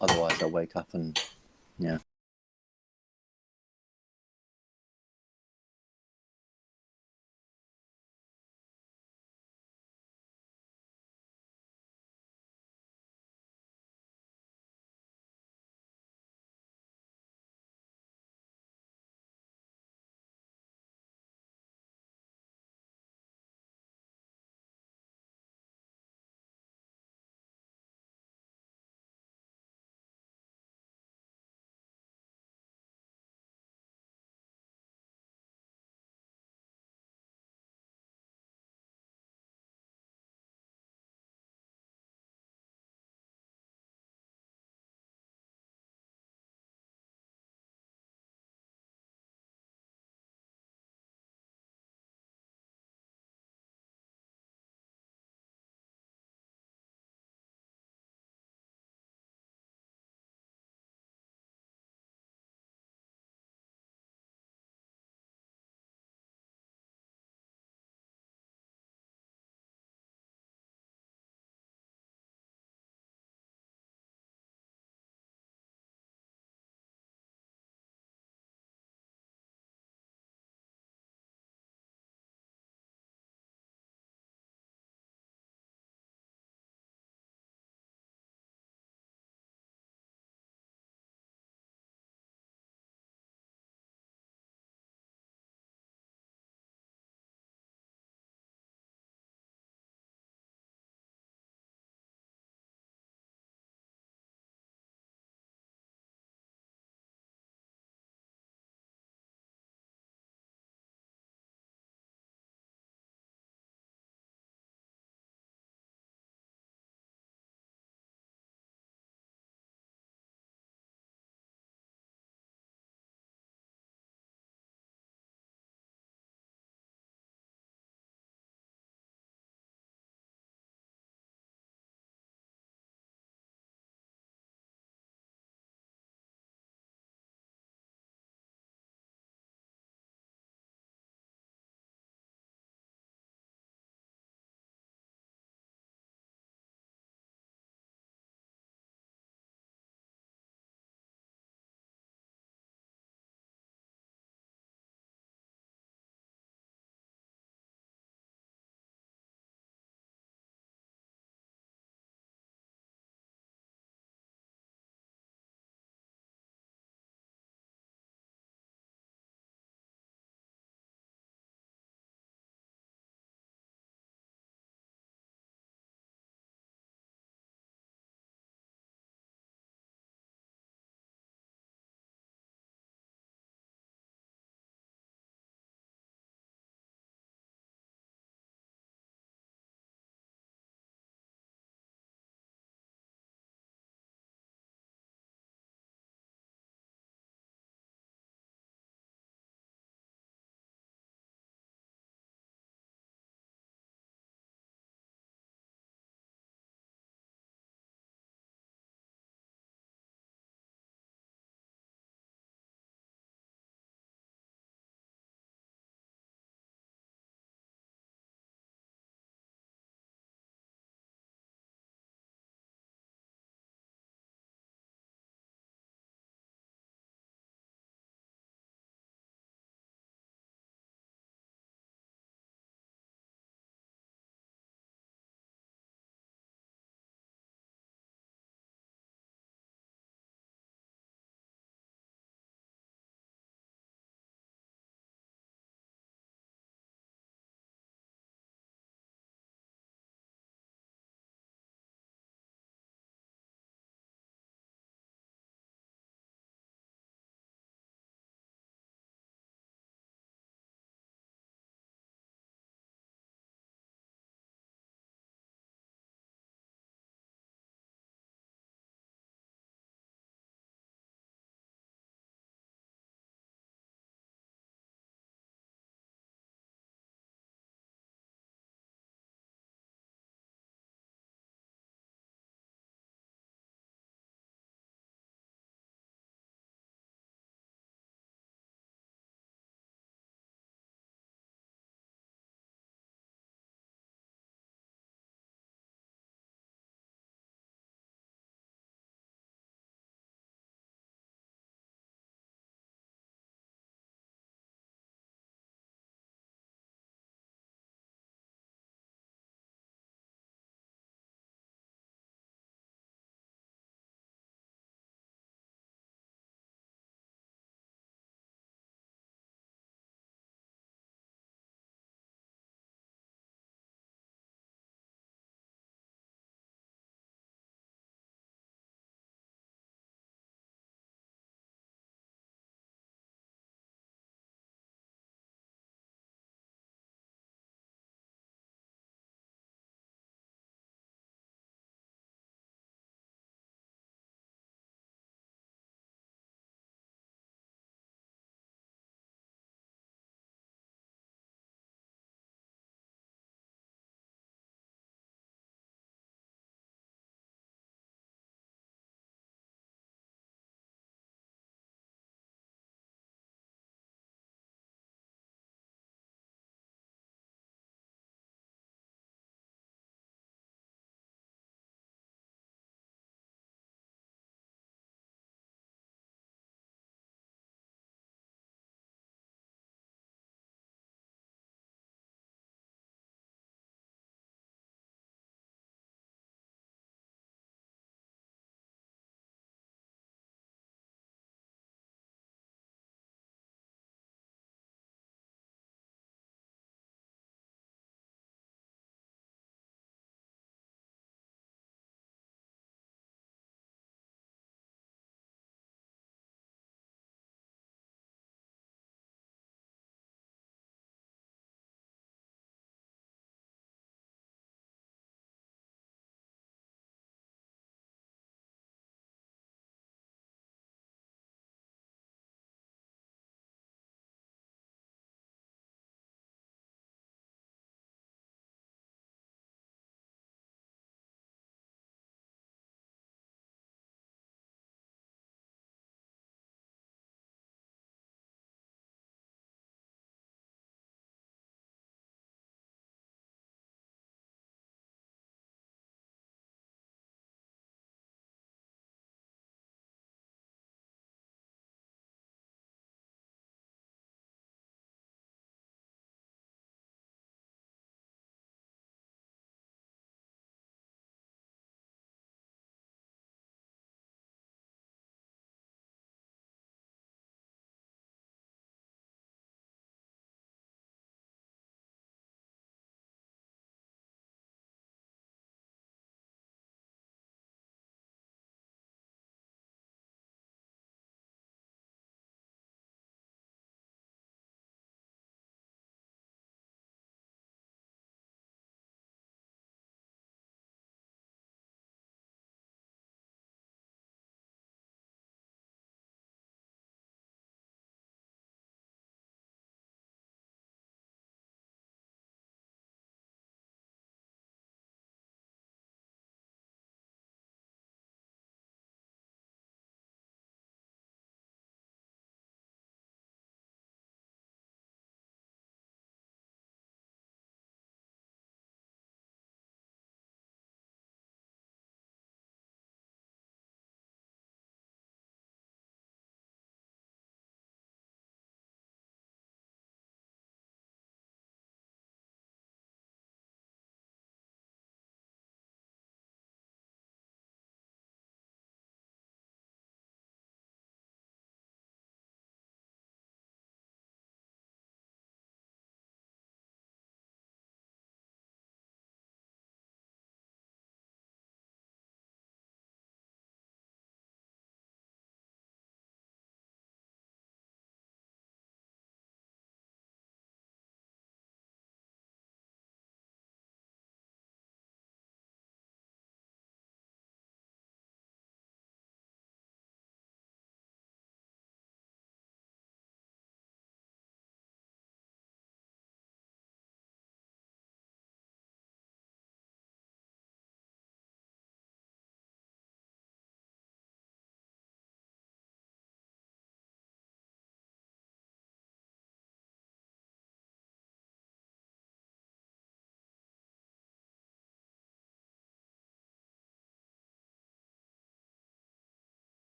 Otherwise, I'll wake up and yeah.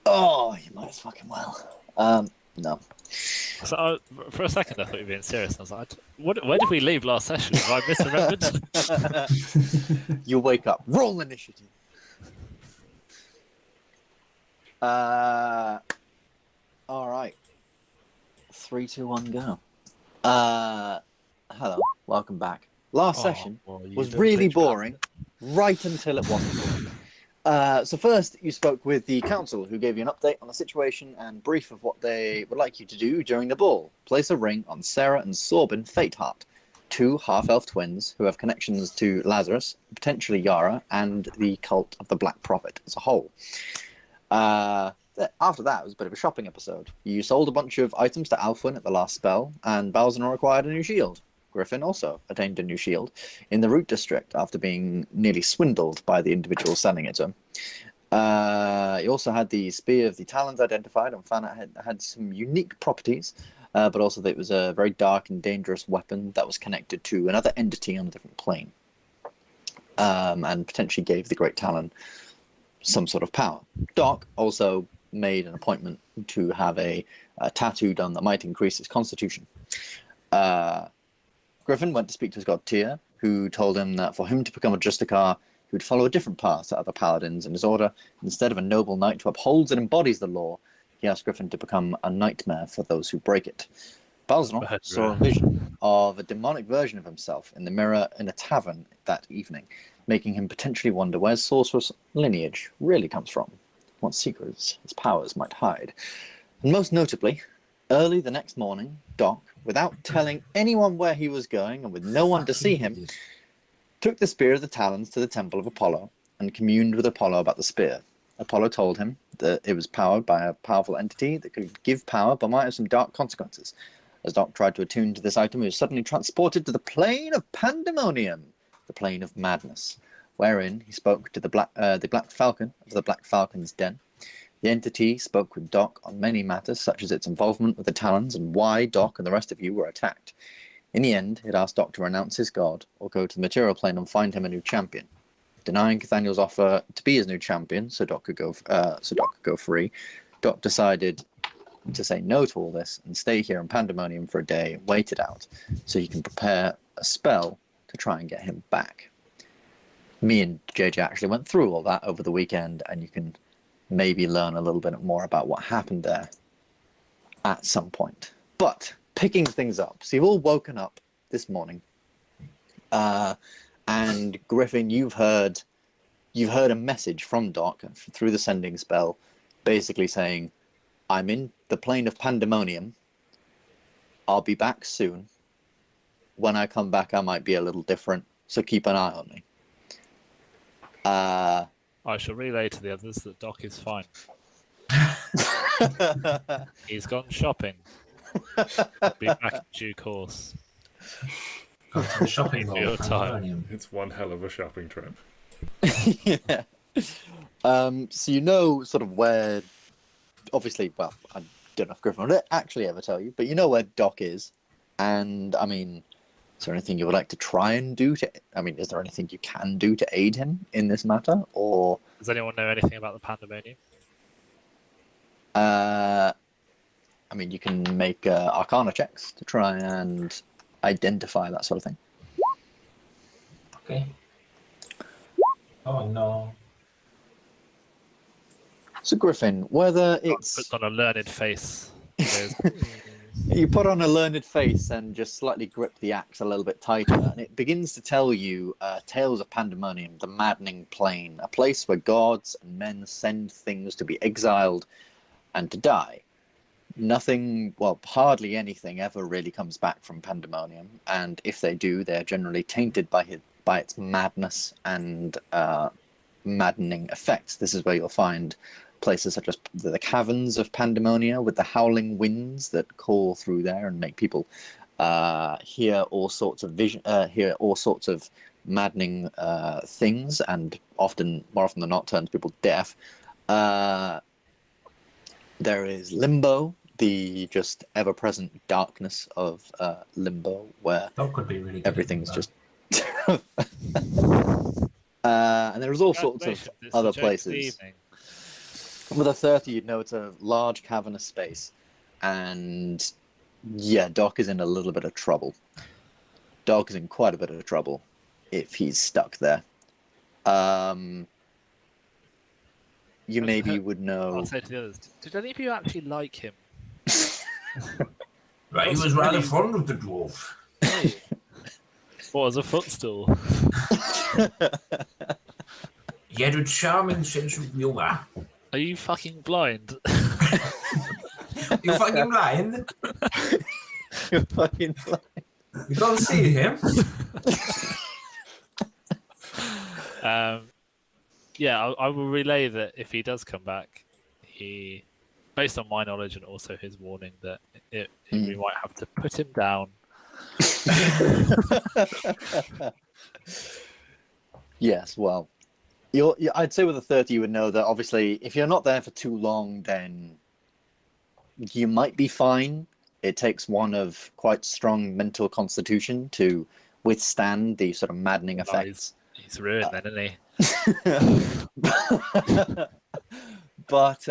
Oh, you might as fucking well. No. So for a second, I thought you were being serious. I was like, where did we leave last session? Have I misremembered? You wake up. Roll initiative. All right. 3, 2, 1, go. Hello. Welcome back. Last session was really boring, right until it wasn't boring. So first, you spoke with the council, who gave you an update on the situation and brief of what they would like you to do during the ball. Place a ring on Sarah and Sorbin Fateheart, 2 half-elf twins who have connections to Lazarus, potentially Yara, and the cult of the Black Prophet as a whole. After that, it was a bit of a shopping episode. You sold a bunch of items to Alfwin at the last spell, and Balzanor acquired a new shield. Griffin also attained a new shield in the Root District after being nearly swindled by the individual selling it to him. He also had the Spear of the Talons identified and found out it had some unique properties, but also that it was a very dark and dangerous weapon that was connected to another entity on a different plane, and potentially gave the Great Talon some sort of power. Doc also made an appointment to have a tattoo done that might increase his constitution. Griffin went to speak to his god Tyr, who told him that for him to become a Justicar, he would follow a different path to other paladins in his order. Instead of a noble knight who upholds and embodies the law, he asked Griffin to become a nightmare for those who break it. Balzanor saw a vision of a demonic version of himself in the mirror in a tavern that evening, making him potentially wonder where Sorcerer's lineage really comes from, what secrets his powers might hide. And most notably, early the next morning, Doc, without telling anyone where he was going and with no one to see him, took the Spear of the Talons to the Temple of Apollo and communed with Apollo about the spear. Apollo told him that it was powered by a powerful entity that could give power but might have some dark consequences. As Doc tried to attune to this item, he was suddenly transported to the plane of pandemonium, the plane of madness, wherein he spoke to the Black Falcon of the Black Falcon's Den. The entity spoke with Doc on many matters, such as its involvement with the Talons and why Doc and the rest of you were attacked. In the end, it asked Doc to renounce his god or go to the material plane and find him a new champion. Denying Cathaniel's offer to be his new champion, so Doc could go free, Doc decided to say no to all this and stay here in Pandemonium for a day and wait it out, so he can prepare a spell to try and get him back. Me and JJ actually went through all that over the weekend, and you can maybe learn a little bit more about what happened there at some point. But picking things up, so you've all woken up this morning, and Griffin, you've heard a message from Doc through the sending spell, basically saying, "I'm in the plane of Pandemonium. I'll be back soon. When I come back, I might be a little different, so keep an eye on me." I shall relay to the others that Doc is fine. He's gone shopping. Be back in due course. Go to the shopping mall. Your time. It's one hell of a shopping trip. Yeah. So you know sort of where, obviously, well, I don't know if Griffin would actually ever tell you, but you know where Doc is. And, I mean, is there anything you would like to try and do is there anything you can do to aid him in this matter? Or does anyone know anything about the Pandemonium? You can make Arcana checks to try and identify that sort of thing. Okay. Oh no. So Griffin, whether it's puts on a learned face. You put on a learned face and just slightly grip the axe a little bit tighter, and it begins to tell you tales of Pandemonium, the maddening plane, a place where gods and men send things to be exiled and to die. Nothing, well, hardly anything ever really comes back from Pandemonium, and if they do, they're generally tainted by its madness and maddening effects. This is where you'll find places such as the caverns of Pandemonia, with the howling winds that call through there and make people hear all sorts of maddening things, and more often than not, turns people deaf. There is Limbo, the just ever-present darkness of Limbo, where that could be really good, everything's just... and there's all sorts of other places. With a 30, you'd know it's a large cavernous space, and yeah, Doc is in a little bit of trouble. Doc is in quite a bit of trouble if he's stuck there. You maybe would know. I'll say to the others, did any of you actually like him? Right, he was rather fond of the dwarf. What was a footstool? He had a charming sense of humour. Are you fucking blind? You fucking blind? You're fucking blind. You can't see him? Yeah, I will relay that if he does come back, based on my knowledge and also his warning, that we might have to put him down. Yes, well, I'd say with a 30, you would know that obviously if you're not there for too long, then you might be fine. It takes one of quite strong mental constitution to withstand the sort of maddening effects. He's ruined then, isn't he? But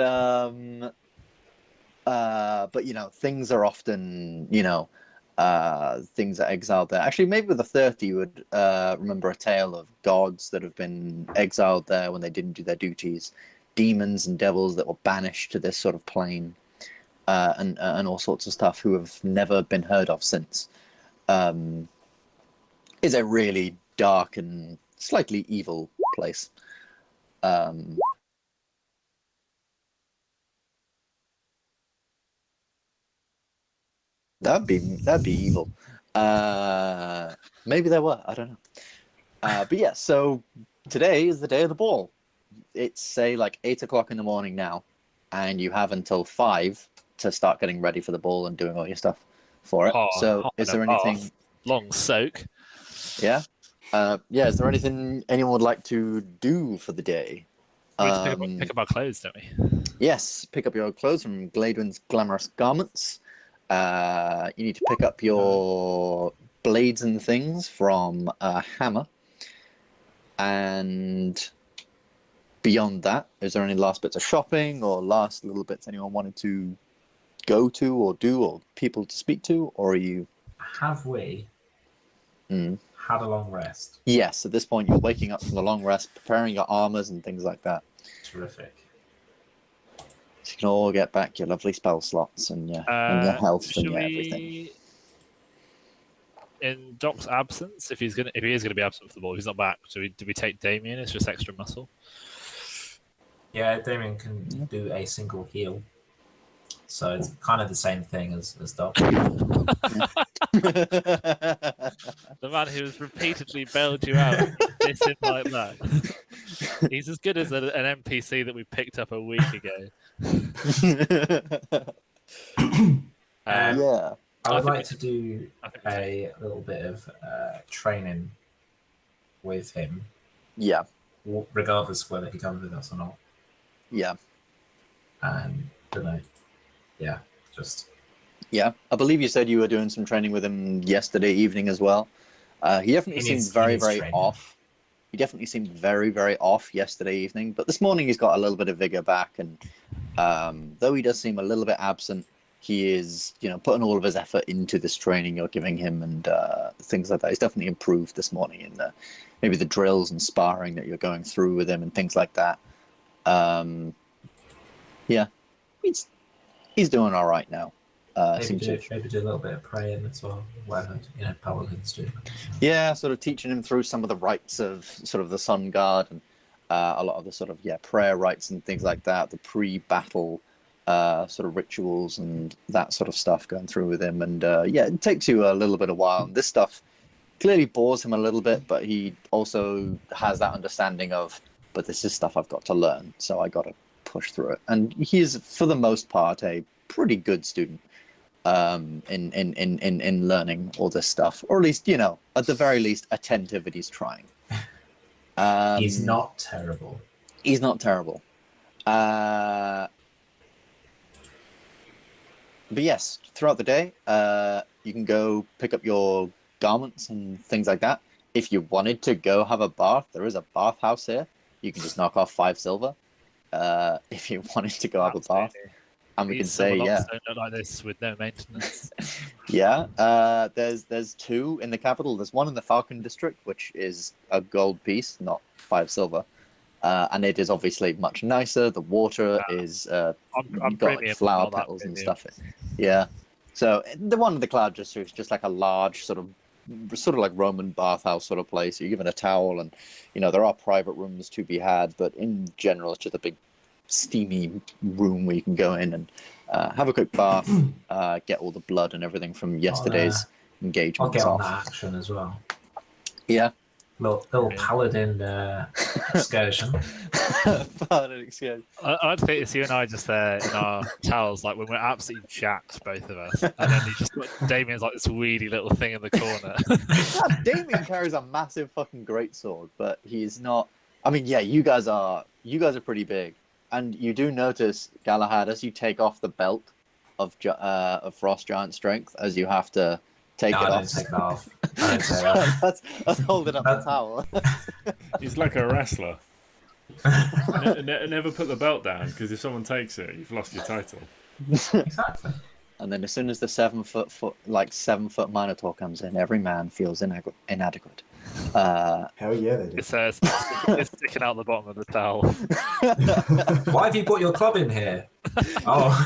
you know, things are often, you know, things are exiled there. Actually, maybe with a 30, you would remember a tale of gods that have been exiled there when they didn't do their duties, demons and devils that were banished to this sort of plane, and all sorts of stuff who have never been heard of since. Is a really dark and slightly evil place. That'd be evil. Maybe there were. I don't know. But yeah, so today is the day of the ball. It's say like 8 o'clock in the morning now, and you have until 5 to start getting ready for the ball and doing all your stuff for it. So is there anything? Long soak. Yeah. Yeah. Is there anything anyone would like to do for the day? We need to pick up our clothes, don't we? Yes. Pick up your clothes from Gladwin's Glamorous Garments. You need to pick up your blades and things from Hammer. And beyond that, is there any last bits of shopping or last little bits anyone wanted to go to or do or people to speak to? Or are you... Have we had a long rest? Yes, at this point you're waking up from the long rest, preparing your armors and things like that. Terrific. So you can all get back your lovely spell slots and your health and your everything. In Doc's absence, if he is going to be absent for the ball, if he's not back, do we take Damien? It's just extra muscle. Yeah, Damien can do a single heal, so it's kind of the same thing as Doc. The man who has repeatedly bailed you out, this in like that. He's as good as an NPC that we picked up a week ago. Yeah. I would like to do a little bit of training with him. Yeah. Regardless of whether he comes with us or not. Yeah. And, don't know. Yeah, just... Yeah. I believe you said you were doing some training with him yesterday evening as well. He definitely seemed very, very off. He definitely seemed very, very off yesterday evening. But this morning he's got a little bit of vigor back. And though he does seem a little bit absent, he is, you know, putting all of his effort into this training you're giving him and things like that. He's definitely improved this morning in maybe the drills and sparring that you're going through with him and things like that. Yeah, he's doing all right now. Maybe do a little bit of praying as well, whatever, you know, paladins do. Yeah, sort of teaching him through some of the rites of sort of the Sun Guard and a lot of the sort of prayer rites and things like that, the pre-battle sort of rituals and that sort of stuff going through with him. And it takes you a little bit of while. And this stuff clearly bores him a little bit, but he also has that understanding of, but this is stuff I've got to learn, so I got to push through it. And he's, for the most part, a pretty good student in learning all this stuff, or at least, you know, at the very least, attentive, and he's trying. He's not terrible. He's not terrible. But yes, throughout the day, you can go pick up your garments and things like that. If you wanted to go have a bath, there is a bathhouse here. You can just knock off 5 silver. if you wanted to go have a bath. And we can say, don't look like this with no maintenance. Yeah, there's 2 in the capital. There's one in the Falcon District, which is a gold piece, not 5 silver. And it is obviously much nicer. The water is you've got like flower petals and stuff. Yeah. So the one in the Cloud District is just like a large sort of like Roman bathhouse sort of place. You're given a towel, and there are private rooms to be had, but in general, it's just a big steamy room where you can go in and have a quick bath, get all the blood and everything from yesterday's engagement. I'll get on that action as well. Yeah. Little paladin excursion. Paladin excursion. I'd think it's you and I just there in our towels, like when we're absolutely jacked, both of us, and then you just got Damien's like this weedy little thing in the corner. Yeah, Damien carries a massive fucking greatsword, but he's not. I mean, yeah, you guys are pretty big. And you do notice, Galahad, as you take off the belt of Frost Giant Strength, as you have to take it off. I don't take that off. I don't say that. that's holding up the towel. He's like a wrestler. Never put the belt down, because if someone takes it, you've lost your title. Exactly. And then as soon as the 7 foot minotaur comes in, every man feels inadequate. Hell yeah, they do. It's sticking out the bottom of the towel. Why have you brought your club in here? Oh.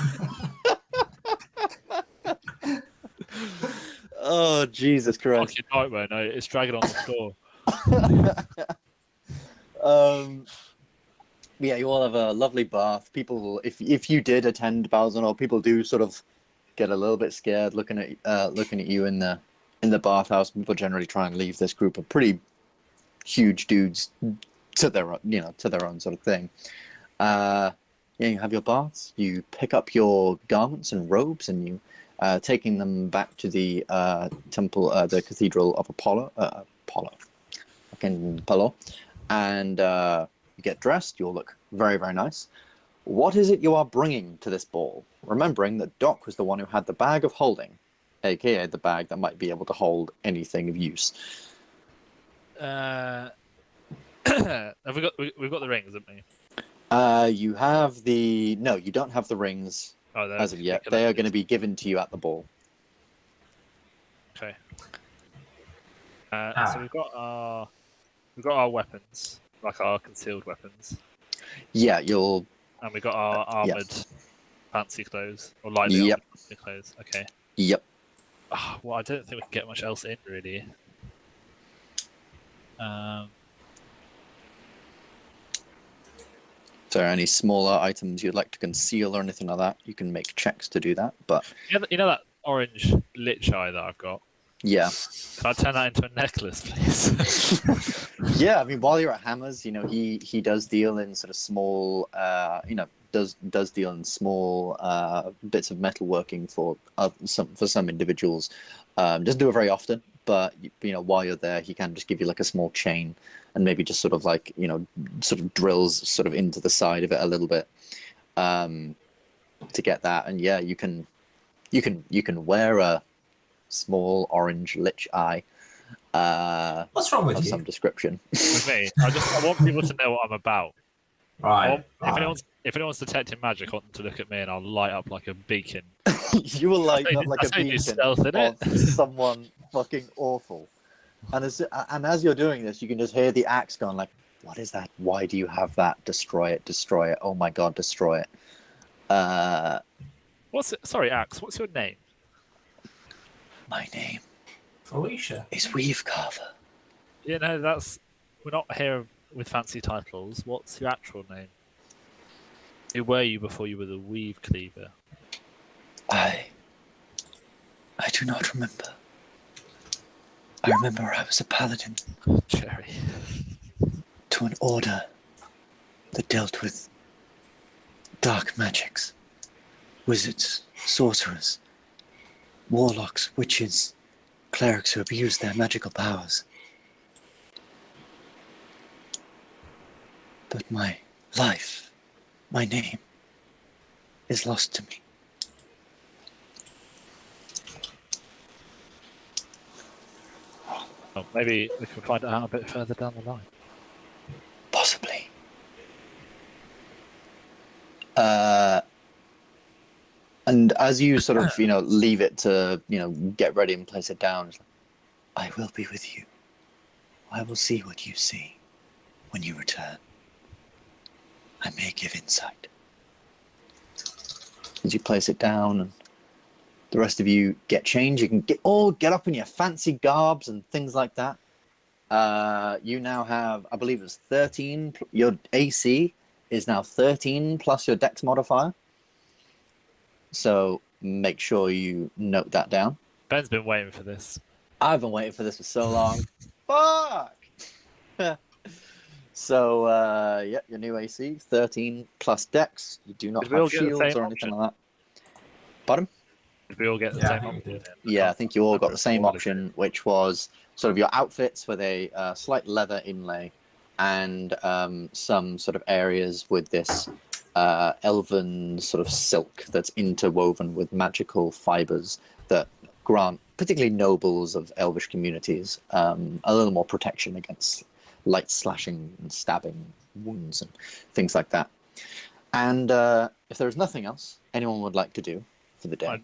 Oh, Jesus Christ. Fucking nightmare, no, it's dragging on the floor. Yeah, you all have a lovely bath. People, if you did attend Balzanor, people do sort of get a little bit scared looking at you in the bathhouse. People generally try and leave this group of pretty huge dudes to their own sort of thing. Yeah, you have your baths. You pick up your garments and robes, and you taking them back to the temple, the cathedral of Apollo, and you get dressed. You'll look very, very nice. What is it you are bringing to this ball? Remembering that Doc was the one who had the bag of holding, aka the bag that might be able to hold anything of use. Have we've got the rings, haven't we? You have the... No, you don't have the rings as of yet. They are going to be given to you at the ball. Okay. So we've got our weapons, like our concealed weapons. Yeah, you'll... And we got our armoured fancy clothes, or lightly armoured fancy clothes. Okay. Yep. Well, I don't think we can get much else in, really. Is there any smaller items you'd like to conceal or anything like that? You can make checks to do that, but... You know that orange lich eye that I've got? Yeah. Can I turn that into a necklace, please? Yeah, I mean, while you're at Hammers, he does deal in sort of small, does deal in small bits of metalworking for some individuals. Doesn't do it very often, but while you're there, he can just give you like a small chain and maybe just sort of like sort of drills sort of into the side of it a little bit to get that. And yeah, you can wear a small orange lich eye. What's wrong with of you? some description. With me, I want people to know what I'm about. Right. If anyone's detecting magic, I want them to look at me and I'll light up like a beacon. You will light up like a beacon stealth, of someone fucking awful. And as you're doing this, you can just hear the axe going like, "What is that? Why do you have that? Destroy it! Destroy it! Oh my god, destroy it!" Sorry, Axe. What's your name? My name Felicia is Weave Carver. Yeah, no, we're not here with fancy titles. What's your actual name? Who were you before you were the Weave Cleaver? I do not remember. I remember I was a paladin. Jerry. To an order that dealt with dark magics, wizards, sorcerers, warlocks, witches, clerics who abused their magical powers. But my life, my name, is lost to me. Well, maybe we can find it out a bit further down the line. Possibly. And as you sort of, leave it to, get ready and place it down, it's like, I will be with you. I will see what you see when you return. I may give insight. As you place it down and the rest of you get changed, you can get up in your fancy garbs and things like that. You now have, I believe it's 13, your AC is now 13 plus your dex modifier. So make sure you note that down. Ben's been waiting for this. I've been waiting for this for so long. Fuck! So, your new AC, 13 plus dex. You do not have shields or anything like that. Pardon? Did we all get the same option? Yeah, I think you all got the same option, which was sort of your outfits with a slight leather inlay and some sort of areas with this elven sort of silk that's interwoven with magical fibers that grant particularly nobles of elvish communities a little more protection against light slashing and stabbing wounds and things like that. And if there's nothing else anyone would like to do for the day.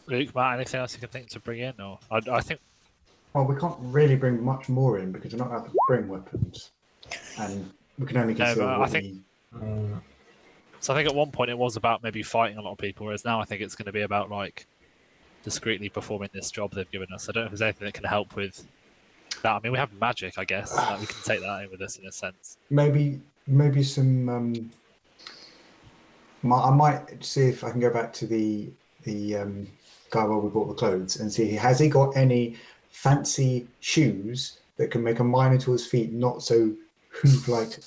Luke, Matt, anything else you can think to bring in? Or I think. Well, we can't really bring much more in because we're not allowed to bring weapons, and we can only consider what we. So I think at one point it was about maybe fighting a lot of people, whereas now I think it's going to be about like discreetly performing this job they've given us. I don't know if there's anything that can help with that. I mean, we have magic, I guess. We can take that in with us in a sense. Maybe some. I might see if I can go back to the guy where we bought the clothes and see has he got any fancy shoes that can make a minotaur's feet not so hoof-like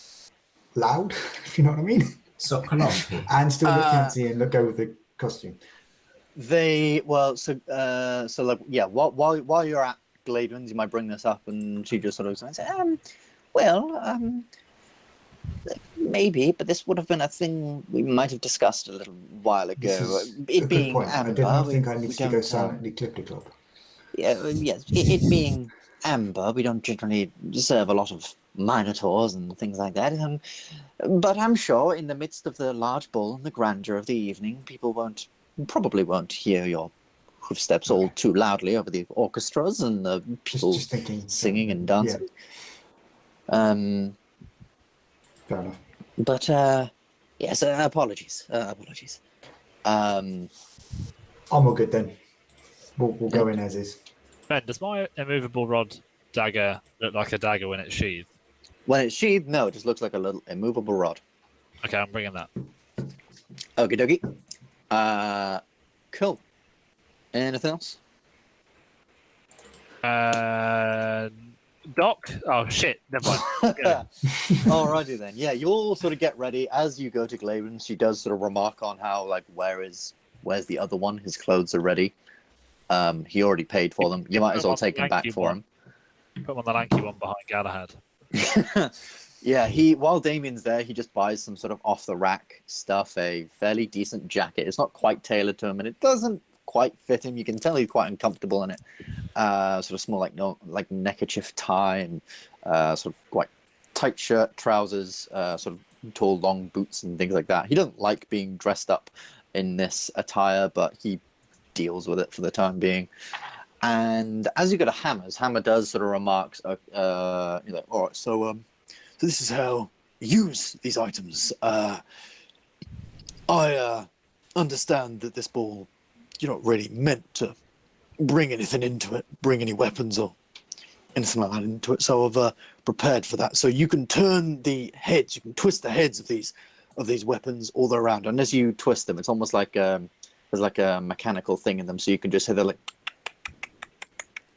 loud, if you know what I mean. So and still look fancy and go with the costume. While you're at Gladen's, you might bring this up, and she just sort of says, maybe, but this would have been a thing we might have discussed a little while ago. It being Amber, I think I need to go silently clip-clop. Yes, it being Amber, we don't generally serve a lot of minotaurs and things like that. But I'm sure in the midst of the large ball and the grandeur of the evening, people probably won't hear your footsteps all too loudly over the orchestras and the people singing and dancing. Yeah. Fair enough. But yes, apologies. I'm all good then. We'll go in as is. Ben, does my immovable rod dagger look like a dagger when it's sheathed? When it's sheathed, no, it just looks like a little immovable rod. Okay, I'm bringing that. Okie dokie. Cool. Anything else? Doc? Oh shit, never mind. Alrighty then. Yeah, you all sort of get ready. As you go to Glaven, she does sort of remark on how, like, where's the other one? His clothes are ready. He already paid for them. You might as well take him back for him. Put him on the lanky one behind Galahad. Yeah, while Damien's there, he just buys some sort of off-the-rack stuff, a fairly decent jacket. It's not quite tailored to him, and it doesn't quite fit him. You can tell he's quite uncomfortable in it. Sort of small, like neckerchief tie, and sort of quite tight shirt, trousers, sort of tall, long boots, and things like that. He doesn't like being dressed up in this attire, but he deals with it for the time being. And as you go to Hammer does sort of remarks, all right, so this is how you use these items. I understand that this ball, you're not really meant to bring anything into it, bring any weapons or anything like that into it. So I've prepared for that. So you can turn the heads, you can twist the heads of these weapons all the way around. And as you twist them, it's almost like there's like a mechanical thing in them. So you can just hear the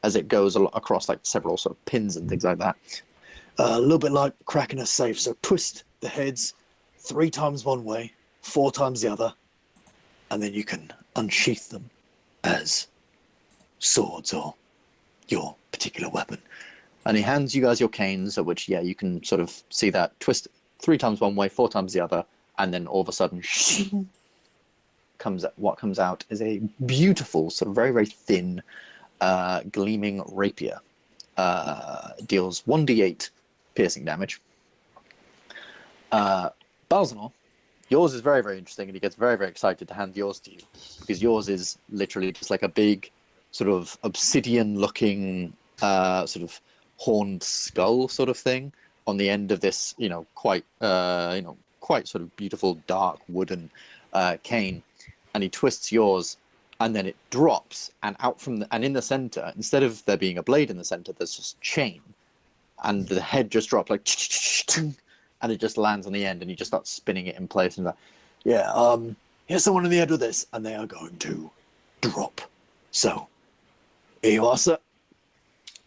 as it goes across like several sort of pins and things like that. A little bit like cracking a safe. So twist the heads 3 times one way, 4 times the other, and then you can unsheath them as swords or your particular weapon. And he hands you guys your canes, at which, you can sort of see that twist 3 times one way, 4 times the other, and then all of a sudden, what comes out is a beautiful, sort of very, very thin, gleaming rapier. Deals 1d8 piercing damage. Balzanor, yours is very, very interesting, and he gets very, very excited to hand yours to you, because yours is literally just like a big, sort of obsidian-looking, sort of horned skull sort of thing on the end of this, quite sort of beautiful dark wooden cane, and he twists yours, and then it drops, and and in the center, instead of there being a blade in the center, there's just chain, and the head just drops like, and it just lands on the end, and you just start spinning it in place, and like, here's someone in the end with this, and they are going to drop. So here you are, sir.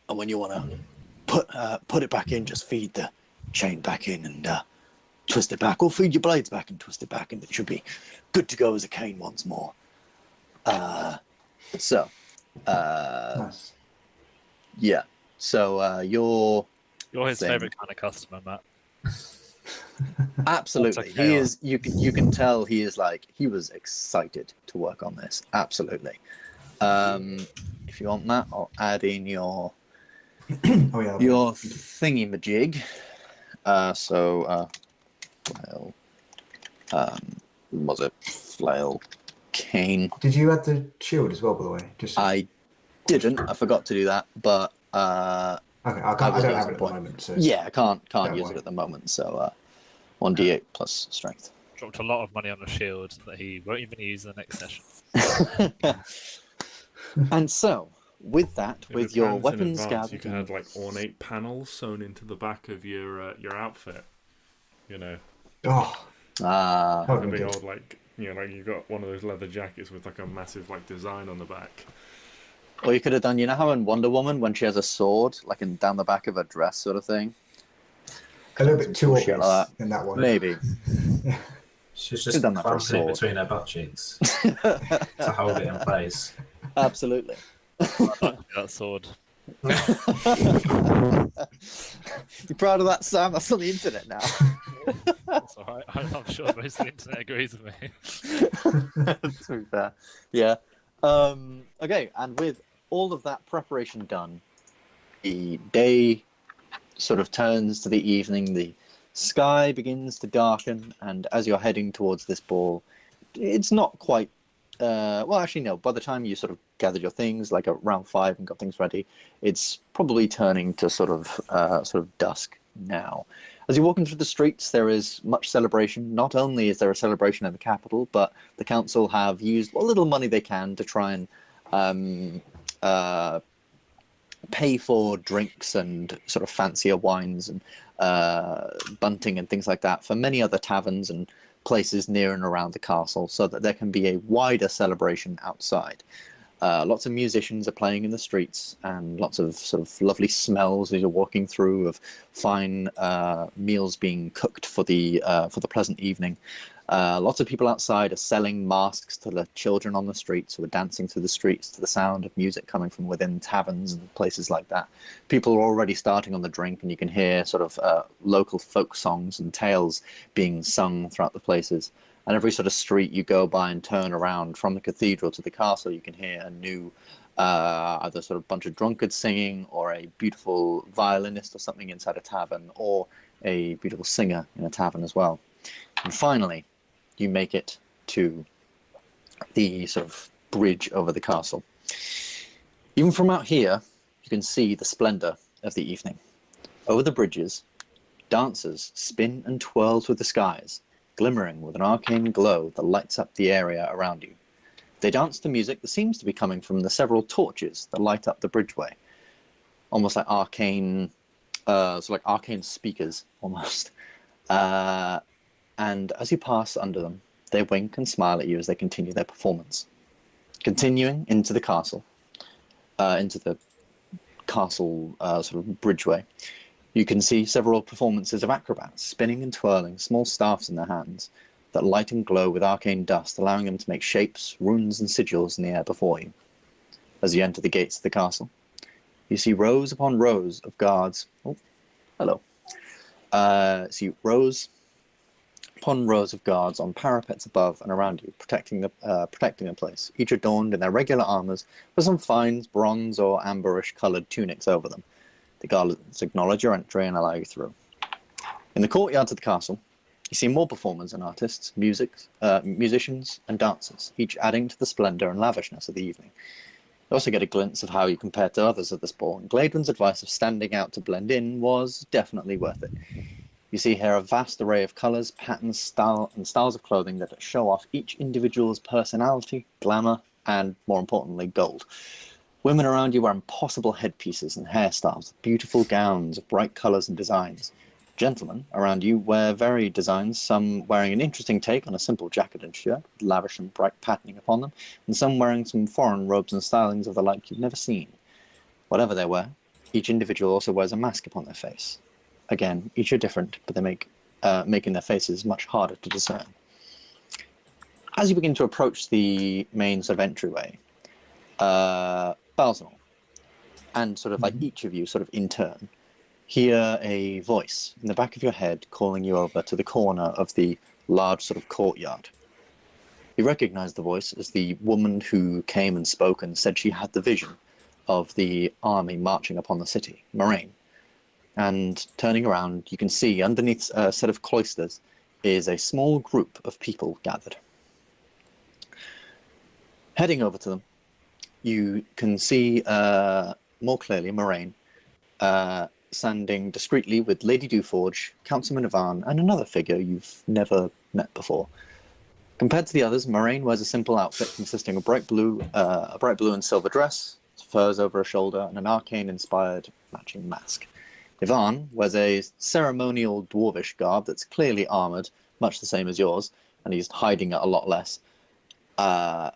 And when you want to put it back in, just feed the chain back in and twist it back, or feed your blades back and twist it back, and it should be good to go as a cane once more. Nice. Yeah. So you're his favourite kind of customer, Matt. Absolutely. He is. You can tell he is he was excited to work on this. Absolutely. If you want that, I'll add in your your thingy-majig. Flail. Was it flail? Cane. Did you add the shield as well, by the way? I didn't. I forgot to do that, but okay, I don't have it at the moment. So yeah, I can't use it at the moment. So 1d8 plus strength. Dropped a lot of money on a shield that he won't even use in the next session. And so, with that, with your weapons gathered, you can have ornate panels sewn into the back of your outfit. Oh. A big old you've got one of those leather jackets with a massive design on the back. Or you could have done, how in Wonder Woman when she has a sword, down the back of her dress, sort of thing. A little bit too obvious like that. in that one. Maybe. She's just crumpling it between her butt cheeks to hold it in place. Absolutely. That sword. You proud of that, Sam? That's on the internet now. That's all right. I'm sure most of the internet agrees with me. To be fair. Yeah. Okay, and with all of that preparation done, the day sort of turns to the evening, the sky begins to darken, and as you're heading towards this ball, it's not quite well, actually no, by the time you sort of gathered your things at round 5 and got things ready, it's probably turning to sort of dusk now. As you're walking through the streets, there is much celebration. Not only is there a celebration in the capital, but the council have used what little money they can to try and pay for drinks and sort of fancier wines and bunting and things like that for many other taverns and places near and around the castle, so that there can be a wider celebration outside. Lots of musicians are playing in the streets, and lots of sort of lovely smells as you're walking through of fine meals being cooked for the pleasant evening. Lots of people outside are selling masks to the children on the streets who are dancing through the streets to the sound of music coming from within taverns and places like that. People are already starting on the drink, and you can hear sort of local folk songs and tales being sung throughout the places. And every sort of street you go by and turn around from the cathedral to the castle, you can hear a new either sort of bunch of drunkards singing, or a beautiful violinist or something inside a tavern, or a beautiful singer in a tavern as well. And finally, you make it to the sort of bridge over the castle. Even from out here, you can see the splendor of the evening. Over the bridges, dancers spin and twirl through the skies, glimmering with an arcane glow that lights up the area around you. They dance to music that seems to be coming from the several torches that light up the bridgeway, almost like arcane, arcane speakers, almost. And as you pass under them, they wink and smile at you as they continue their performance. Continuing into the castle, sort of bridgeway, you can see several performances of acrobats spinning and twirling small staffs in their hands that light and glow with arcane dust, allowing them to make shapes, runes, and sigils in the air before you. As you enter the gates of the castle, you see rows upon rows of guards. Oh, hello. See rows upon rows of guards on parapets above and around you, protecting the place, each adorned in their regular armors with some fine bronze or amberish coloured tunics over them. The guards acknowledge your entry and allow you through. In the courtyards of the castle, You see more performers and artists, musicians and dancers, each adding to the splendour and lavishness of the evening. You also get a glimpse of how you compare to others at this ball, and Gladwyn's advice of standing out to blend in was definitely worth it. You see here a vast array of colours, patterns, and styles of clothing that show off each individual's personality, glamour, and, more importantly, gold. Women around you wear impossible headpieces and hairstyles, beautiful gowns of bright colours and designs. Gentlemen around you wear varied designs, some wearing an interesting take on a simple jacket and shirt, with lavish and bright patterning upon them, and some wearing some foreign robes and stylings of the like you've never seen. Whatever they wear, each individual also wears a mask upon their face. Again, each are different, but they making their faces much harder to discern. As you begin to approach the main sort of entryway, Balzanor, and sort of like each of you sort of in turn, hear a voice in the back of your head calling you over to the corner of the large sort of courtyard. You recognize the voice as the woman who came and spoke and said she had the vision of the army marching upon the city, Moraine. And turning around, you can see underneath a set of cloisters is a small group of people gathered. Heading over to them, you can see more clearly Moraine standing discreetly with Lady Dewforge, Councilman Ivan, and another figure you've never met before. Compared to the others, Moraine wears a simple outfit consisting of a bright blue and silver dress, furs over her shoulder, and an arcane-inspired matching mask. Ivan wears a ceremonial dwarvish garb that's clearly armoured, much the same as yours, and he's hiding it a lot less. And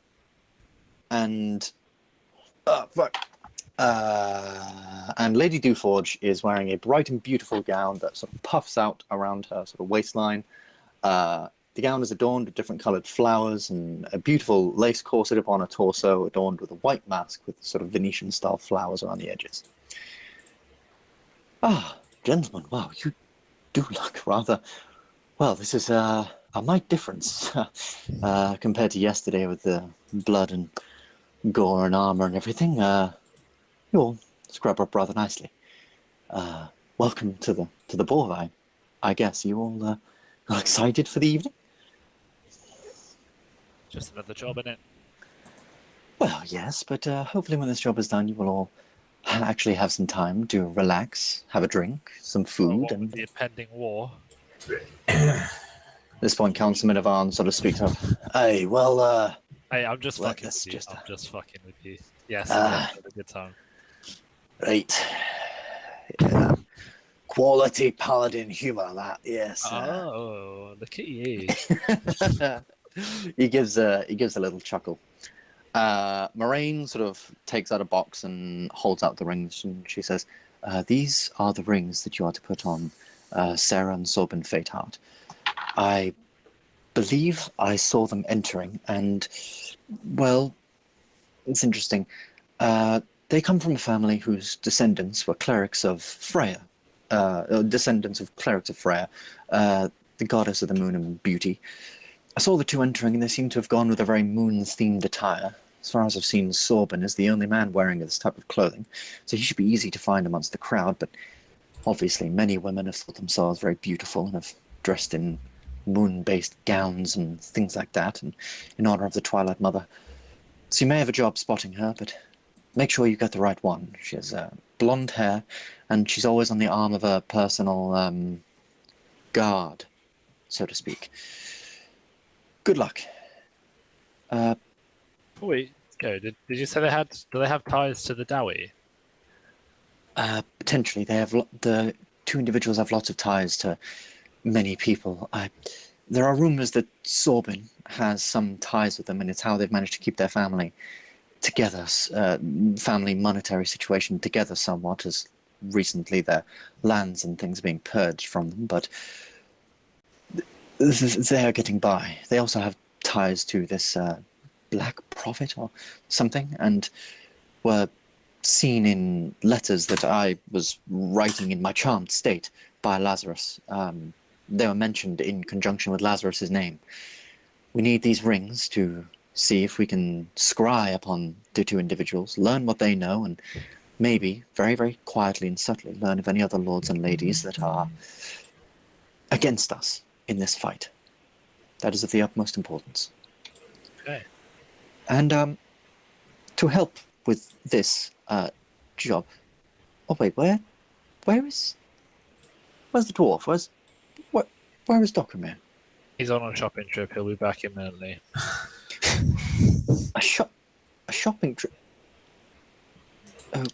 Lady Dewforge is wearing a bright and beautiful gown that sort of puffs out around her sort of waistline. The gown is adorned with different coloured flowers and a beautiful lace corset upon her torso, adorned with a white mask with sort of Venetian-style flowers around the edges. Ah, gentlemen, wow, you do look rather... Well, this is a might difference compared to yesterday with the blood and gore and armour and everything. You all scrub up rather nicely. Welcome to the ball. I guess you all are excited for the evening? Just another job, innit? Well, yes, but hopefully when this job is done, you will all actually have some time to relax, have a drink, some food, What and with the impending war. at this point, Councilman Ivan sort of speaks up. Hey, well, Hey, I'm just fucking let's with you. just, I'm just fucking with you. Yes, have a good time. right. Yeah. Quality Paladin humour, that, yes. Oh, look at you. He gives a little chuckle. Moraine sort of takes out a box and holds out the rings, and she says, "These are the rings that you are to put on Sarah and Sorbin Fateheart. I believe I saw them entering, and, well, it's interesting. They come from a family whose descendants were clerics of Freya, descendants of clerics of Freya, the goddess of the moon and beauty. I saw the two entering, and they seem to have gone with a very moon-themed attire. As far as I've seen, Sorbin is the only man wearing this type of clothing, so he should be easy to find amongst the crowd, but obviously many women have thought themselves very beautiful and have dressed in moon-based gowns and things like that, and in honor of the Twilight Mother. So you may have a job spotting her, but make sure you get the right one. She has blonde hair, and she's always on the arm of a personal guard, so to speak. Good luck. Wait, go. Did you say do they have ties to the Dowie? Potentially, they have the two individuals have lots of ties to many people. There are rumors that Sorbin has some ties with them, and it's how they've managed to keep their family together, family monetary situation together somewhat, as recently their lands and things are being purged from them, but they are getting by. They also have ties to this Black Prophet or something, and were seen in letters that I was writing in my charmed state by Lazarus. They were mentioned in conjunction with Lazarus's name. We need these rings to see if we can scry upon the two individuals, learn what they know, and maybe, very, very quietly and subtly, learn of any other lords and ladies that are against us. in this fight. That is of the utmost importance. Okay. And to help with this job. Oh wait, where's the dwarf? Where is Dokrumir? He's on a shopping trip. He'll be back imminently. A shopping trip.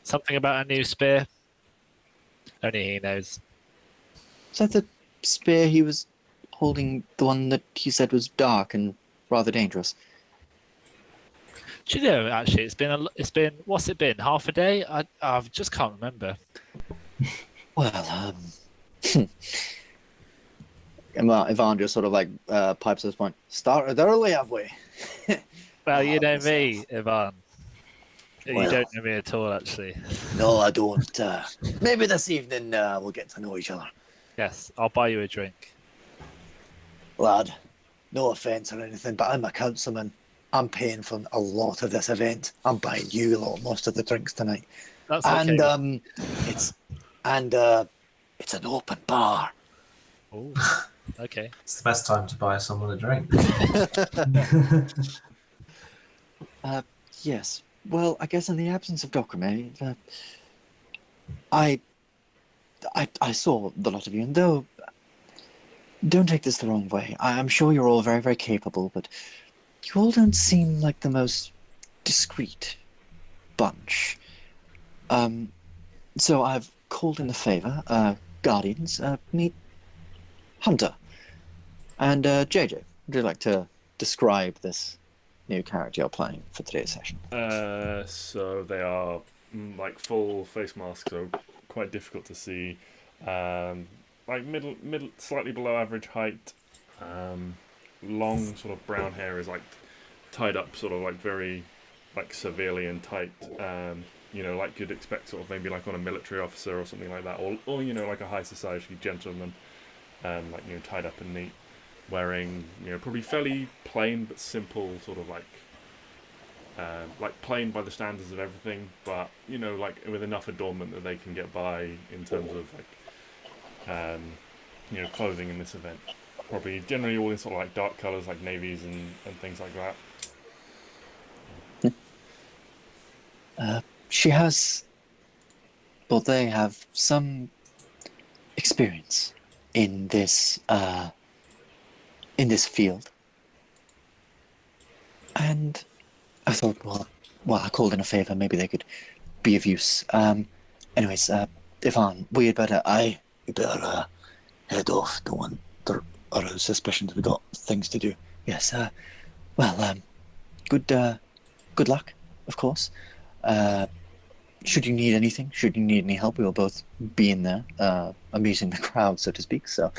Something about a new spear. Only he knows. Is that the spear he was holding? The one that he said was dark and rather dangerous. Do you know? Actually, it's been what's it been? Half a day? I just can't remember. Well, Ivan just sort of like pipes at this point. Started early, have we? Well, you know me, Ivan. Well, you don't know me at all, actually. No, I don't. Maybe this evening we'll get to know each other. Yes, I'll buy you a drink. Lad, no offence or anything, but I'm a councilman. I'm paying for a lot of this event. I'm buying you most of the drinks tonight. That's okay. And it's an open bar. Ooh, okay. It's the best time to buy someone a drink. Yes. Well, I guess in the absence of Dokrumir, I saw the lot of you, and though, don't take this the wrong way, I'm sure you're all very, very capable, but you all don't seem like the most discreet bunch. So I've called in a favour, Guardians, meet Hunter. And JJ, would you like to describe this new character you're playing for today's session? So they are like full face masks, so quite difficult to see. Like middle, slightly below average height. Long sort of brown hair is like tied up, sort of like very like severely and tight. You know, like you'd expect, sort of maybe like on a military officer or something like that, or you know, like a high society gentleman, like, you know, tied up and neat, wearing, you know, probably fairly plain but simple, sort of like plain by the standards of everything, but you know, like with enough adornment that they can get by in terms of like, you know, clothing in this event. Probably generally all in sort of like dark colours, like navies and things like that. She has, well, they have some experience in this field, and I thought, well, I called in a favour. Maybe they could be of use. Anyways, Ivan, we better head off. Don't want to arouse suspicions. We got things to do. Yes. Well, good luck, of course. Should you need anything, should you need any help, we will both be in there, amusing the crowd, so to speak. So,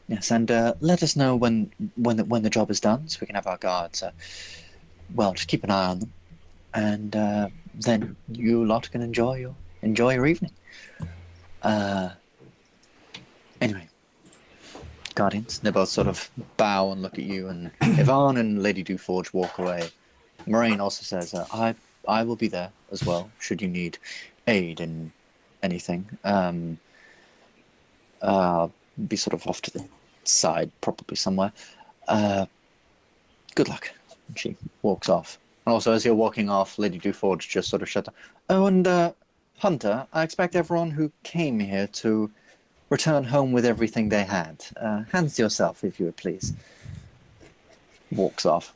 yes, and let us know when the job is done, so we can have our guards. Well, just keep an eye on them, and then you lot can enjoy your evening. Anyway, Guardians, they both sort of bow and look at you, and Ivan and Lady Dewforge walk away. Moraine also says, I will be there as well, should you need aid in anything. Be sort of off to the side, probably somewhere. Good luck. And she walks off. And also, as you're walking off, Lady Dewforge just sort of shut down. Oh, and Hunter, I expect everyone who came here to return home with everything they had. Hands to yourself, if you would please. Walks off.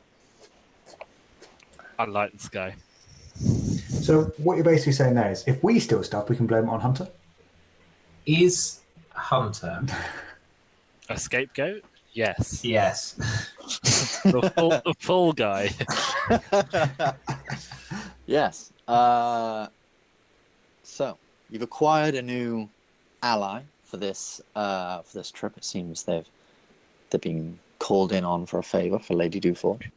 I like this guy. So what you're basically saying there is, if we steal stuff, we can blame it on Hunter? Is Hunter? A scapegoat? Yes. Yes. The full guy. Yes. So you've acquired a new ally for this trip. It seems they're being called in on for a favour for Lady Dewforge.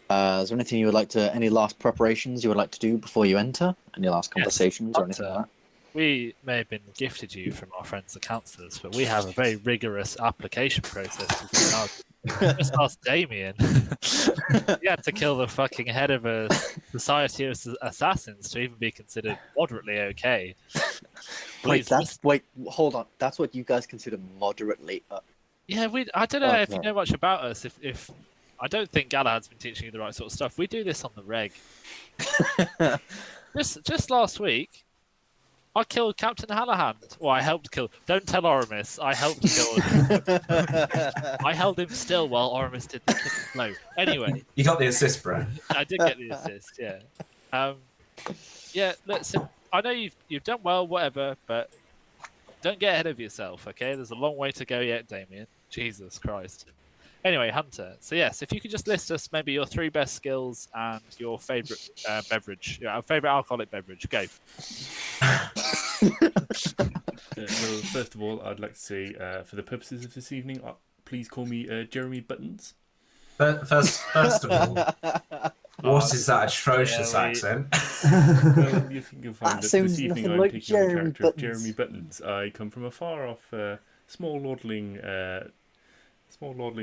Is there anything you would like to, any last preparations you would like to do before you enter? Any last conversations or anything like that? We may have been gifted you from our friends the councillors, but we have a very rigorous application process. Just ask Damien. He had to kill the fucking head of a society of assassins to even be considered moderately okay. Wait, hold on. That's what you guys consider moderately Yeah, I don't know if you Okay. know much about us. If I don't think Galahad's been teaching you the right sort of stuff. We do this on the reg. Just last week, I killed Captain Galahad. Well, I helped kill. Don't tell Oramis. I helped kill him. I held him still while Oramis did the killing blow. Anyway, You got the assist, bro. I did get the assist. Yeah. Yeah. Listen, I know you've done well, whatever, but don't get ahead of yourself. Okay, there's a long way to go yet, Damien. Jesus Christ. Anyway, Hunter. So yes, if you could just list us maybe your 3 best skills and your favourite beverage, your favourite alcoholic beverage. Go. Well, first of all, I'd like to say, for the purposes of this evening, please call me Jeremy Buttons. First of all, what is that atrocious Yeah, accent? Well, you can find That that sounds this evening nothing I'm like taking on the Jeremy character of Buttons. Jeremy Buttons. I come from a far-off, small lordling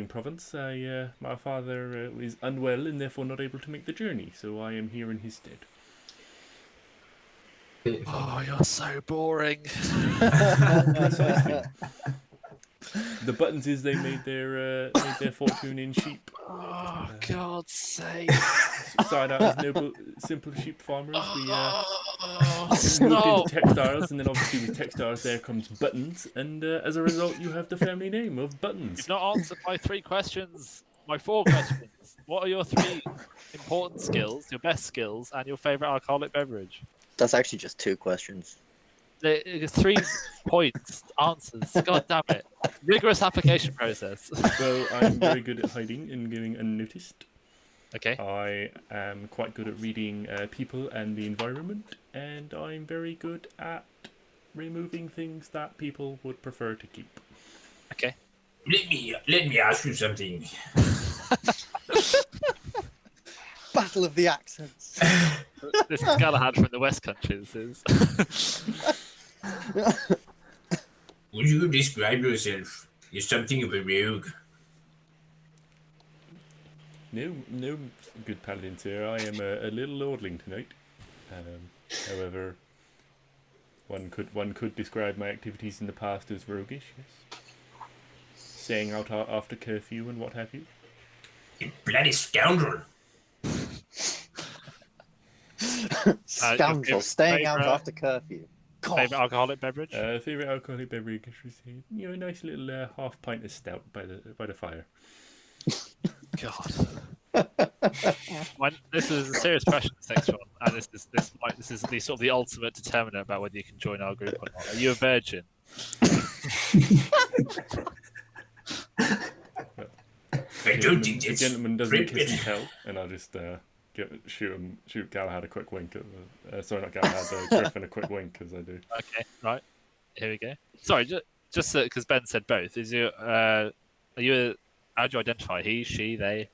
province. My father is unwell and therefore not able to make the journey, so I am here in his stead. Oh, you're so boring. Precisely. The Buttonses, they made their fortune in sheep. Oh, God's sake. Started out as noble, simple sheep farmers. We moved Stop. into textiles, and then obviously with textiles there comes buttons, and as a result you have the family name of Buttons. You've not answered my 3 questions. My 4 questions. What are your 3 important skills, your best skills, and your favourite alcoholic beverage? That's actually just 2 questions. There's 3 points, answers. God damn it. Rigorous application process. Well, I'm very good at hiding and going unnoticed. Okay. I am quite good at reading people and the environment, and I'm very good at removing things that people would prefer to keep. Okay. Let me ask you something. Battle of the accents. This is Galahad from the West Country. This is. Would you describe yourself as something of a rogue? No, good paladin, sir. I am a little lordling tonight. However, one could describe my activities in the past as roguish. Yes. Staying out after curfew and what have you. You bloody scoundrel! Scoundrel, staying out after curfew. God. Favourite alcoholic beverage? Favourite alcoholic beverage is a nice little half pint of stout by the fire. God. This is a serious question, this next one, and this is the sort of the ultimate determinant about whether you can join our group or not. Are you a virgin? I don't think The it's gentleman doesn't kiss appropriate. and tell, and I'll just shoot Galahad a quick wink. Sorry, not Galahad, Griffin a quick wink as I do. Okay, right. Here we go. Sorry, just because Ben said both. Is you? Are you? How do you identify? He, she, they?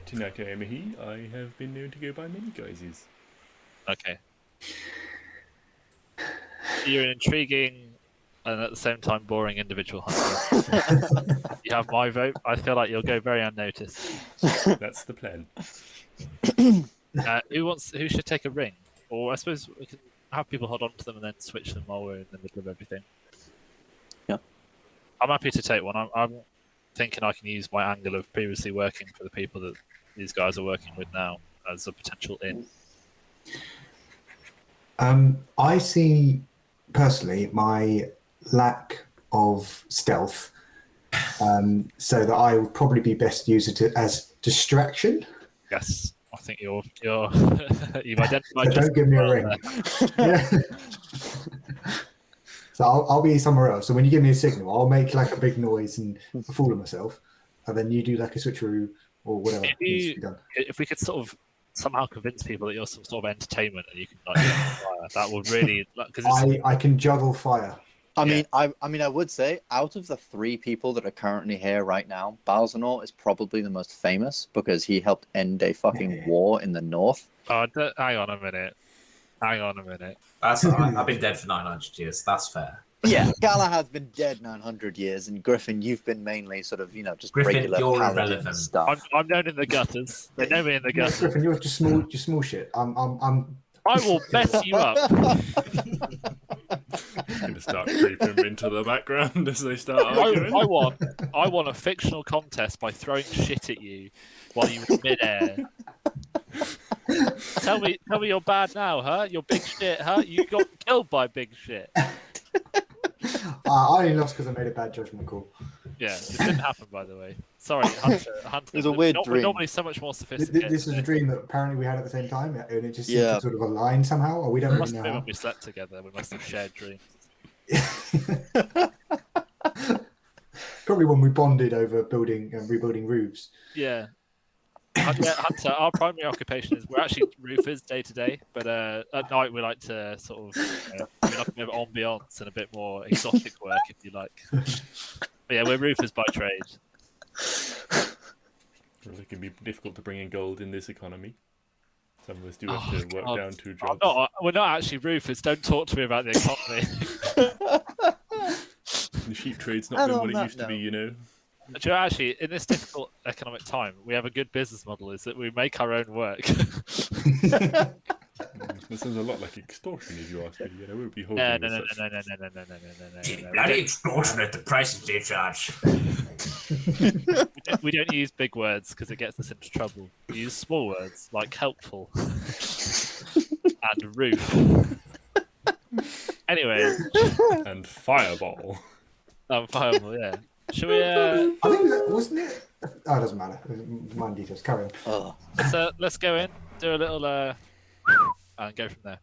Tonight I am a he. I have been known to go by many guises. Okay. You're an intriguing and at the same time boring individual, Hunter. You have my vote. I feel like you'll go very unnoticed. That's the plan. Who should take a ring? Or I suppose we can have people hold on to them and then switch them while we're in the middle of everything. Yeah. I'm happy to take one. I'm thinking I can use my angle of previously working for the people that these guys are working with now as a potential in. I see personally my lack of stealth, so that I would probably be best used as distraction. Yes, I think you've identified. So don't give me a ring. Yeah. So I'll be somewhere else. So when you give me a signal, I'll make like a big noise and fool of myself, and then you do like a switcheroo or whatever needs to be done. If we could sort of somehow convince people that you're some sort of entertainment and you can like fire, that would really because I can juggle fire. I mean, I would say out of the 3 people that are currently here right now, Balzanor is probably the most famous because he helped end a fucking war in the north. hang on a minute. I've been dead for 900 years. That's fair. Yeah, Galahad's been dead 900 years, and Griffin, you've been mainly sort of, just Griffin, regular you're paladin irrelevant. stuff. I'm known in the gutters. They know me in the Yeah, gutters. Griffin, you're just small shit. I'm I will mess you up. going to start creeping into the background as they start arguing. I want a fictional contest by throwing shit at you while you're in midair. Tell me you're bad now, huh? You're big shit, huh? You got killed by big shit. I only lost because I made a bad judgment call. Yeah, it didn't happen, by the way. Sorry, Hunter. It was a weird We're dream. normally so much more sophisticated. This was a dream that apparently we had at the same time, and it just seemed Yeah. to sort of align somehow, or we don't It really must have know been how. when we slept together. We must have shared dreams. Probably when we bonded over building and rebuilding roofs. Yeah. Hunter, our primary occupation is we're actually roofers day to day, but at night we like to sort of we like a bit of ambiance and a bit more exotic work, if you like. But yeah, we're roofers by trade. Well, it can be difficult to bring in gold in this economy. Some of us do have to work God. down 2 jobs. We're not actually roofers. Don't talk to me about the economy. The sheep trade's not And been on what it that used to be, you know. Do you know, actually, in this difficult economic time, we have a good business model: is that we make our own work. This sounds a lot like extortion, if you ask me. You know, we'll be holding No. Bloody extortionate, the prices they charge. We don't use big words because it gets us into trouble. We use small words like helpful and roof. Anyway, And fireball. fireball, yeah. Should we? I think that wasn't it. Oh, it doesn't matter. Mind details. Carry on. Oh. Let's go in, do a little, and go from there.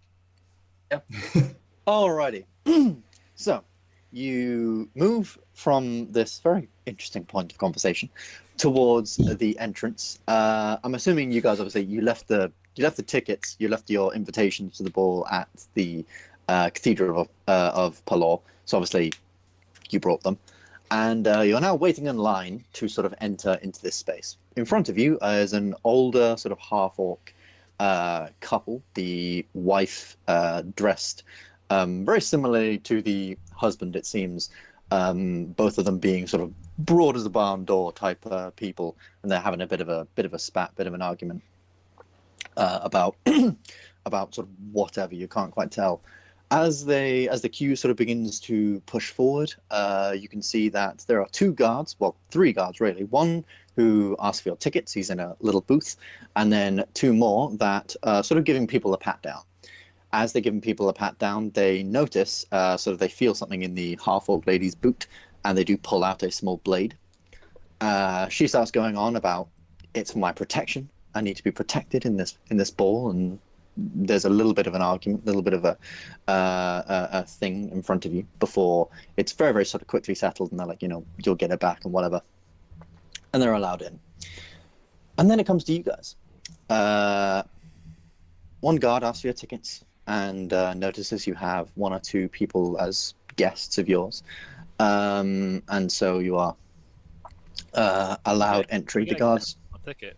Alrighty. So, you move from this very interesting point of conversation towards the entrance. I'm assuming you guys obviously you left the tickets, you left your invitation to the ball at the Cathedral of Palor. So obviously, you brought them, and you're now waiting in line to sort of enter into this space. In front of you is an older sort of half-orc couple. The wife dressed very similarly to the husband, it seems. Both of them being sort of broad as a barn door type people, and they're having a bit of a spat, bit of an argument about about sort of whatever. You can't quite tell. As the queue sort of begins to push forward, you can see that there are 2 guards, well, 3 guards really. One who asks for your tickets, he's in a little booth, and then 2 more that sort of giving people a pat down. As they're giving people a pat down, they notice, sort of they feel something in the half-orc lady's boot, and they do pull out a small blade. She starts going on about, it's for my protection. I need to be protected in this ball, and there's a little bit of an argument, a little bit of a thing in front of you before it's very, very sort of quickly settled, and they're like, you'll get it back and whatever. And they're allowed in. And then it comes to you guys. One guard asks for your tickets and notices you have 1 or 2 people as guests of yours. And so you are allowed entry. The guards... I'll take it.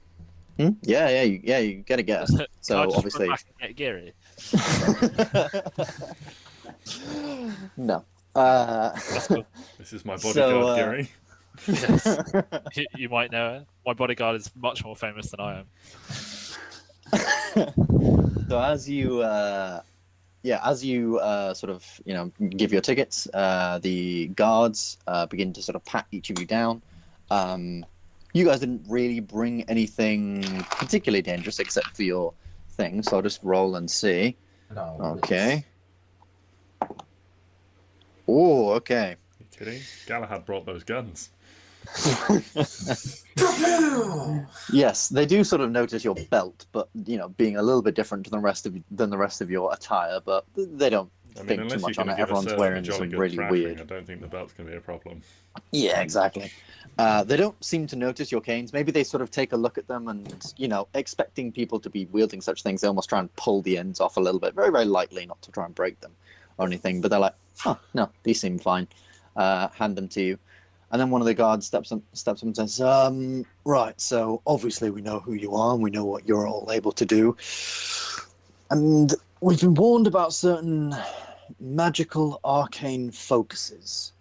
Yeah, you get a guess. So I'll just obviously... run back and get Geary. No. This is my bodyguard, Gary. Yes. You might know her. My bodyguard is much more famous than I am. So as you sort of give your tickets, the guards begin to sort of pat each of you down. You guys didn't really bring anything particularly dangerous except for your thing, so I'll just roll and see. No. Okay. Oh, okay. You kidding? Galahad brought those guns. Yes, they do sort of notice your belt, but being a little bit different than the rest of your attire, but they don't think too much on it. Everyone's wearing some really weird. I don't think the belt's going to be a problem. Yeah, exactly. They don't seem to notice your canes. Maybe they sort of take a look at them and, expecting people to be wielding such things, they almost try and pull the ends off a little bit, very, very lightly, not to try and break them or anything. But they're like, oh, no, these seem fine. Hand them to you. And then one of the guards steps up and says, right, so obviously we know who you are and we know what you're all able to do. And we've been warned about certain magical arcane focuses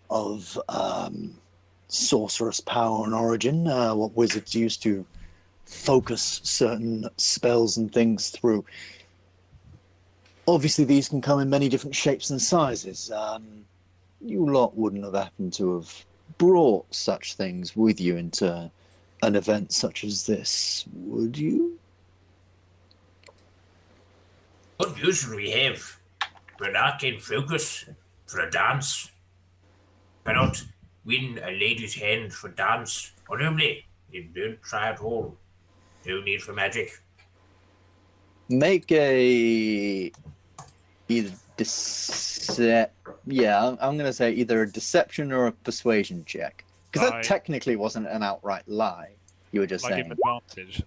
of sorcerous power and origin, what wizards use to focus certain spells and things through obviously these can come in many different shapes and sizes. You lot wouldn't have happened to have brought such things with you into an event such as this, would you? What usually we have for an arcane focus for a dance. Cannot win a lady's hand for dance. Honorably, you don't try at all. No need for magic. Make I'm gonna say either a deception or a persuasion check, because that technically wasn't an outright lie. You were just saying. Give advantage.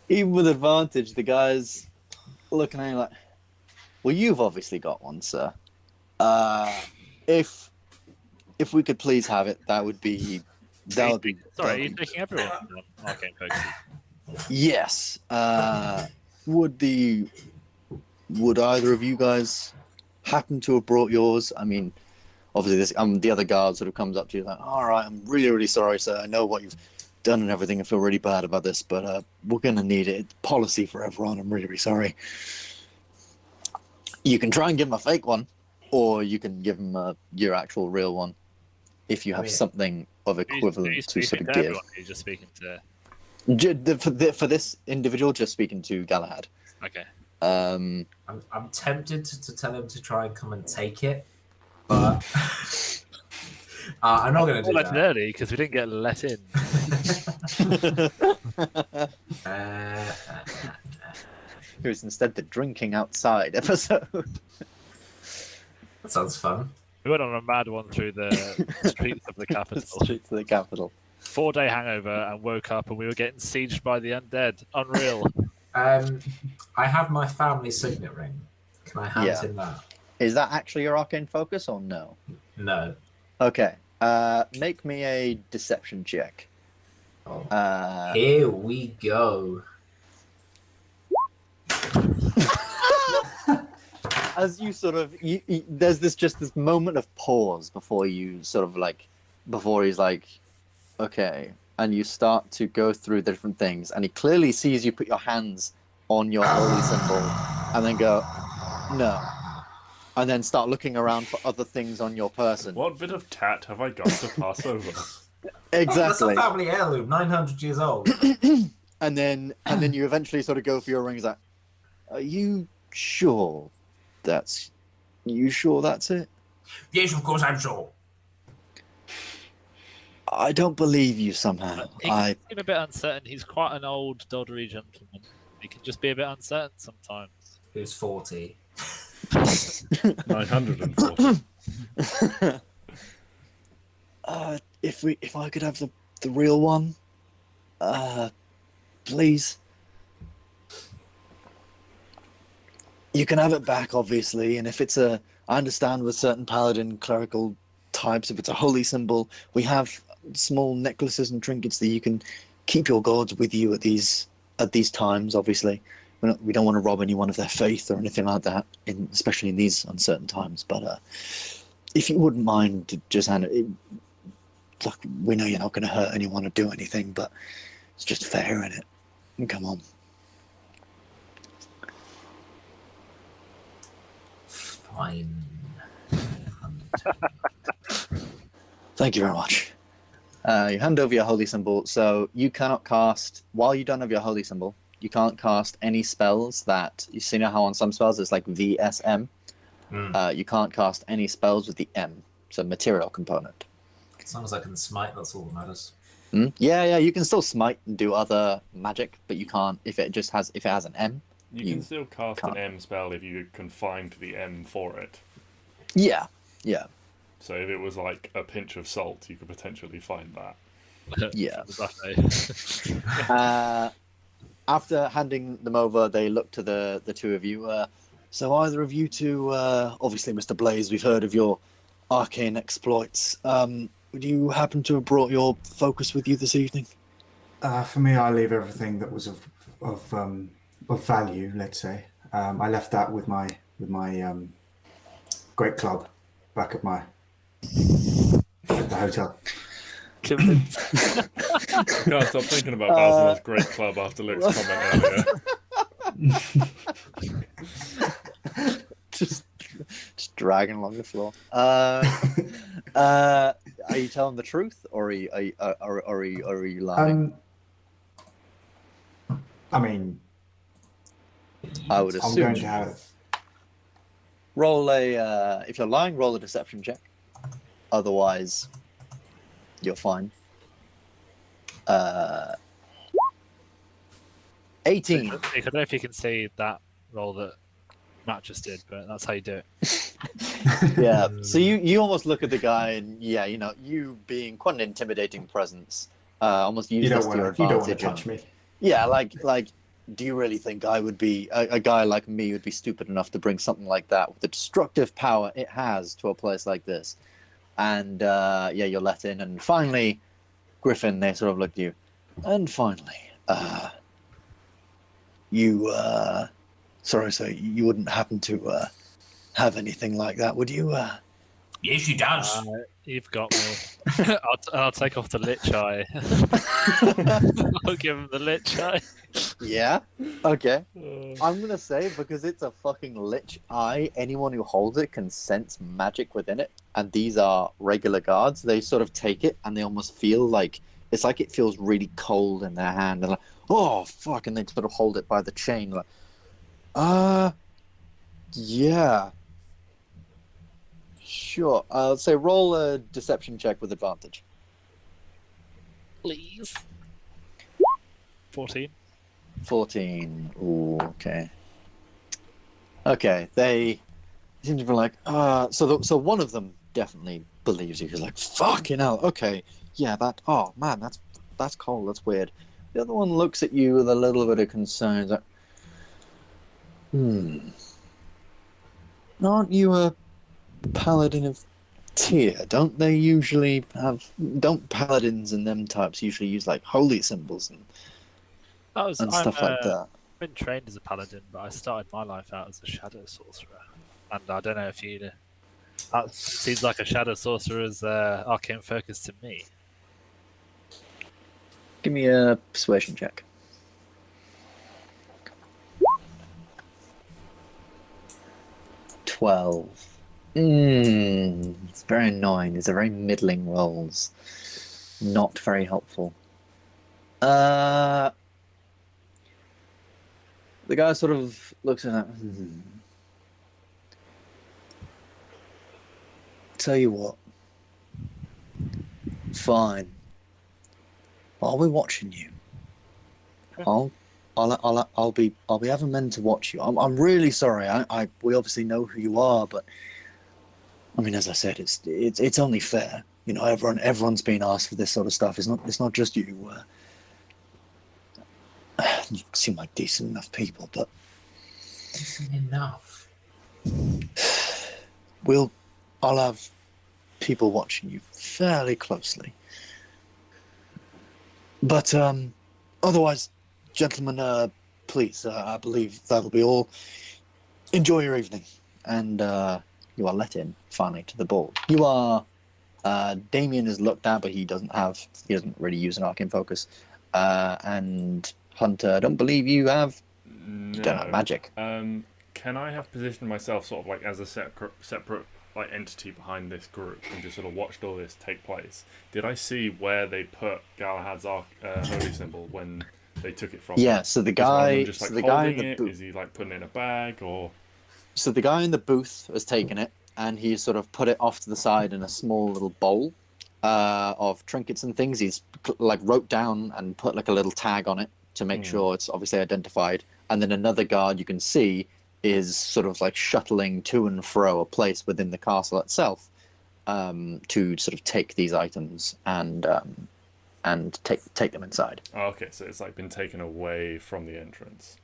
Even with advantage, the guy's looking at you like, well, you've obviously got one, sir. If we could please have it, that would be. Sorry, are you taking everyone on arcane focus? Yes. Would either of you guys happen to have brought yours? I mean, obviously, the other guard sort of comes up to you like, all right, I'm really, really sorry, sir. I know what you've done and everything. I feel really bad about this, but we're going to need it. It's policy for everyone. I'm really, really sorry. You can try and give him a fake one, or you can give him your actual real one if you have something of equivalent to sort of give. You're just speaking to... For this individual, just speaking to Galahad. Okay. I'm tempted to tell him to try and come and take it, but I'm not going to do that. Early because we didn't get let in. It was instead the drinking outside episode. That sounds fun. We went on a mad one through the streets of the capital. Streets of the capital. 4-day hangover and woke up and we were getting sieged by the undead. Unreal. I have my family signet ring. Can I hand him that? Is that actually your arcane focus or no? No. Okay. Make me a deception check. Here we go. As you sort of, there's this moment of pause before you sort of before he's like, okay, and you start to go through the different things, and he clearly sees you put your hands on your holy symbol, and then go, no, and then start looking around for other things on your person. What bit of tat have I got to pass over? Exactly. That's a family heirloom, 900 years old. and then you eventually sort of go for your ring. He's like, are you sure that's it? Yes, of course I'm sure. I don't believe you somehow. He can seem a bit uncertain. He's quite an old, doddery gentleman. He can just be a bit uncertain sometimes. Who's 40? 940. If I could have the real one, please. You can have it back, obviously, and if it's I understand with certain paladin clerical types, if it's a holy symbol, we have small necklaces and trinkets that you can keep your gods with you at these times. Obviously, we don't want to rob anyone of their faith or anything like that, especially in these uncertain times. But if you wouldn't mind to just hand it, look, we know you're not going to hurt anyone or do anything, but it's just fair, isn't it? Come on. Fine. Thank you very much. You hand over your holy symbol, so you cannot cast, while you don't have your holy symbol, you can't cast any spells that, you see now how on some spells it's like VSM? You can't cast any spells with the M, so material component. As long as I can smite, that's all that matters. Yeah, you can still smite and do other magic, but you can't if it has an M. You can still cast an M spell if you can find the M for it. Yeah. So if it was like a pinch of salt, you could potentially find that. Yeah. After handing them over, they look to the two of you. So either of you two, obviously Mr. Blaze, we've heard of your arcane exploits. Would you happen to have brought your focus with you this evening? For me, I leave everything that was of value. Let's say I left that with my great club back at the hotel. Convinced. I can't stop thinking about Balzanor's great club after Luke's comment earlier. just dragging along the floor. Are you telling the truth, or are you lying? I mean, I would assume. I'm going to have. Roll a. If you're lying, roll a deception check. Otherwise, you're fine. 18. I don't know if you can see that roll that Matt just did, but that's how you do it. Yeah. So you almost look at the guy, and yeah, you know, you being quite an intimidating presence, almost use this to your advantage. You don't want to touch me. Yeah, like, do you really think I would be a guy like me would be stupid enough to bring something like that with the destructive power it has to a place like this? And yeah, you're let in, and finally, Griffin, they sort of look at you, and finally, you, sorry, so you wouldn't happen to have anything like that, would you? Yes, she does. You've got me. I'll take off the lich eye. I'll give him the lich eye. Yeah? Okay. I'm gonna say, because it's a fucking lich eye, anyone who holds it can sense magic within it, and these are regular guards. They sort of take it, and they almost feel like, it's like it feels really cold in their hand, and like, oh, fuck, and they sort of hold it by the chain, like, yeah. Sure. I'll say roll a deception check with advantage. Please. 14. 14. Ooh, okay. Okay, they seem to be like, so one of them definitely believes you. He's like, fucking hell, okay, yeah, oh man, that's cold, that's weird. The other one looks at you with a little bit of concern. He's like, aren't you a Paladin of Tyr? Don't paladins and them types usually use like holy symbols and stuff like that? I've been trained as a paladin, but I started my life out as a shadow sorcerer, and I don't know if you. That seems like a shadow sorcerer's arcane focus to me. Give me a persuasion check. 12. It's very annoying. These are very middling rolls. Not very helpful. The guy sort of looks at that. Tell you what. Fine. I'll be watching you. I'll be having men to watch you. I'm really sorry. We obviously know who you are, but I mean, as I said, it's only fair. You know, everyone's been asked for this sort of stuff. It's not just you. You seem like decent enough people, but Decent enough. I'll have people watching you fairly closely. But otherwise, gentlemen, please, I believe that'll be all. Enjoy your evening, and you are let in finally to the ball. You are. Damien is looked at, but he doesn't really use an arcane focus. And Hunter, I don't believe you have. No. You don't have magic. Can I have positioned myself sort of like as a separate like entity behind this group and just sort of watched all this take place? Did I see where they put Galahad's holy symbol when they took it from? Yeah. him? So the Is one of guy, them just like so the guy in holding the it? booth. Is he like putting it in a bag or? So the guy in the booth has taken it, and he's sort of put it off to the side in a small little bowl of trinkets and things. He's like wrote down and put like a little tag on it to make sure it's obviously identified. And then another guard you can see is sort of like shuttling to and fro a place within the castle itself to sort of take these items and take them inside. Oh, okay, so it's like been taken away from the entrance.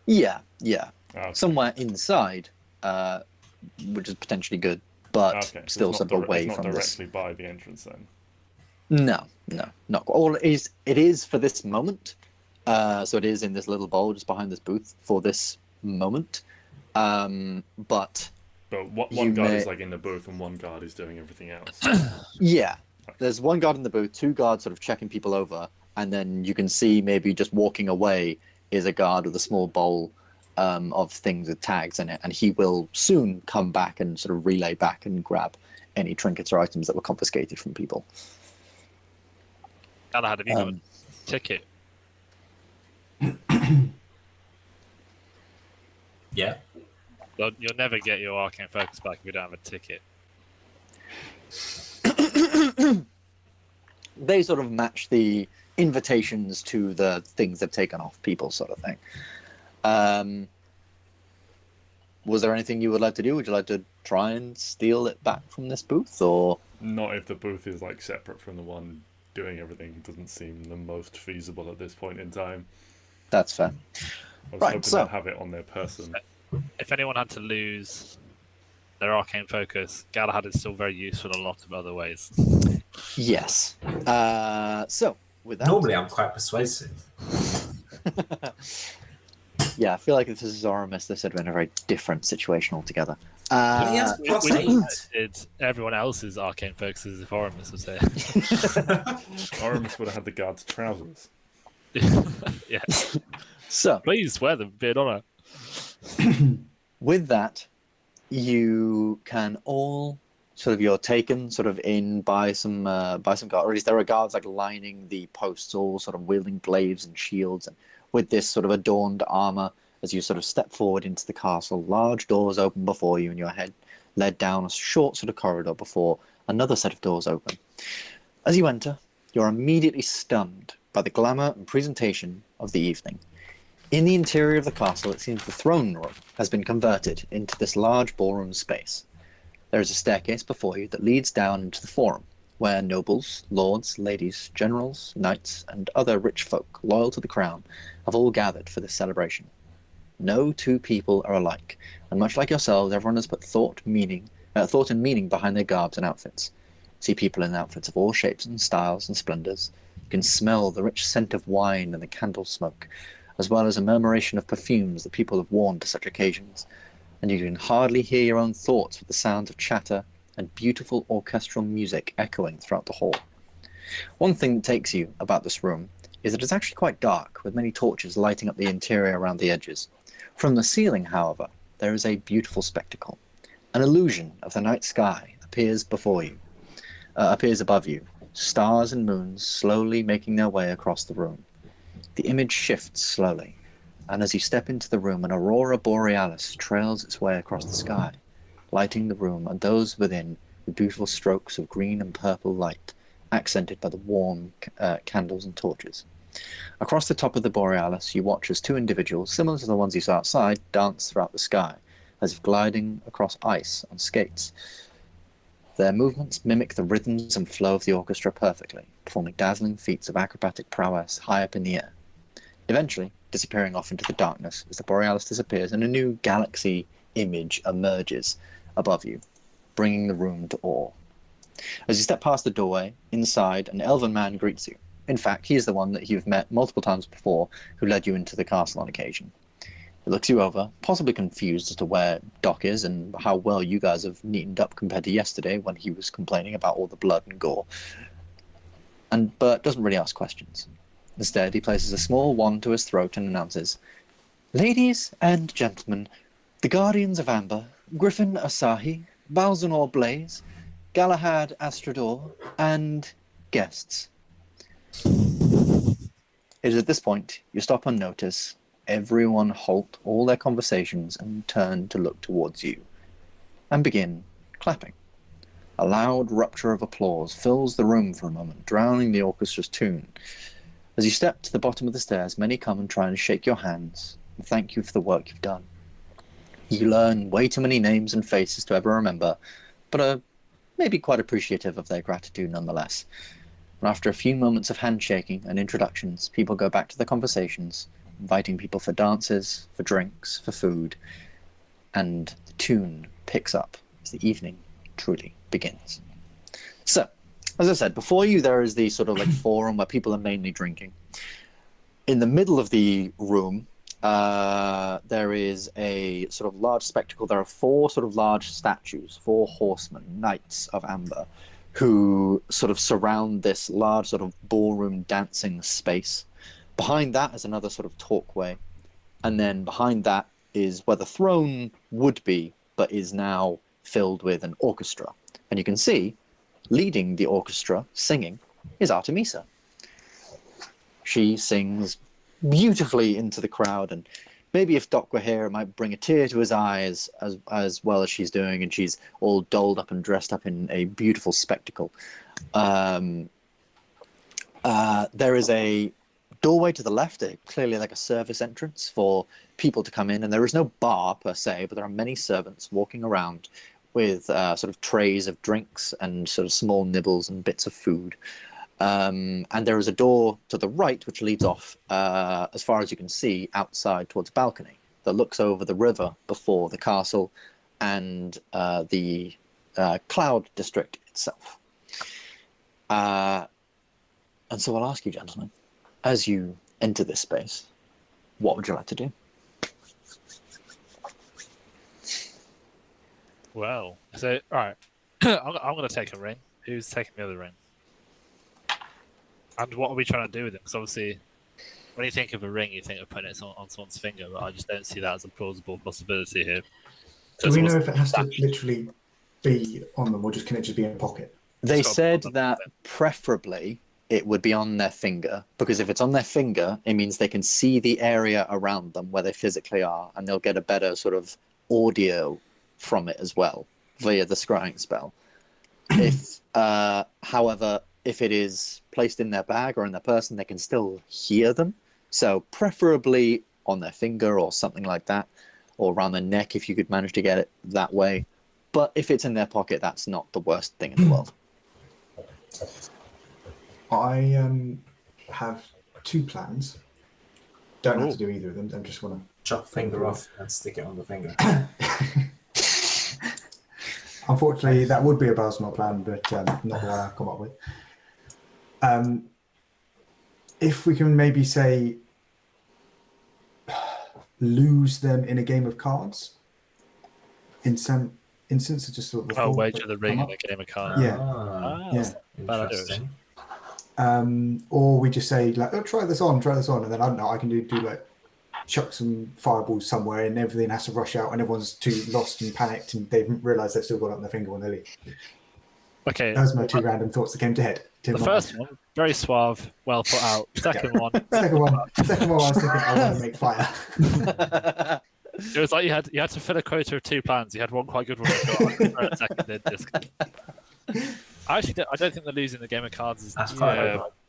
Yeah. Okay. Somewhere inside, which is potentially good, but So still it's sort not of away it's from not this. directly by the entrance then. No, not quite. All it is for this moment. So it is in this little bowl just behind this booth for this moment. But one guard is like in the booth and one guard is doing everything else. yeah. there's one guard in the booth, two guards sort of checking people over, and then you can see maybe just walking away is a guard with a small bowl of things with tags in it, and he will soon come back and sort of relay back and grab any trinkets or items that were confiscated from people. Galahad, have you got a ticket? Yeah. You'll never get your arcane focus back if you don't have a ticket. They sort of match the invitations to the things they've taken off people, sort of thing. Was there anything you would like to do? Would you like to try and steal it back from this booth, or Not if the booth is like separate from the one doing everything. Doesn't seem the most feasible at this point in time. that's fair. I was Right, hoping so- they'd have it on their person. If anyone had to lose their arcane focus, Galahad is still very useful in a lot of other ways. Yes. So with that, Normally, I'm quite persuasive. yeah, I feel like if this is Oramus, this would have been a very different situation altogether. But he has plus We 8. did everyone else's arcane focuses if Oramus was there. Oramus would have had the guard's trousers. Yeah, So please wear them. Be an honor. with that, you can all sort of you're taken sort of in by some guards. Or at least there are guards like lining the posts, all sort of wielding glaives and shields, and with this sort of adorned armor. As you sort of step forward into the castle, large doors open before you, and your head led down a short sort of corridor before another set of doors open. As you enter, you're immediately stunned by the glamour and presentation of the evening. In the interior of the castle, it seems the throne room has been converted into this large ballroom space. There is a staircase before you that leads down into the forum, where nobles, lords, ladies, generals, knights, and other rich folk loyal to the crown have all gathered for this celebration. No two people are alike, and much like yourselves, everyone has put thought and meaning behind their garbs and outfits. See people in outfits of all shapes and styles and splendors. You can smell the rich scent of wine and the candle smoke, as well as a murmuration of perfumes that people have worn to such occasions, and you can hardly hear your own thoughts with the sounds of chatter and beautiful orchestral music echoing throughout the hall. One thing that takes you about this room is that it's actually quite dark, with many torches lighting up the interior around the edges. From the ceiling, however, there is a beautiful spectacle. An illusion of the night sky appears above you, stars and moons slowly making their way across the room. The image shifts slowly, and as you step into the room, an aurora borealis trails its way across the sky, lighting the room and those within with beautiful strokes of green and purple light, accented by the warm candles and torches. Across the top of the borealis, you watch as two individuals, similar to the ones you saw outside, dance throughout the sky, as if gliding across ice on skates. Their movements mimic the rhythms and flow of the orchestra perfectly, performing dazzling feats of acrobatic prowess high up in the air. Eventually, disappearing off into the darkness as the borealis disappears and a new galaxy image emerges above you, bringing the room to awe. As you step past the doorway, inside, an elven man greets you. In fact, he is the one that you've met multiple times before, who led you into the castle on occasion. He looks you over, possibly confused as to where Doc is and how well you guys have neatened up compared to yesterday when he was complaining about all the blood and gore. But doesn't really ask questions. Instead, he places a small wand to his throat and announces, "Ladies and gentlemen, the Guardians of Ambyr, Griffin Asahi, Balzanor Blaze, Galahad Astrador, and guests." It is at this point you stop and notice everyone halt all their conversations and turn to look towards you, and begin clapping. A loud rupture of applause fills the room for a moment, drowning the orchestra's tune. As you step to the bottom of the stairs, many come and try and shake your hands and thank you for the work you've done. You learn way too many names and faces to ever remember, but are maybe quite appreciative of their gratitude nonetheless. And after a few moments of handshaking and introductions, people go back to their conversations, inviting people for dances, for drinks, for food, and the tune picks up as the evening truly begins. So, as I said, before you there is the sort of like forum where people are mainly drinking. In the middle of the room, there is a sort of large spectacle. There are four sort of large statues, four horsemen, knights of Ambyr, who sort of surround this large sort of ballroom dancing space. Behind that is another sort of talkway, and then behind that is where the throne would be, but is now filled with an orchestra. And you can see, leading the orchestra, singing, is Artemisa. She sings beautifully into the crowd, and maybe if Doc were here, it might bring a tear to his eyes as well as she's doing, and she's all dolled up and dressed up in a beautiful spectacle. There is a doorway to the left, clearly like a service entrance for people to come in, and there is no bar per se, but there are many servants walking around with sort of trays of drinks and sort of small nibbles and bits of food. And there is a door to the right which leads off, as far as you can see, outside towards a balcony that looks over the river before the castle and the cloud district itself. And so I'll ask you, gentlemen, as you enter this space, what would you like to do? Well, so, alright. I'm going to take a ring. Who's taking the other ring? And what are we trying to do with it? Because obviously, when you think of a ring, you think of putting it on someone's finger, but I just don't see that as a plausible possibility here. Do we know if it has to literally be on them, or can it just be in a pocket? They said that preferably it would be on their finger, because if it's on their finger, it means they can see the area around them where they physically are, and they'll get a better sort of audio from it as well via the scrying spell. If, however, if it is placed in their bag or in their person, they can still hear them. So preferably on their finger or something like that, or around their neck if you could manage to get it that way. But if it's in their pocket, that's not the worst thing in the world. I have two plans. Don't have to do either of them. I just want to chop finger off and stick it on the finger. Unfortunately, that would be a Balzanor plan, but not what I come up with. If we can maybe say lose them in a game of cards, in some instance, just sort of wager the ring in a game of cards. Yeah, yeah. Interesting. Or we just say like, oh, try this on, and then I don't know, I can do like chuck some fireballs somewhere, and everything has to rush out, and everyone's too lost and panicked, and they haven't realised they've still got it on their finger when they leave. Okay. Those are my two random thoughts that came to head. The first one, very suave, well put out. Second one. Second one, I was thinking I want to make fire. It was like you had to fill a quota of two plans. You had one quite good one. Second, just... I don't think they're losing the game of cards. Is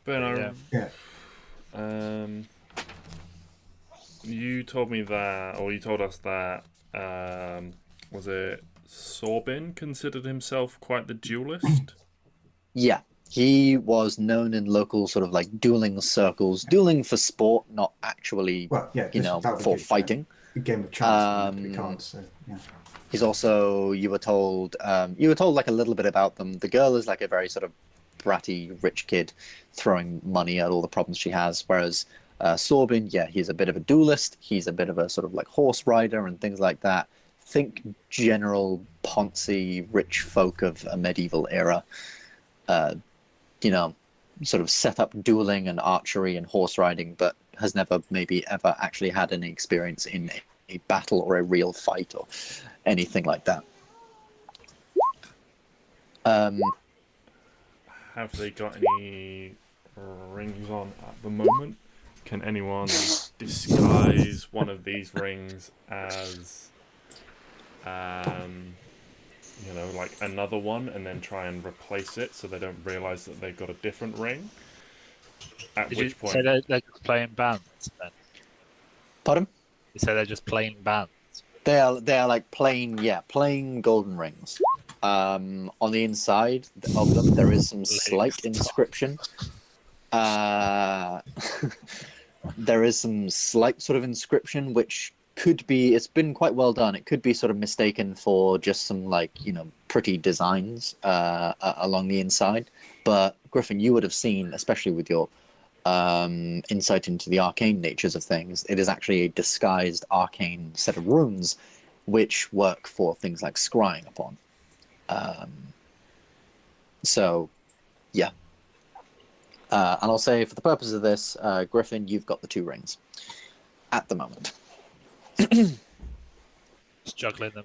Ben, you told me that, or you told us that, was it Sorbin considered himself quite the duelist? Yeah, he was known in local sort of like dueling circles, dueling for sport, not actually, for fighting. A game of chance, cards, so, yeah. He's also, you were told like a little bit about them. The girl is like a very sort of bratty rich kid throwing money at all the problems she has, whereas Sorbin, he's a bit of a duelist. He's a bit of a sort of like horse rider and things like that. Think general Ponzi rich folk of a medieval era, sort of set up dueling and archery and horse riding, but has never maybe ever actually had any experience in a battle or a real fight or anything like that. Have they got any rings on at the moment? Can anyone disguise one of these rings as, like another one, and then try and replace it so they don't realise that they've got a different ring? At which point... So they're just playing bands, then? Pardon? You say they're just plain bands? They are like plain golden rings. On the inside of them, there is some slight inscription. There is some slight sort of inscription, which could be, it's been quite well done. It could be sort of mistaken for just some like, pretty designs along the inside. But Griffin, you would have seen, especially with your insight into the arcane natures of things, it is actually a disguised arcane set of runes which work for things like scrying upon. So, yeah. And I'll say, for the purpose of this, Griffin, you've got the 2 rings at the moment. Just juggling them.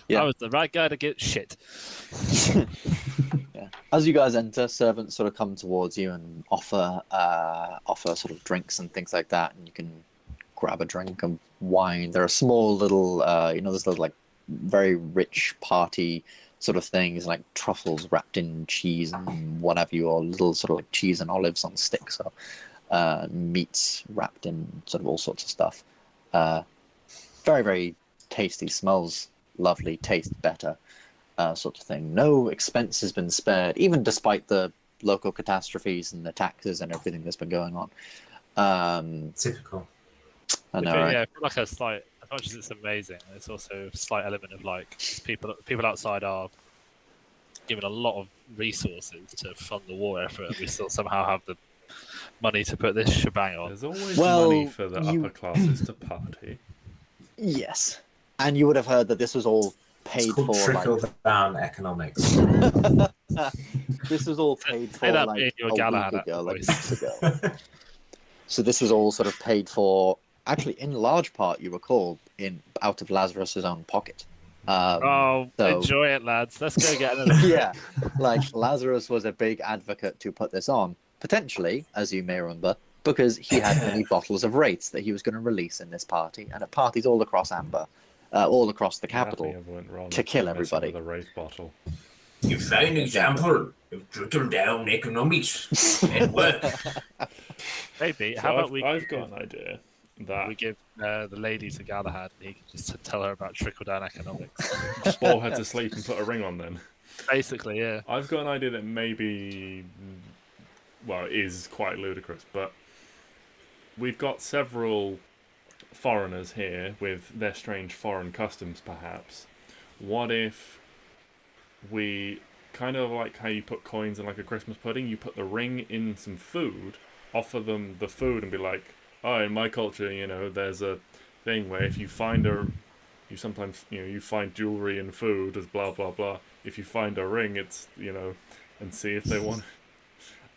Yeah. I was the right guy to get shit. Yeah. As you guys enter, servants sort of come towards you and offer sort of drinks and things like that, and you can grab a drink of wine. There are small little, those little like very rich party sort of things like truffles wrapped in cheese and what have you, or little sort of like cheese and olives on sticks, or meats wrapped in sort of all sorts of stuff. Very, very tasty, smells lovely, tastes better, sort of thing. No expense has been spared, even despite the local catastrophes and the taxes and everything that's been going on. Typical. I know, right? Yeah, like a slight. As much as it's amazing, there's also a slight element of like people outside are given a lot of resources to fund the war effort, and we still somehow have the money to put this shebang on. There's always money for the upper classes to party. Yes, and you would have heard that this was all paid It's called for. trickle-down economics. This was all paid for Say that like in your a Galahad week ago, like voice. weeks ago. So this was all sort of paid for, actually, in large part, you recall, out of Lazarus's own pocket. So- Enjoy it, lads. Let's go get another. Yeah, like Lazarus was a big advocate to put this on, potentially, as you may remember, because he had many bottles of wraiths that he was going to release in this party, and at parties all across Amber, all across the capital, Nothing ever went wrong to kill messing everybody. with a wraith bottle. You fine example of trickle-down economics at work. Maybe. So How about I've got an idea that we give the lady to Galahad, and he can just tell her about trickle down economics. bore her to sleep and put a ring on then. Basically, yeah. I've got an idea that maybe, well, it is quite ludicrous, but we've got several foreigners here with their strange foreign customs, perhaps. What if we, kind of like how you put coins in like a Christmas pudding, you put the ring in some food, offer them the food and be like, oh, in my culture, there's a thing where if you find you sometimes, you find jewelry and food as blah, blah, blah. If you find a ring, it's, and see if they want.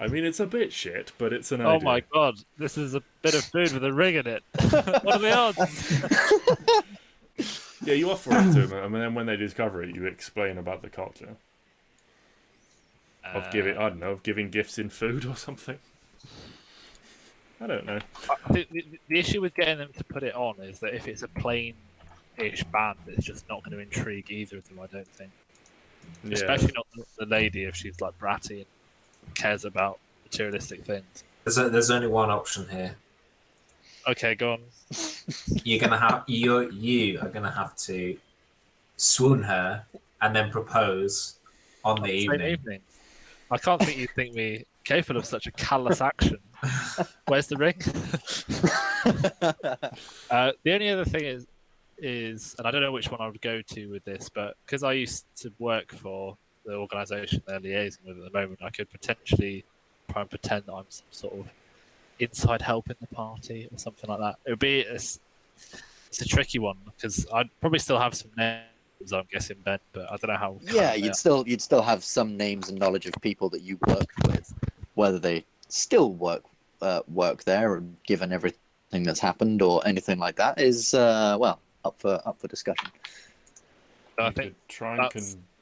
I mean, it's a bit shit, but it's an idea. Oh my god, this is a bit of food with a ring in it. What are the odds? Yeah, you offer it to them, and then when they discover it, you explain about the culture. Of giving gifts in food or something. I don't know. The issue with getting them to put it on is that if it's a plain-ish band, it's just not going to intrigue either of them, I don't think. Yeah. Especially not the lady if she's like bratty and cares about materialistic things. There's only one option here. Okay, go on. You are gonna have to swoon her and then propose on the Same evening. I can't think you think me capable of such a callous action. Where's the ring? The only other thing is, and I don't know which one I would go to with this, but because I used to work for the organisation they're liaising with at the moment, I could potentially try and pretend that I'm some sort of inside help in the party or something like that. It would be it's a tricky one because I'd probably still have some names, I'm guessing, Ben, but I don't know how. Yeah, you'd still have some names and knowledge of people that you worked with, whether they still work there, and given everything that's happened or anything like that is up for discussion. I You think could try and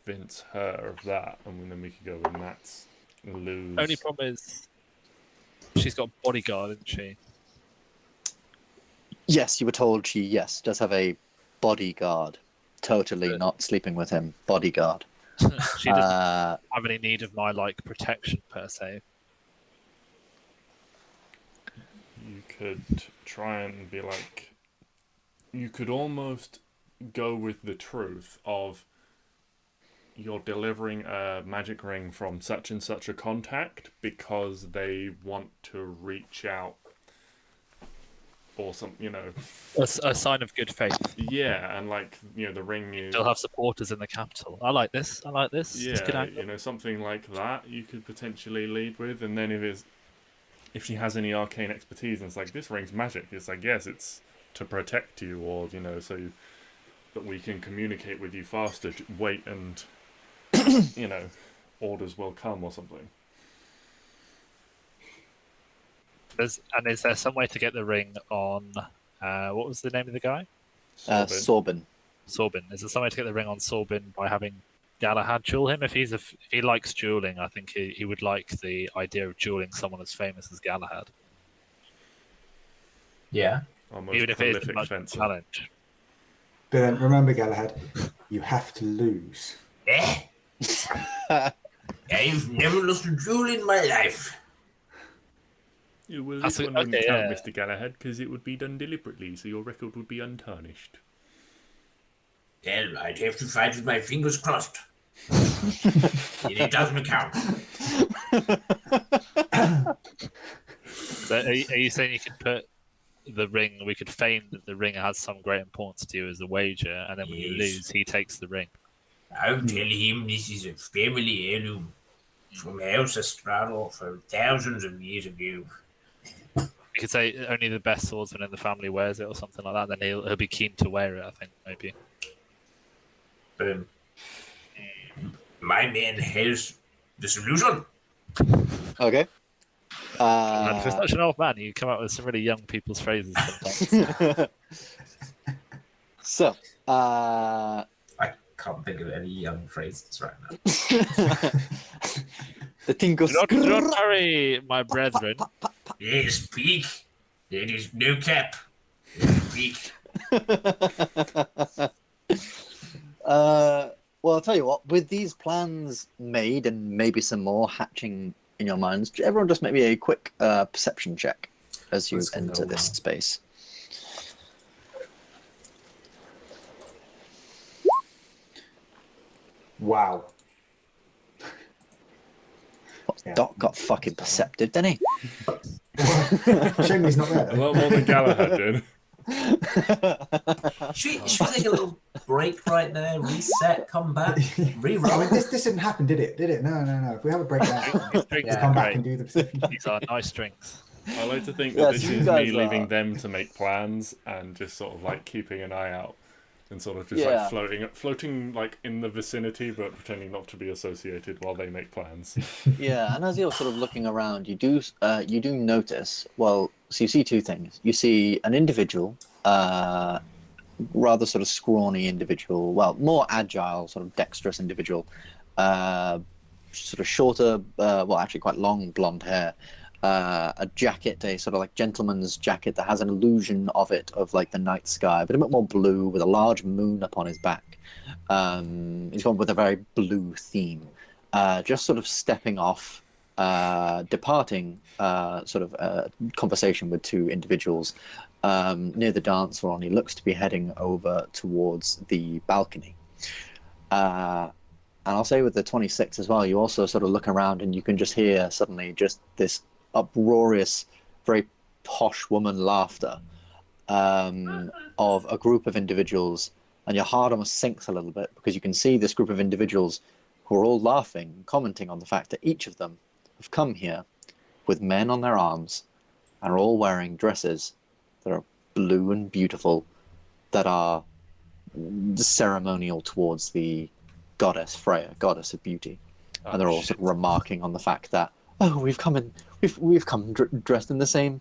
convince her of that, and then we could go with Matt's lose. only problem is she's got a bodyguard, isn't she? Yes, you were told she does have a bodyguard. Totally not sleeping with him. Bodyguard. She doesn't have any need of my protection per se. You could try and be like, you could almost go with the truth of you're delivering a magic ring from such and such a contact because they want to reach out or some, A sign of good faith. Yeah, and the ring is... They'll have supporters in the capital. I like this. It's good Yeah, angle. something like that you could potentially lead with, and then if she has any arcane expertise and it's like, this ring's magic, it's like, yes, it's to protect you, or so that we can communicate with you faster. Wait and orders will come or something. Is there some way to get the ring on? What was the name of the guy? Sorbin. Sorbin. Is there some way to get the ring on Sorbin by having Galahad duel him? If he likes dueling, I think he would like the idea of dueling someone as famous as Galahad. Yeah. Even if it is a much challenge. But then remember, Galahad, you have to lose. I've never lost a duel in my life. Well, this one wouldn't count, Mr. Galahad, because it would be done deliberately, so your record would be untarnished. Well, I'd have to fight with my fingers crossed. It doesn't count. So are you saying you could put the ring, we could feign that the ring has some great importance to you as a wager, and then when you lose, he takes the ring? I'll tell him this is a family heirloom from House Estrado for thousands of years ago. You could say only the best swordsman in the family wears it or something like that, then he'll be keen to wear it, I think, maybe. My man has the solution. Okay. And for such an old man, you come up with some really young people's phrases sometimes. So, I can't think of any young phrases right now. The thing goes. Do not hurry, my brethren. Yes, speak. There is no cap. Speak. Well, I'll tell you what. With these plans made and maybe some more hatching in your minds, everyone just make me a quick perception check as you enter this space. Wow. Yeah. Doc got fucking perceptive, didn't he? Shame he's not there. A lot more than Galahad did. Should we take a little break right there, reset, come back, rerun? I mean, this didn't happen, did it? Did it? No. If we have a break now, we'll come back and do the perception. These are nice drinks. I like to think that this is me leaving them to make plans and just sort of like keeping an eye out and sort of just like floating like in the vicinity, but pretending not to be associated while they make plans. Yeah, and as you're sort of looking around, you do notice. Well, so you see two things. You see an individual, rather sort of scrawny individual. Well, more agile, sort of dexterous individual. Sort of shorter, well, actually quite long blonde hair. A jacket, a sort of like gentleman's jacket that has an illusion of it, of like the night sky, but a bit more blue with a large moon upon his back. He's gone with a very blue theme. Just sort of stepping off, departing sort of conversation with two individuals near the dance floor, and he looks to be heading over towards the balcony. And I'll say with the 26 as well, you also sort of look around and you can just hear suddenly just this uproarious, very posh woman laughter of a group of individuals, and your heart almost sinks a little bit because you can see this group of individuals who are all laughing, commenting on the fact that each of them have come here with men on their arms and are all wearing dresses that are blue and beautiful, that are ceremonial towards the goddess Freya, goddess of beauty. And they're all sort of remarking on the fact that, oh, we've come dressed in the same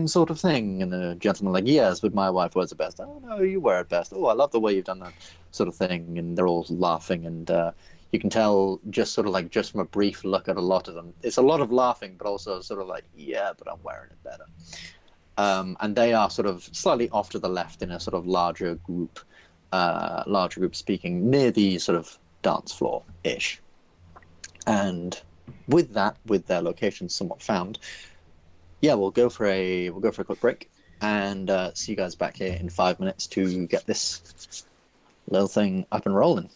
sort of thing. And the gentleman like, yes, but my wife wears it best. Oh no, you wear it best. Oh, I love the way you've done that sort of thing. And they're all laughing, and you can tell just sort of like just from a brief look at a lot of them, it's a lot of laughing, but also sort of like, yeah, but I'm wearing it better. And they are sort of slightly off to the left in a sort of larger group speaking near the sort of dance floor ish. And with that, with their location somewhat found, we'll go for a quick break, and see you guys back here in 5 minutes to get this little thing up and rolling.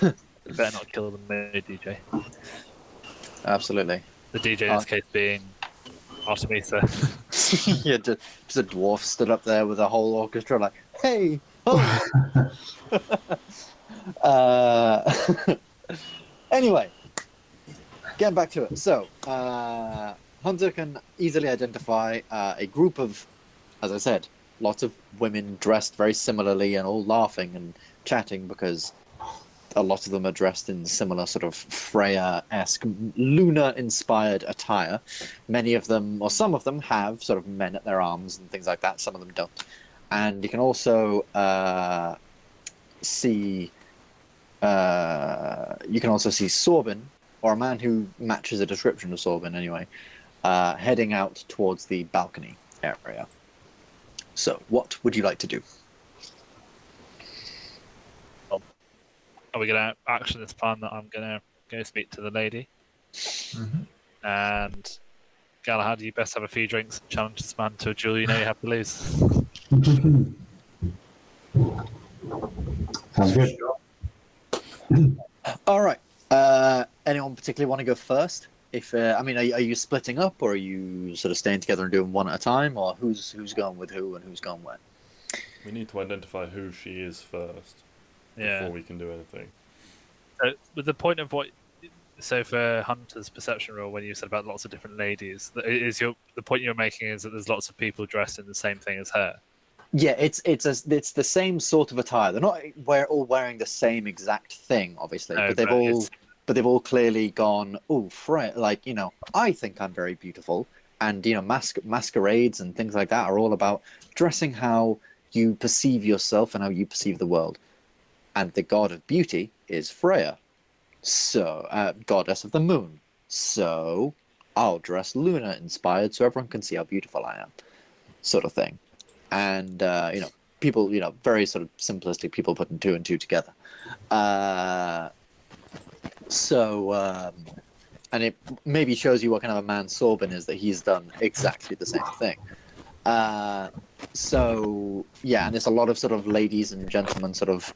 You better not kill the main DJ. Absolutely. The DJ in this case being Artemisa. Yeah, just a dwarf stood up there with a whole orchestra, like, hey, oh. Anyway, getting back to it. So, Hunter can easily identify a group of, as I said, lots of women dressed very similarly and all laughing and chatting because a lot of them are dressed in similar sort of Freya-esque, lunar-inspired attire. Many of them, or some of them, have sort of men at their arms and things like that. Some of them don't. And you can also see Sorbin, or a man who matches a description of Sorbin anyway, heading out towards the balcony area. So, what would you like to do? Are we going to action this plan that I'm going to go speak to the lady? And Galahad, you best have a few drinks and challenge this man to a duel you know you have to lose. Sounds good. All right. Anyone particularly want to go first? If I mean, are you splitting up, or are you sort of staying together and doing one at a time, or who's going with who and who's going where? We need to identify who she is first before we can do anything. So, with the point of what, so for Hunter's perception roll, when you said about lots of different ladies, the point you're making is that there's lots of people dressed in the same thing as her. Yeah, it's the same sort of attire. They're not all wearing the same exact thing, obviously, No, but they've all clearly gone, oh, Freya, like, you know, I think I'm very beautiful, and you know, masquerades and things like that are all about dressing how you perceive yourself and how you perceive the world. And the god of beauty is Freya, so goddess of the moon. So I'll dress lunar inspired so everyone can see how beautiful I am, sort of thing. And you know, people, you know, very sort of simplistic people putting two and two together. And it maybe shows you what kind of a man Sorbin is, that he's done exactly the same thing. So yeah, and it's a lot of sort of ladies and gentlemen sort of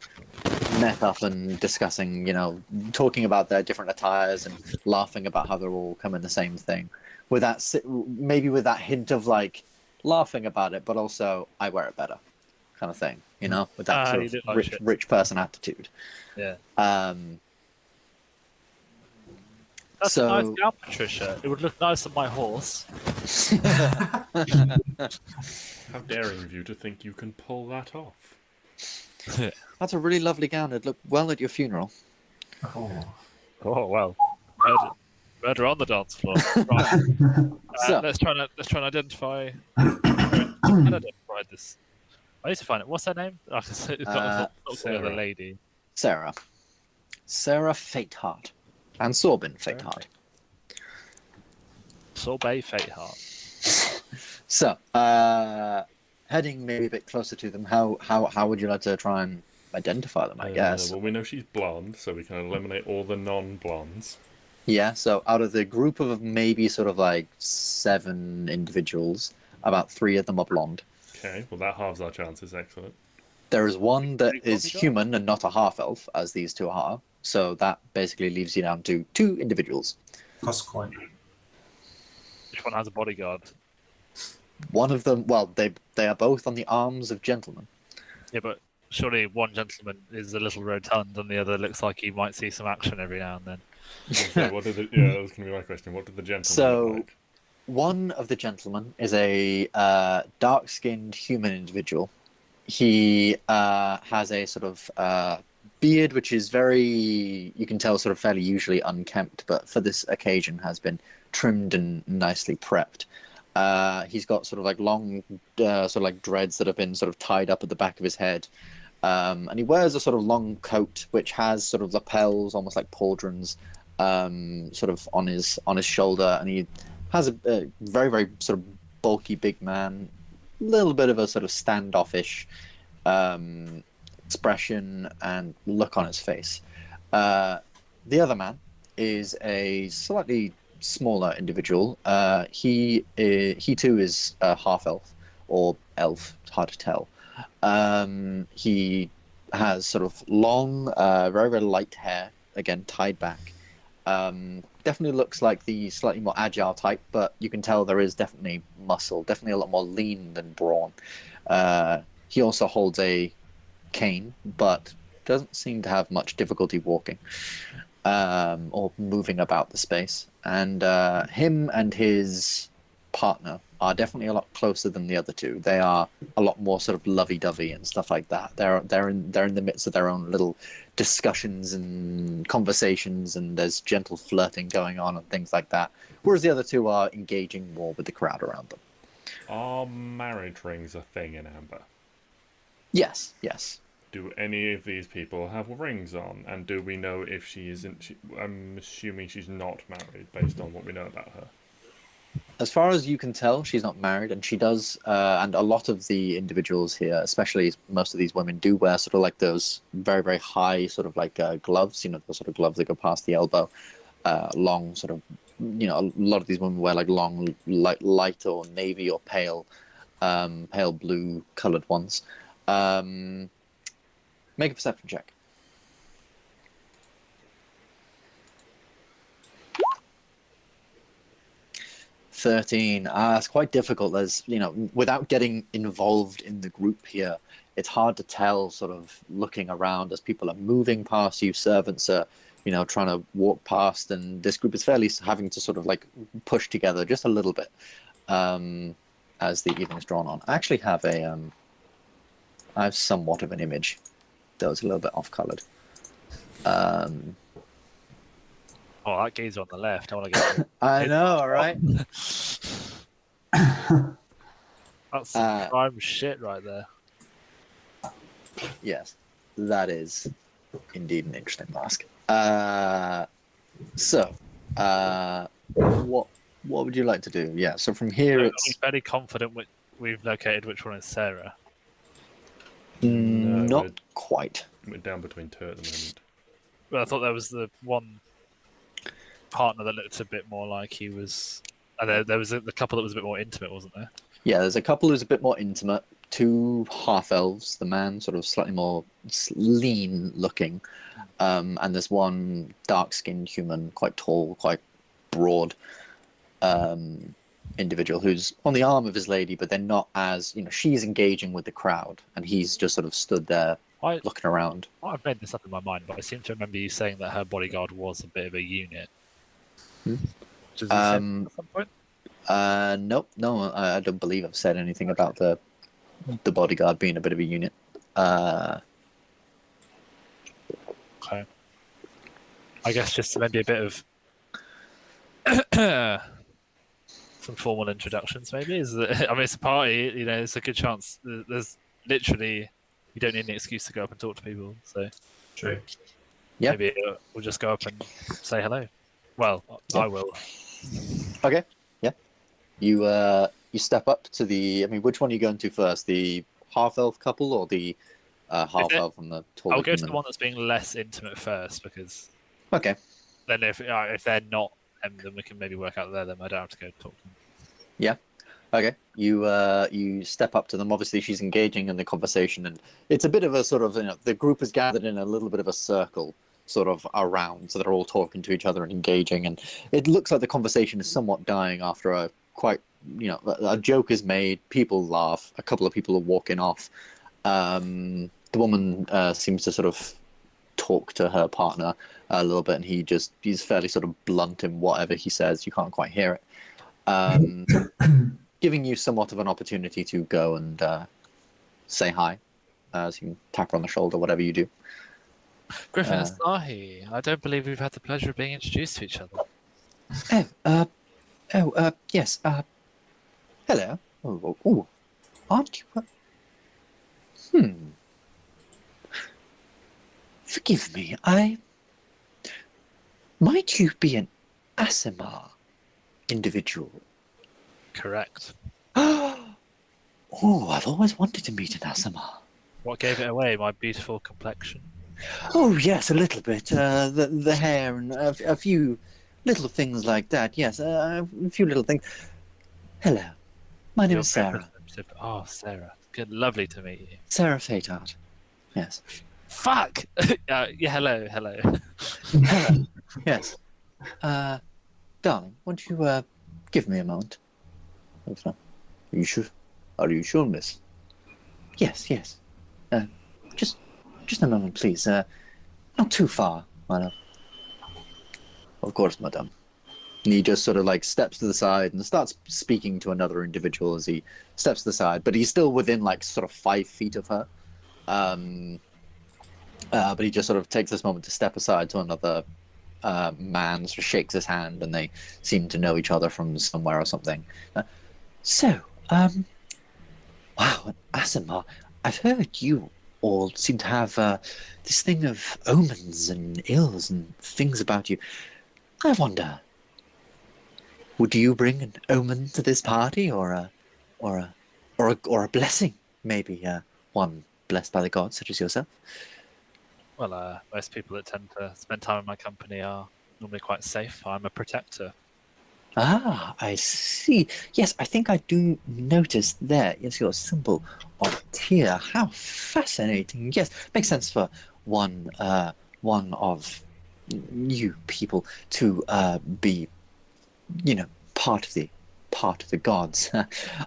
met up and discussing, you know, talking about their different attires and laughing about how they're all coming the same thing. With that, maybe with that hint of like laughing about it, but also I wear it better, kind of thing. You know, with that sort of like rich person attitude. Yeah. That's So- a nice gown, Patricia. It would look nice on my horse. How daring of you to think you can pull that off? That's a really lovely gown. It'd look well at your funeral. Oh well. Murder on the dance floor. Right. So- let's try and identify. Identify this. I need to find it. What's her name? It's got Sarah. the lady. Sarah Fateheart, and Sorbin Fateheart. Sorbet Fateheart. So, heading maybe a bit closer to them, how would you like to try and identify them? I guess. Well, we know she's blonde, so we can eliminate all the non-blondes. Yeah. So, out of the group of maybe sort of like 7 individuals, about 3 of them are blonde. Okay, well that halves our chances. Excellent. There is one that Big is bodyguard? human and not a half elf, as these 2 are. So that basically leaves you down to 2 individuals. Toss a coin. Which one has a bodyguard? One of them, well, they are both on the arms of gentlemen. Yeah, but surely one gentleman is a little rotund and the other looks like he might see some action every now and then. So that was going to be my question. What did the gentleman look like? One of the gentlemen is a dark-skinned human individual. He has a sort of beard, which is very, you can tell, sort of fairly usually unkempt, but for this occasion has been trimmed and nicely prepped. He's got sort of like long, sort of like dreads that have been sort of tied up at the back of his head. And he wears a sort of long coat, which has sort of lapels, almost like pauldrons, sort of on his shoulder. And he has a very, very sort of bulky big man, a little bit of a sort of standoffish expression and look on his face. The other man is a slightly smaller individual. He too is half elf or elf. It's hard to tell. He has sort of long, very, very light hair, again, tied back. Definitely looks like the slightly more agile type, but you can tell there is definitely muscle, definitely a lot more lean than brawn. He also holds a cane, but doesn't seem to have much difficulty walking or moving about the space. And him and his partner are definitely a lot closer than the other two. They are a lot more sort of lovey-dovey and stuff like that. They're in the midst of their own little discussions and conversations, and there's gentle flirting going on and things like that. Whereas the other two are engaging more with the crowd around them. Are marriage rings a thing in Amber? Yes, yes. Do any of these people have rings on? And do we know if she isn't? I'm assuming she's not married based on what we know about her. As far as you can tell, she's not married, and she does. And a lot of the individuals here, especially most of these women, do wear sort of like those very, very high sort of like gloves. You know, those sort of gloves that go past the elbow. Long sort of. You know, a lot of these women wear like long, light or navy or pale blue coloured ones. Make a perception check. 13. It's quite difficult. There's, you know, without getting involved in the group here, it's hard to tell, sort of looking around as people are moving past you, servants are, you know, trying to walk past, and this group is fairly having to sort of like push together just a little bit as the evening's drawn on. I actually have I have somewhat of an image, though it's a little bit off-coloured. Oh, that geezer on the left. I want to get. I know, right? That's some prime shit right there. Yes, that is indeed an interesting mask. What would you like to do? Yeah, so from here it's... I'm fairly confident we've located which one is Sarah. No, Not quite. We're down between two at the moment. Well, I thought there was the one partner that looked a bit more like he was... And there was the couple that was a bit more intimate, wasn't there? Yeah, there's a couple who's a bit more intimate. Two half-elves, the man sort of slightly more lean-looking. And there's one dark-skinned human, quite tall, quite broad individual who's on the arm of his lady, but they're not as, you know, she's engaging with the crowd, and he's just sort of stood there looking around. I've made this up in my mind, but I seem to remember you saying that her bodyguard was a bit of a unit. Which is at some point? Nope, no, I don't believe I've said anything about the bodyguard being a bit of a unit. Okay. I guess just maybe a bit of some formal introductions, maybe. I mean, it's a party, you know, it's a good chance. There's literally, you don't need an excuse to go up and talk to people, so... True. Yeah. Maybe we'll just go up and say hello. Well, I will. Okay, yeah. You step up to the... I mean, which one are you going to first? The half-elf couple or the half-elf and the tall I'll go to human? the one that's being less intimate first, because... Okay. Then if they're not, then we can maybe work out there, then I don't have to go talk to them. Yeah. Okay. You step up to them. Obviously, she's engaging in the conversation, and it's a bit of a sort of, you know, the group is gathered in a little bit of a circle, sort of around, so they're all talking to each other and engaging, and it looks like the conversation is somewhat dying after a quite, you know, a joke is made, people laugh, a couple of people are walking off. The woman seems to sort of talk to her partner a little bit, and he's fairly sort of blunt in whatever he says. You can't quite hear it. Giving you somewhat of an opportunity to go and say hi, as you tap her on the shoulder, whatever you do. Griffin and Snahi, I don't believe we've had the pleasure of being introduced to each other. Yes. Hello. Oh, aren't you? Forgive me. Might you be an Aasimar individual? Correct. Oh, I've always wanted to meet an Aasimar. What gave it away? My beautiful complexion. Oh, yes, a little bit. The hair and a few little things like that. Yes, a few little things. Hello. My name is Sarah. Oh, Sarah. Good, lovely to meet you. Sarah Fatart. Yes. Fuck! Yeah, hello. Hello. Yes. Darling, won't you give me a moment? Are you sure? Are you sure, miss? Yes. Just a moment, please. Not too far, my love. Of course, madame. And he just sort of like steps to the side and starts speaking to another individual as he steps to the side, but he's still within like sort of 5 feet of her. But he just sort of takes this moment to step aside to another man, sort of shakes his hand, and they seem to know each other from somewhere or something. Wow, Aasimar, I've heard you all seem to have this thing of omens and ills and things about you. I wonder, would you bring an omen to this party, or a blessing, maybe one blessed by the gods, such as yourself? Well, most people that tend to spend time in my company are normally quite safe. I'm a protector. Ah, I see. Yes, I think I do notice there. Yes, your symbol of tear. How fascinating. Yes, makes sense for one of you people to be, part of the gods.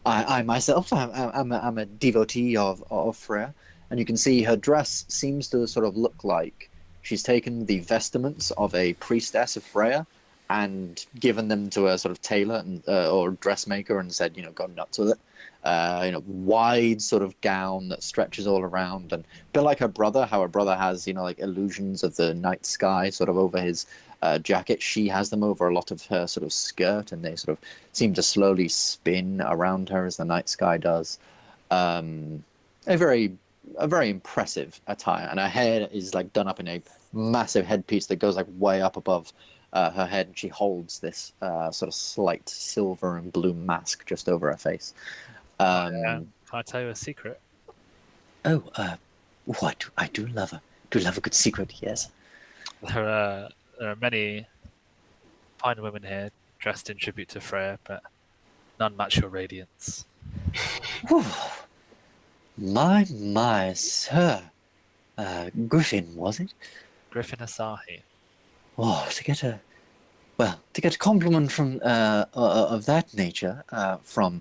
I myself, I'm a devotee of Freya, and you can see her dress seems to sort of look like she's taken the vestments of a priestess of Freya and given them to a sort of tailor or dressmaker and said, gone nuts with it. Wide sort of gown that stretches all around, and a bit like her brother, how her brother has, like illusions of the night sky sort of over his jacket. She has them over a lot of her sort of skirt, and they sort of seem to slowly spin around her as the night sky does. A very impressive attire, and her hair is like done up in a massive headpiece that goes like way up above her head, and she holds this sort of slight silver and blue mask just over her face. Can I tell you a secret? What? I do love a good secret, yes. There are many fine women here dressed in tribute to Freya, but none match your radiance. Whew. My, sir. Griffin, was it? Griffin Asahi. Oh, to get a compliment from of that nature from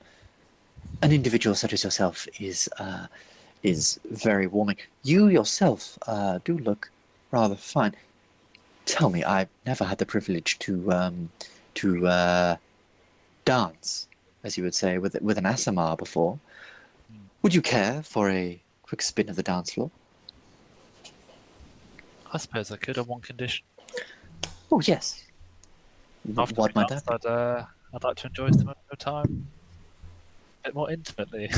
an individual such as yourself is very warming. You yourself do look rather fine. Tell me, I've never had the privilege to dance, as you would say, with an Aasimar before. Would you care for a quick spin of the dance floor? I suppose I could on one condition. Oh, yes. After What we might danced, that be? I'd like to enjoy some of your time a bit more intimately.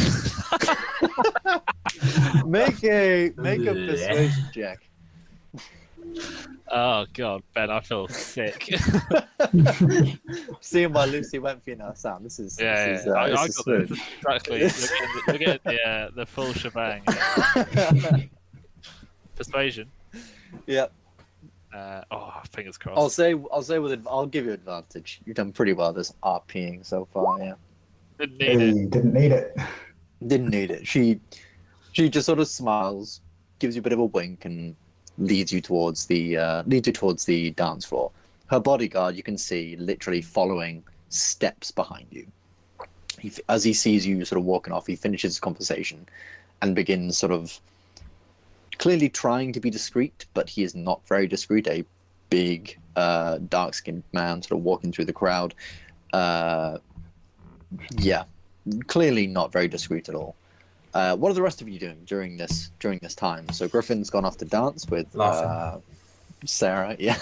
Make a persuasion check. Oh God, Ben, I feel sick. Seeing why Lucy went for you now, Sam. This is I got smooth. this. Exactly. You're getting the full shebang. Persuasion. Yep. Fingers crossed. I'll give you advantage. You've done pretty well this RPing so far. Yeah. Didn't need it. Didn't need it. She just sort of smiles, gives you a bit of a wink, and leads you towards the dance floor. Her bodyguard, you can see, literally following steps behind you. As he sees you sort of walking off, he finishes his conversation and begins sort of clearly trying to be discreet, but he is not very discreet. A big, dark-skinned man sort of walking through the crowd. Clearly not very discreet at all. What are the rest of you doing during this time? So Griffin's gone off to dance with Sarah. Yeah.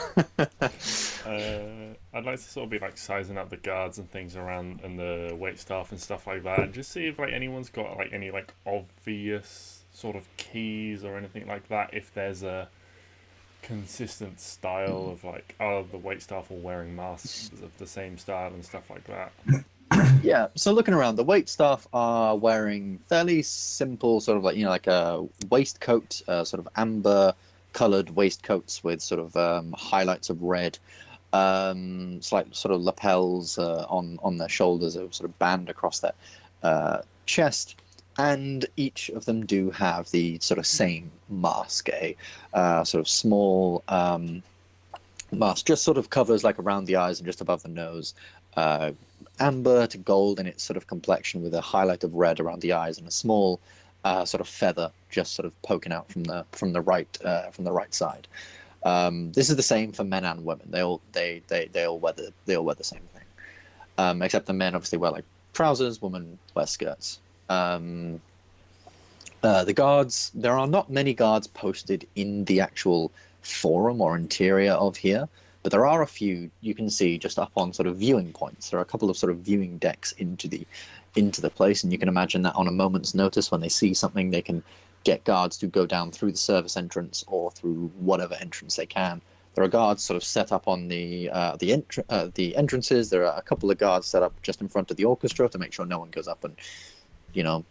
I'd like to sort of be like sizing up the guards and things around, and the wait staff and stuff like that, and just see if like anyone's got like any like obvious sort of keys or anything like that. If there's a consistent style of like, the wait staff all wearing masks of the same style and stuff like that. Yeah, so looking around, the wait staff are wearing fairly simple sort of like a waistcoat, sort of amber coloured waistcoats with sort of highlights of red, slight sort of lapels on their shoulders, a sort of band across their chest. And each of them do have the sort of same mask, a sort of small mask, just sort of covers like around the eyes and just above the nose. Amber to gold in its sort of complexion with a highlight of red around the eyes and a small sort of feather just sort of poking out from the right side. This is the same for men and women. They all wear the same thing, except the men obviously wear like trousers. Women wear skirts. The guards. There are not many guards posted in the actual forum or interior of here, but there are a few you can see just up on sort of viewing points. There are a couple of sort of viewing decks into the place, and you can imagine that on a moment's notice, when they see something, they can get guards to go down through the service entrance or through whatever entrance they can. There are guards sort of set up on the entrances. There are a couple of guards set up just in front of the orchestra to make sure no one goes up and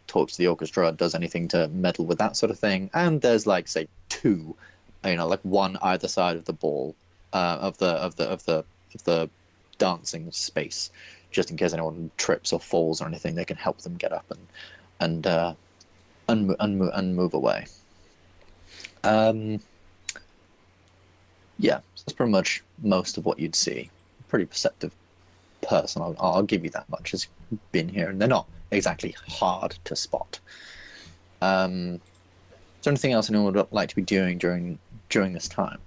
talks to the orchestra, does anything to meddle with that sort of thing. And there's like say two, like one either side of the ball, of the dancing space, just in case anyone trips or falls or anything, they can help them get up and move away. Yeah, so that's pretty much most of what you'd see. Pretty perceptive person, I'll give you that much, has been here, and they're not exactly hard to spot. Is there anything else anyone would like to be doing during this time?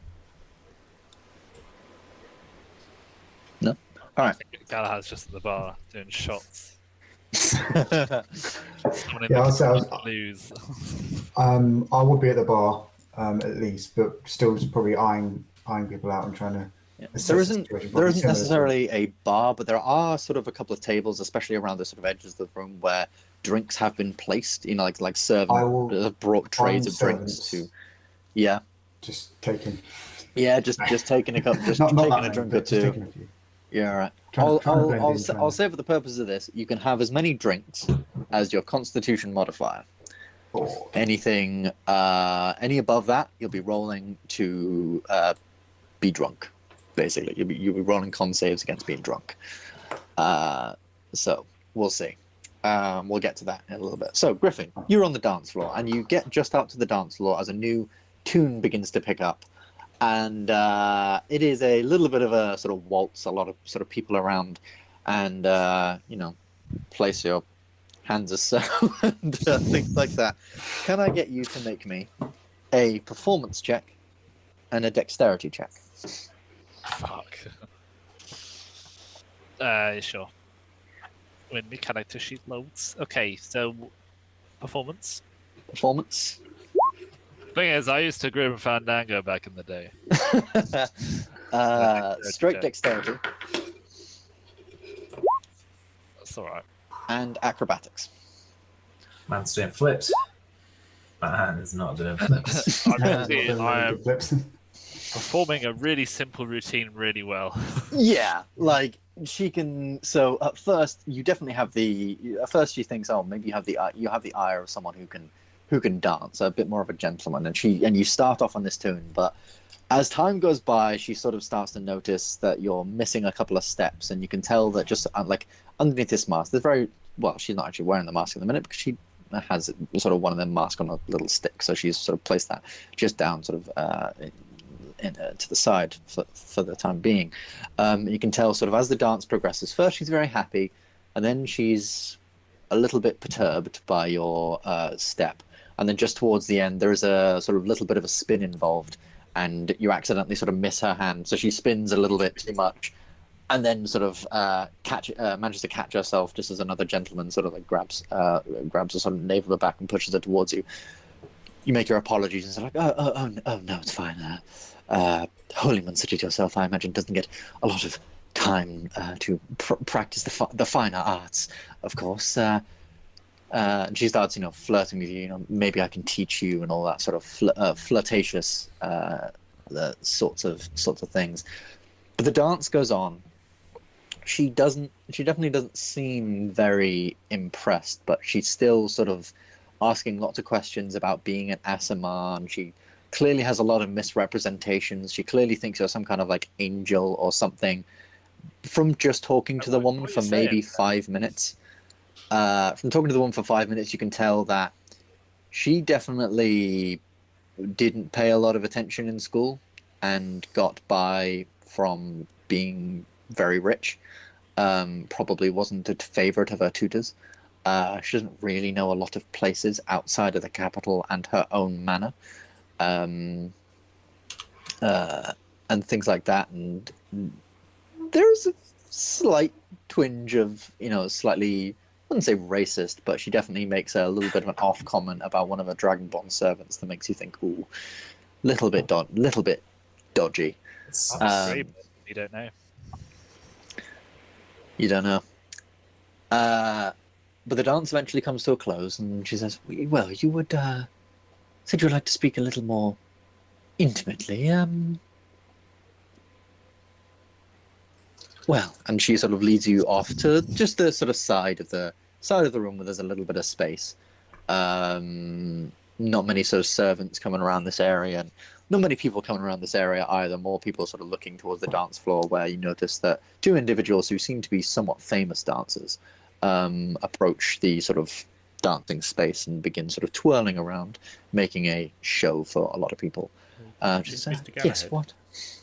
No? All right. Galahad's just at the bar doing shots. Lose. I would be at the bar at least, but still just probably eyeing people out and trying to. Yeah. There isn't necessarily a bar, but there are sort of a couple of tables, especially around the sort of edges of the room, where drinks have been placed. Like serving brought trays of drinks to. Yeah. Just taking. Yeah, just taking a cup, just taking a drink or two. Yeah, all right. I'll say for the purpose of this, you can have as many drinks as your Constitution modifier. Anything, any above that, you'll be rolling to be drunk. Basically, you'll be rolling con saves against being drunk. So we'll see. We'll get to that in a little bit. So Griffin, you're on the dance floor, and you get just out to the dance floor as a new tune begins to pick up. And it is a little bit of a sort of waltz, a lot of sort of people around, and place your hands or so and things like that. Can I get you to make me a performance check and a dexterity check? Fuck. Sure. When my character sheet loads. Okay, so performance. Performance. Thing is, I used to Grim Fandango back in the day. Straight dexterity. That's alright. And acrobatics. Man's doing flips. Man is not doing flips. I am performing a really simple routine really well. Yeah, like she can. So at first, you definitely have the. At first, she thinks, oh, maybe you have the eye of someone who can dance, a bit more of a gentleman, and you start off on this tune, but as time goes by, she sort of starts to notice that you're missing a couple of steps, and you can tell that just like underneath this mask, there's she's not actually wearing the mask at the minute because she has sort of one of them masks on a little stick, so she's sort of placed that just down sort of to the side for the time being. You can tell sort of as the dance progresses, first she's very happy, and then she's a little bit perturbed by your step. And then just towards the end, there is a sort of little bit of a spin involved, and you accidentally sort of miss her hand. So she spins a little bit too much, and then sort of manages to catch herself just as another gentleman sort of like grabs her sort of navel of her back and pushes her towards you. You make your apologies and say like, oh no, it's fine. Holyman, such as yourself, I imagine, doesn't get a lot of time to practice the finer arts, of course. And she starts, flirting with you. Maybe I can teach you, and all that sort of flirtatious sorts of things. But the dance goes on. She definitely doesn't seem very impressed, but she's still sort of asking lots of questions about being an Aasimar, and she clearly has a lot of misrepresentations. She clearly thinks you're some kind of like angel or something from just talking to the woman for maybe 5 minutes. from talking to the woman for 5 minutes, you can tell that she definitely didn't pay a lot of attention in school and got by from being very rich. Probably wasn't a favorite of her tutors. She doesn't really know a lot of places outside of the capital and her own manor, and things like that. And there's a slight twinge of, slightly, I wouldn't say racist, but she definitely makes a little bit of an off comment about one of her Dragonborn servants that makes you think, ooh, little bit dodgy. You don't know. You don't know. But the dance eventually comes to a close, and she says, well, you would said you'd like to speak a little more intimately. Well, and she sort of leads you off to just the sort of side of the room where there's a little bit of space. Not many sort of servants coming around this area, and not many people coming around this area either. More people sort of looking towards the dance floor, where you notice that two individuals who seem to be somewhat famous dancers approach the sort of dancing space and begin sort of twirling around, making a show for a lot of people. Mr. Galahad, yes, what?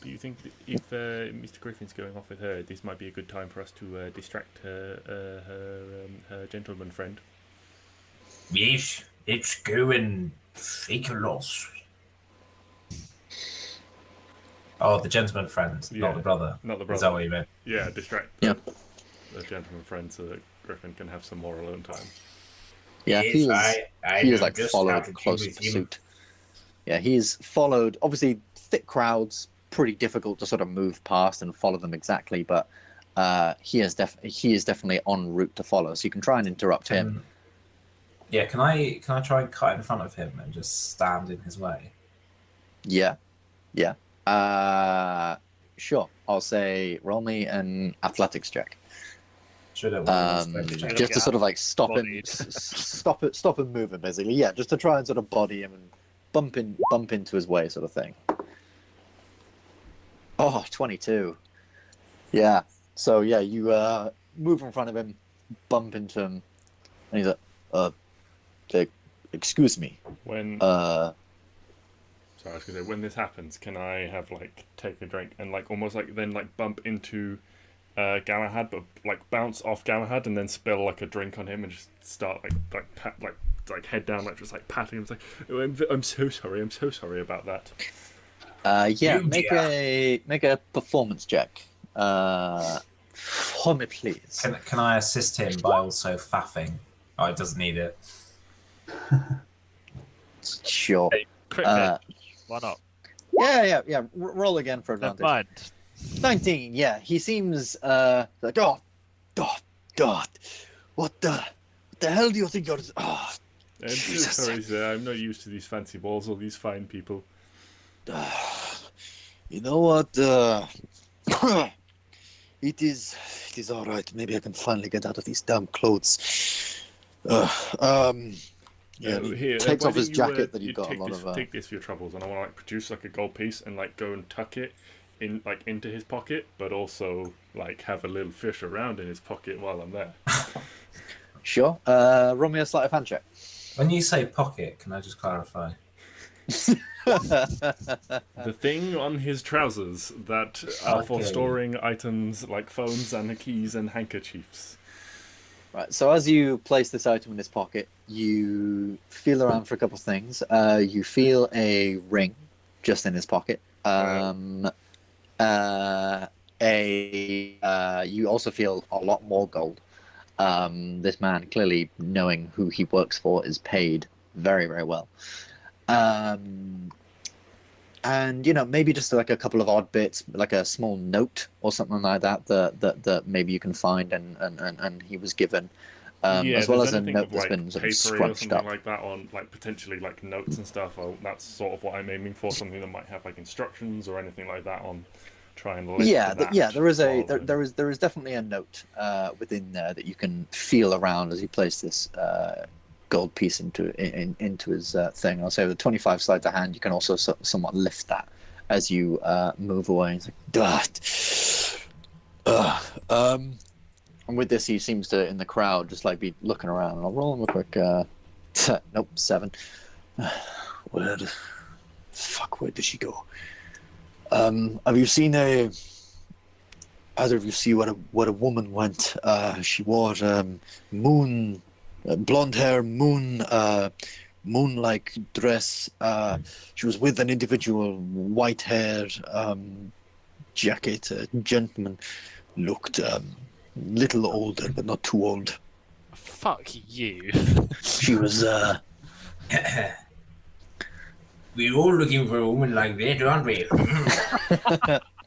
Do you think that if Mr. Griffin's going off with her, this might be a good time for us to distract her gentleman friend? Yes, let's go and fake a loss. Oh, the gentleman friend, not the brother. Not the brother. Is that what you meant? Yeah, distract the gentleman friend so that Griffin can have some more alone time. Yeah, Yes, he is like just followed started close with him. pursuit. Yeah, he's followed. Obviously, thick crowds, pretty difficult to sort of move past and follow them exactly. But he is definitely en route to follow. So you can try and interrupt him. Yeah, can I try and cut in front of him and just stand in his way? Yeah. Sure. I'll say roll me an athletics check. Should it? Just to sort of like stop him moving, basically. Yeah, just to try and sort of body him and bump into his way, sort of thing. Oh, 22. Yeah. So yeah, you move in front of him, bump into him, and he's like, excuse me. Sorry, I was gonna say, when this happens, can I have take a drink and almost then bump into Galahad, but bounce off Galahad and then spill a drink on him and just start head down, just patting him. It's oh, I'm so sorry about that. Yeah, make a performance check. For me, please. Can I assist him by also faffing? Oh, he doesn't need it. Sure. Hey, quick, why not? Yeah. Roll again for Never advantage. mind. 19. Yeah, he seems like what the hell do you think you're? Oh, I'm so Jesus. sorry, sir. I'm not used to these fancy balls or these fine people. You know what? It is all right. Maybe I can finally get out of these damn clothes. Yeah, he takes off his jacket that he got a lot of. Take this for your troubles, and I want to produce a gold piece and go and tuck it in into his pocket, but also have a little fish around in his pocket while I'm there. Sure. Roll me a sleight of hand check. When you say pocket, can I just clarify? The thing on his trousers that are for Okay. storing items like phones and keys and handkerchiefs. Right, so as you place this item in his pocket, you feel around for a couple of things. You feel a ring just in his pocket. You also feel a lot more gold. This man, clearly knowing who he works for, is paid very, very well. And maybe just a couple of odd bits, like a small note or something like that maybe you can find and he was given, as well as a note that's been sort of scrunched or something up. like that on potentially notes and stuff. That's sort of what I'm aiming for. Something that might have instructions or anything like that on. Try and lift There is definitely a note within there that you can feel around as you place this gold piece into his thing. I'll say with 25 sleight of hand, you can also somewhat lift that as you move away. It's And with this, he seems to, in the crowd, just like be looking around. I'll roll him a quick. Nope, 7. Where did she go? Have you seen either of you see what a woman went? She wore blonde hair, moon-like dress. She was with an individual, white-haired jacket. Gentleman looked little older, but not too old. Fuck you. She was. We're all looking for a woman like that, aren't we?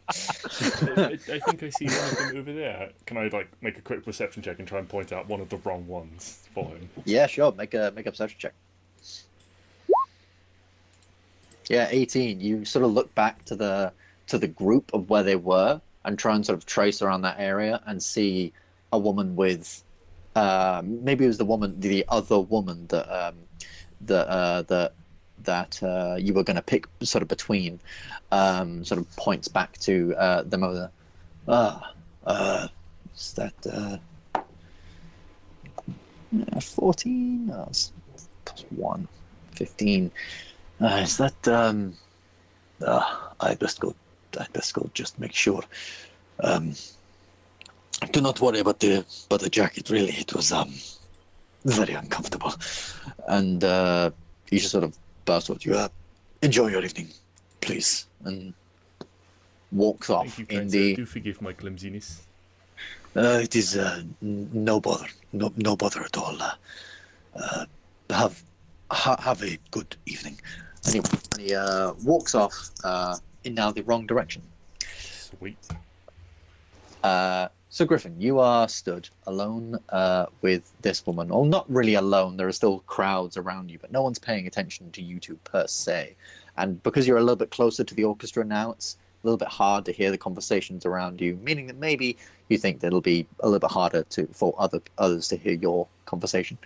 I think I see one of them over there. Can I make a quick perception check and try and point out one of the wrong ones for him? Yeah, sure. Make a perception check. Yeah, 18. You sort of look back to the group of where they were and try and sort of trace around that area and see a woman with, maybe it was the other woman that you were going to pick sort of between, sort of points back to the mother. Is that 14? No, it's +1, 15. Is that I best go just make sure. Do not worry about the jacket. Really, it was very uncomfortable, and he just sort of bows towards you. Enjoy your evening, please, and walks off. Thank you, kind sir. Do forgive my clumsiness. It is no bother, no bother at all. Have a good evening. And he walks off in now the wrong direction. Sweet. So Griffin, you are stood alone with this woman. Well, not really alone. There are still crowds around you, but no one's paying attention to you two per se. And because you're a little bit closer to the orchestra now, it's a little bit hard to hear the conversations around you, meaning that maybe you think that it'll be a little bit harder for others to hear your conversation.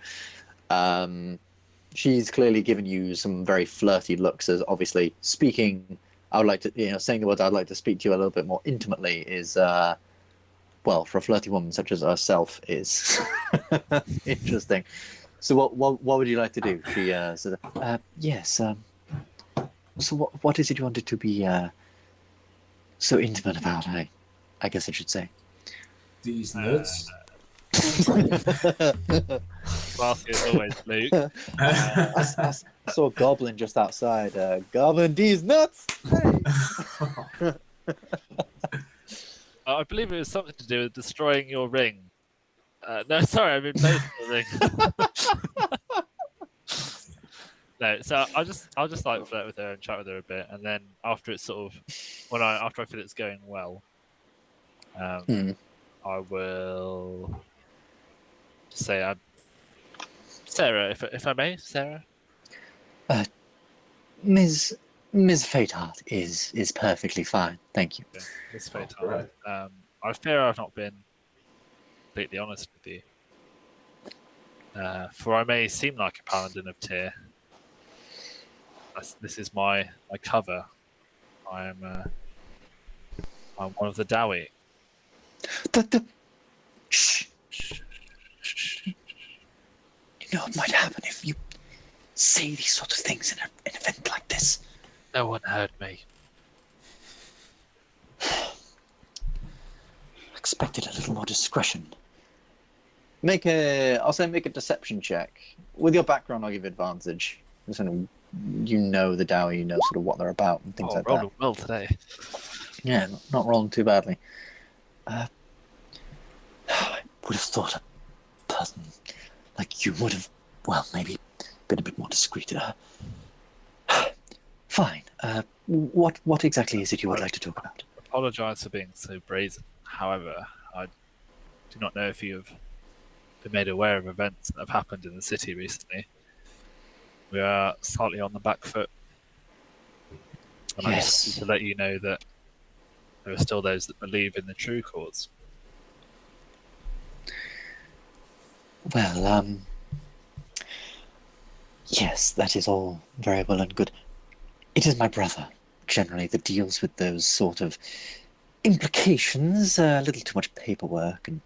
She's clearly given you some very flirty looks, as obviously speaking. I would like to, saying the words "I'd like to speak to you" a little bit more intimately is, well, for a flirty woman such as herself, is interesting. So, what would you like to do? She said, "Yes. So, what is it you wanted to be so intimate about? I guess I should say." These nuts. Classy as always, Luke. I saw a goblin just outside. Goblin, these nuts! Hey! I believe it was something to do with destroying your ring. No, sorry, I mean both the ring. No, so I'll just like flirt with her and chat with her a bit, and then after it's sort of after I feel it's going well, I will say, Sarah, if I may, Sarah. Ms. Fateheart is perfectly fine, thank you. Yeah, Miss Fateheart. I fear I've not been completely honest with you, for I may seem like a paladin of Tyr. This is my cover. I'm one of the Dowie. Shh. You know what might happen if you say these sort of things in an event like this. No one heard me. Expected a little more discretion. I'll say make a deception check. With your background, I'll give you advantage. You know the Dowie, you know sort of what they're about and things like that. Rolling well today. Yeah, not rolling too badly. I would have thought a person like you would have, well, maybe been a bit more discreet. Fine. What exactly is it you would like to talk about? I apologise for being so brazen. However, I do not know if you have been made aware of events that have happened in the city recently. We are slightly on the back foot. And I just need to let you know that there are still those that believe in the true cause. Well, yes, that is all very well and good. It is my brother, generally, that deals with those sort of implications, a little too much paperwork, and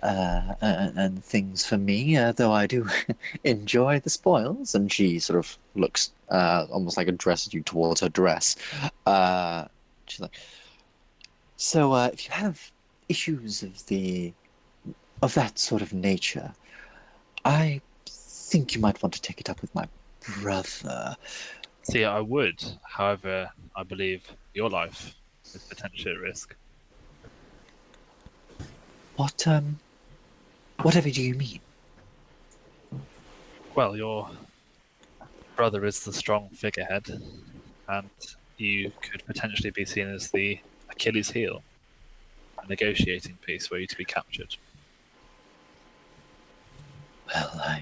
and things for me, though I do enjoy the spoils. And she sort of looks almost like addresses you towards her dress. She's like, so if you have issues of that sort of nature, I think you might want to take it up with my brother. See, I would. However, I believe your life is potentially at risk. Whatever do you mean? Well, your brother is the strong figurehead, and you could potentially be seen as the Achilles heel, a negotiating piece were you to be captured. Well,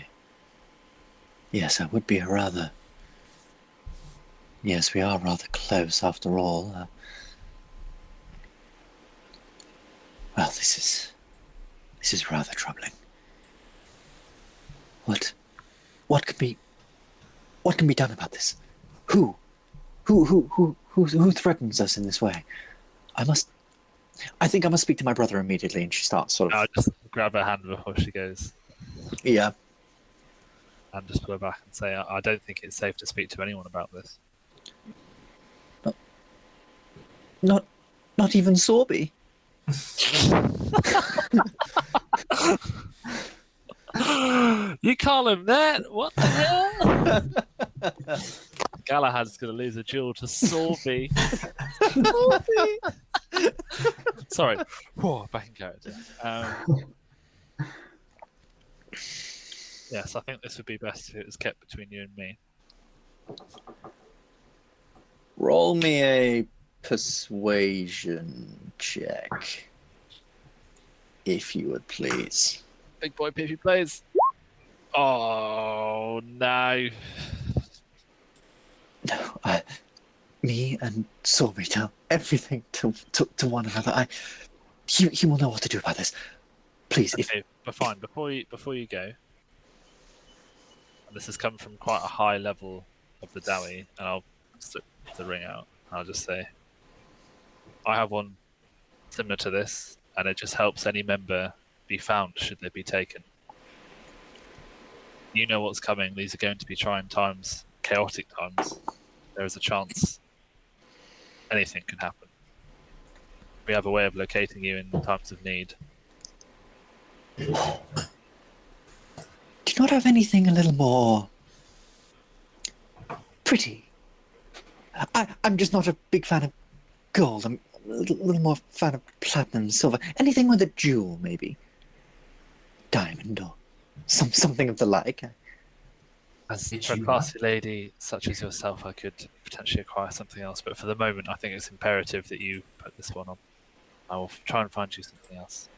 yes, I would be yes, we are rather close after all. Well, this is rather troubling. What can be done about this? Who threatens us in this way? I think I must speak to my brother immediately. And she starts sort of. I'll just grab her hand before she goes. Yeah. And just pull her back and say, I don't think it's safe to speak to anyone about this. Not even Sorby. You call him that? What the hell? Galahad's going to lose a duel to Sorby. Sorry. Whoa, back in character. Yes, I think this would be best if it was kept between you and me. Roll me a persuasion check, if you would please. Big boy Pippy plays. Oh, no. No, me and Sorby tell everything to one another. He will know what to do about this. Please, okay, but fine. Before you go, and this has come from quite a high level of the Dowie, and I'll slip the ring out. I'll just say, I have one similar to this, and it just helps any member be found should they be taken. You know what's coming. These are going to be trying times, chaotic times. There is a chance anything can happen. We have a way of locating you in times of need. Do you not have anything a little more pretty? I'm just not a big fan of gold. I'm a little more fan of platinum and silver. Anything with a jewel, maybe. Diamond or something of the like. As for a classy lady such as yourself, I could potentially acquire something else, but for the moment I think it's imperative that you put this one on. I will try and find you something else.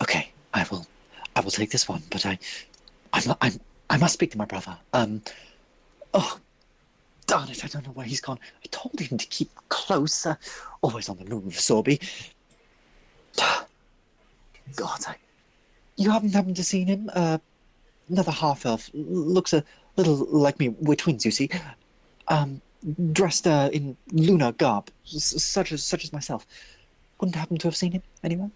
Okay, I will take this one, but I must speak to my brother. Oh, darn it, I don't know where he's gone. I told him to keep close, always on the move, Sorby. God, you haven't happened to seen him? Another half-elf, looks a little like me. We're twins, you see. Dressed in lunar garb, such as myself. Wouldn't happen to have seen him anywhere?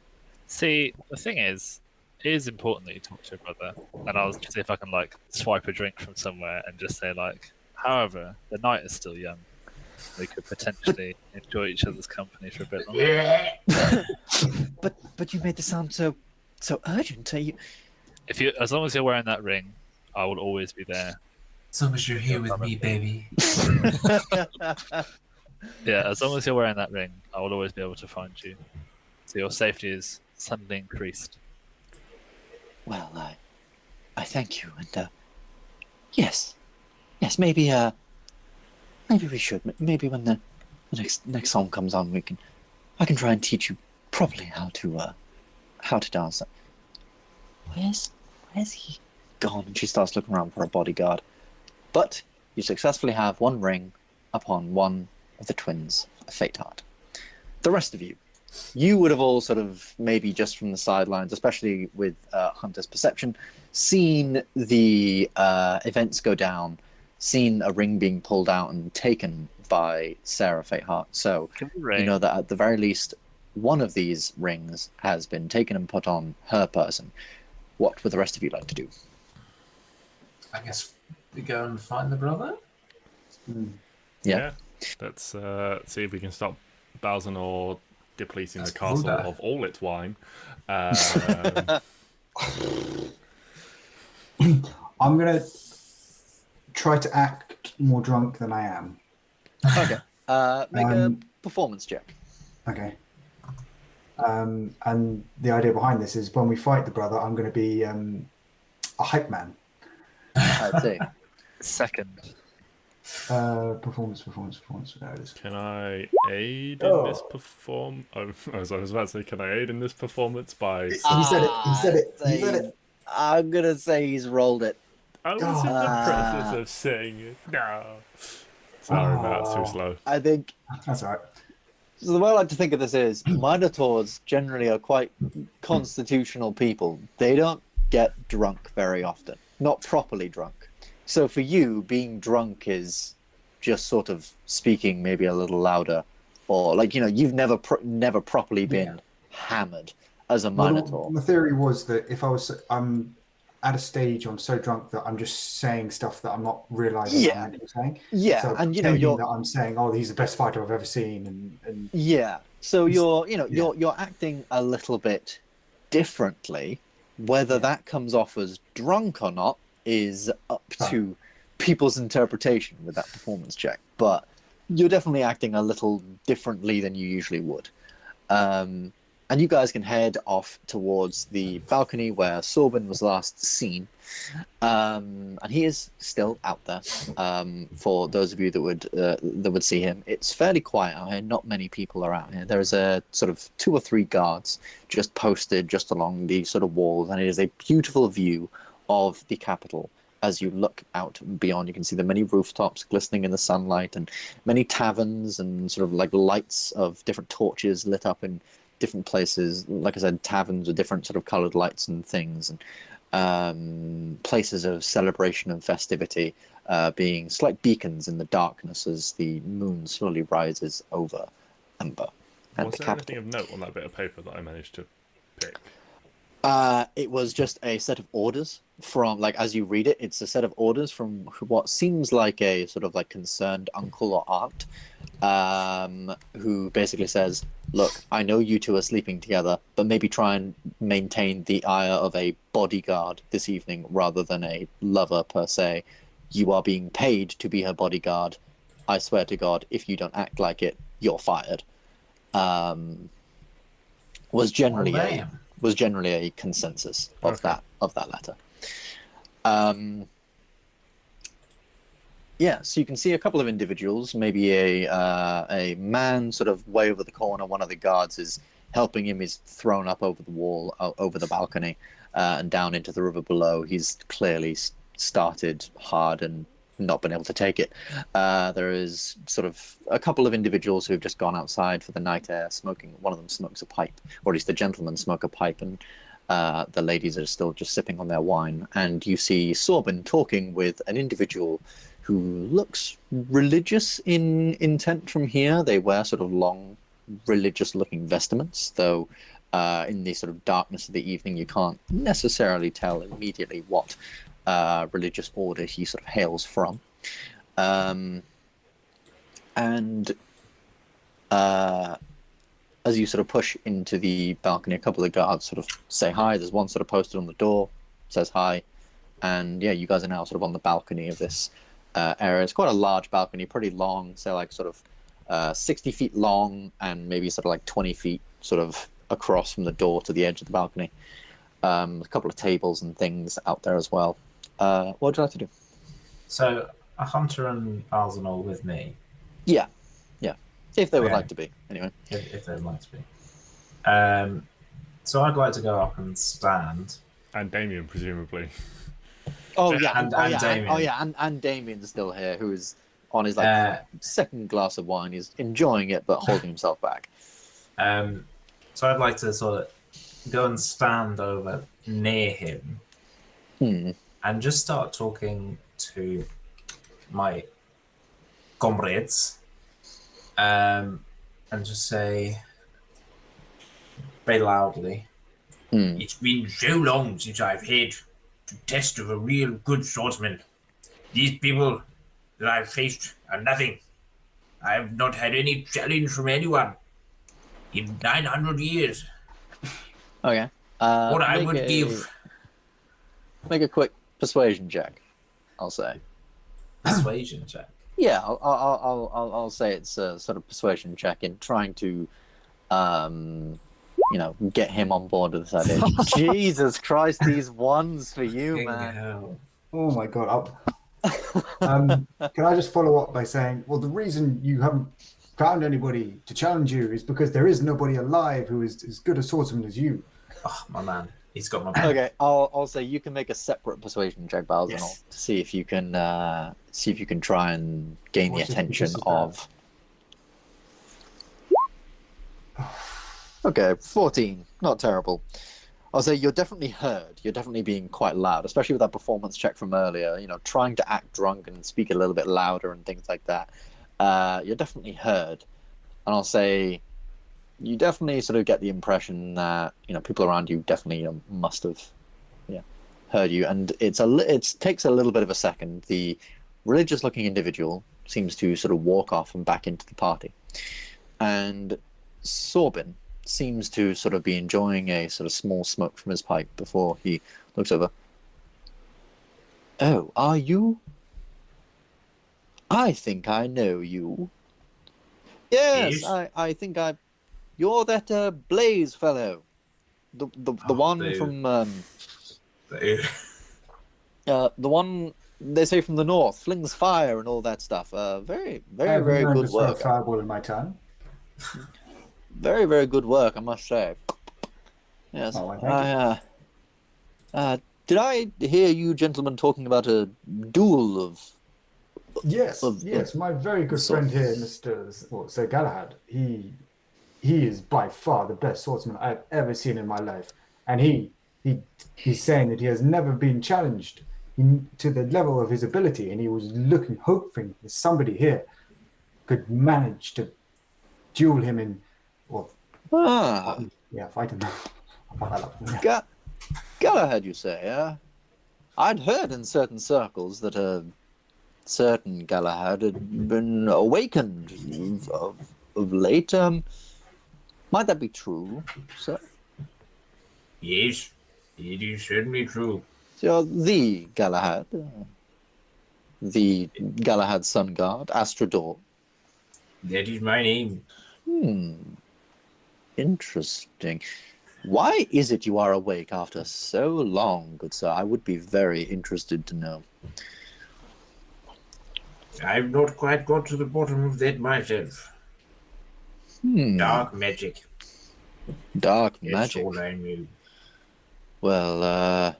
See, the thing is, it is important that you talk to your brother, and I'll see if I can swipe a drink from somewhere and just say however, the night is still young. They could potentially enjoy each other's company for a bit longer. But you made the sound so urgent. You... As long as you're wearing that ring, I will always be there. As long as you're here with me, baby. Yeah, as long as you're wearing that ring, I will always be able to find you. So your safety is suddenly increased. Well, I thank you, and yes, maybe we should. Maybe when the next song comes on, I can try and teach you properly how to dance. Where's he gone? And she starts looking around for a bodyguard. But you successfully have one ring upon one of the twins of Fate Heart. The rest of you would have all sort of, maybe just from the sidelines, especially with Hunter's perception, seen the events go down, seen a ring being pulled out and taken by Sarah Fate Heart. So you know that at the very least, one of these rings has been taken and put on her person. What would the rest of you like to do? I guess we go and find the brother. Yeah. Let's see if we can stop Balzanor depleting Let's the castle order. of all its wine. I'm gonna try to act more drunk than I am. Okay. Make a performance check. Okay. And the idea behind this is when we fight the brother, I'm going to be a hype man. I'd say. Second. Performance. There it is. Can I aid in this perform? Oh, I was about to say, can I aid in this performance by? He said it. He said it. He said it. I'm gonna say he's rolled it. I was in the process of saying it. No. Sorry, Matt, it's too slow. I think. That's all right. So the way I like to think of this is minotaurs generally are quite constitutional people. They don't get drunk very often, not properly drunk. So for you, being drunk is just sort of speaking maybe a little louder, or like you've never properly been hammered as a minotaur. Well, the theory was that if I'm at a stage, I'm so drunk that I'm just saying stuff that I'm not realizing Yeah. I'm saying. Yeah, So and pretending that I'm saying, "Oh, he's the best fighter I've ever seen," and yeah. So you're acting a little bit differently. Whether that comes off as drunk or not is up to people's interpretation with that performance check. But you're definitely acting a little differently than you usually would. And you guys can head off towards the balcony where Sorbin was last seen. And he is still out there. For those of you that would see him, it's fairly quiet out here. Not many people are out here. There is a sort of 2 or 3 guards just posted just along the sort of walls, and it is a beautiful view of the capital. As you look out beyond, you can see the many rooftops glistening in the sunlight, and many taverns and sort of like lights of different torches lit up in different places. Like I said, taverns with different sort of coloured lights and things, and places of celebration and festivity, being slight beacons in the darkness as the moon slowly rises over Ambyr and Was the there capital. anything of note on that bit of paper that I managed to pick? It was just a set of orders from, like, as you read it, it's a set of orders from what seems like a sort of like concerned uncle or aunt, who basically says, look, I know you two are sleeping together, but maybe try and maintain the ire of a bodyguard this evening rather than a lover per se. You are being paid to be her bodyguard. I swear to God, if you don't act like it, you're fired. Was generally a consensus of that letter. So you can see a couple of individuals, maybe a man sort of way over the corner. One of the guards is helping him. He's thrown up over the wall, over the balcony, and down into the river below. He's clearly started hard and not been able to take it. There is sort of a couple of individuals who have just gone outside for the night air, smoking. One of them smokes a pipe, or at least the gentlemen smoke a pipe, and the ladies are still just sipping on their wine. And you see Sorbin talking with an individual who looks religious in intent from here. They wear sort of long, religious-looking vestments, though in the sort of darkness of the evening, you can't necessarily tell immediately what religious order he sort of hails from. As you sort of push into the balcony, a couple of guards sort of say hi. There's one sort of posted on the door, says hi. And yeah, you guys are now sort of on the balcony of this area. It's quite a large balcony, pretty long, so like sort of 60 feet long and maybe sort of like 20 feet sort of across from the door to the edge of the balcony. A couple of tables and things out there as well. What would you like to do? So, a hunter and Balzanor with me. Yeah. If they would Okay. like to be, anyway. If they'd like to be. So I'd like to go up and stand. And Damien, presumably. Oh yeah, And Damien. and Damien's still here, who is on his second glass of wine. He's enjoying it, but holding himself back. So I'd like to sort of go and stand over near him and just start talking to my comrades, and just say, very loudly. It's been so long since I've had the test of a real good swordsman. These people that I've faced are nothing. I have not had any challenge from anyone in 900 years. Okay. What I would give. Make a quick persuasion check. I'll say. Persuasion check. Yeah, I'll say it's a sort of persuasion check in trying to, get him on board with this idea. Jesus Christ, these ones for you, Fucking man. hell. Oh my god. Can I just follow up by saying, well, the reason you haven't found anybody to challenge you is because there is nobody alive who is as good a swordsman as you. Oh, my man. He's got my back. Okay, I'll say you can make a separate persuasion check, Balzanor, Yes. to see if you can try and gain What's the it- attention this is of. Okay, 14. Not terrible. I'll say you're definitely heard. You're definitely being quite loud, especially with that performance check from earlier. Trying to act drunk and speak a little bit louder and things like that. You're definitely heard, and I'll say you definitely sort of get the impression that people around you definitely must have, heard you. And it takes a little bit of a second. The religious-looking individual seems to sort of walk off and back into the party, and Sorbin seems to sort of be enjoying a sort of small smoke from his pipe before he looks over. Oh, are you? I think I know you. Yes, Yes? I think you're that Blaze fellow. The one boo. from Boo. the one they say from the north, flings fire and all that stuff. Very, I very, haven't very known good to throw a work. fireball in my time. Very, very good work, I must say. Yes. Oh, well, thank Did I hear you gentlemen talking about a duel of? Yes, Of- yes. My very good So- friend here, Sir Galahad, he is by far the best swordsman I've ever seen in my life. And he's saying that he has never been challenged to the level of his ability, and he was hoping that somebody here could manage to duel him in, fight him. Galahad, you say? I'd heard in certain circles that a certain Galahad had been awakened of late. Might that be true, sir? Yes, it is certainly true. So you're the Galahad, the Galahad Sun God, Astrodor. That is my name. Interesting. Why is it you are awake after so long, good sir? I would be very interested to know. I've not quite got to the bottom of that myself. Dark magic. Dark That's magic. all I knew. Well,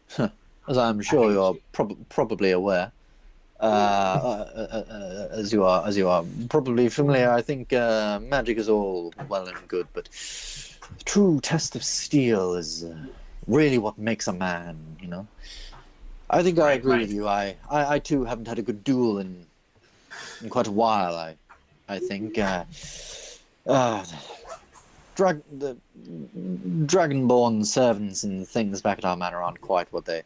as I'm sure you're probably aware, as you are probably familiar, I think magic is all well and good, but the true test of steel is really what makes a man. I think I agree with you. I too haven't had a good duel in quite a while. I think the dragonborn servants and things back at our manor aren't quite what they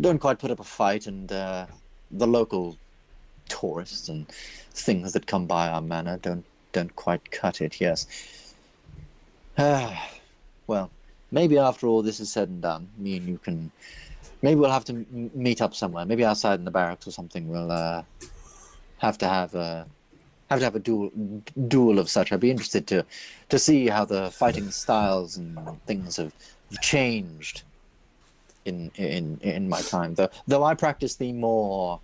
don't quite put up a fight, and the local tourists and things that come by our manor don't quite cut it. Yes. Well, maybe after all this is said and done, me and you can. Maybe we'll have to meet up somewhere. Maybe outside in the barracks or something. We'll have to have a duel of such. I'd be interested to see how the fighting styles and things have changed in my time. Though I practice the more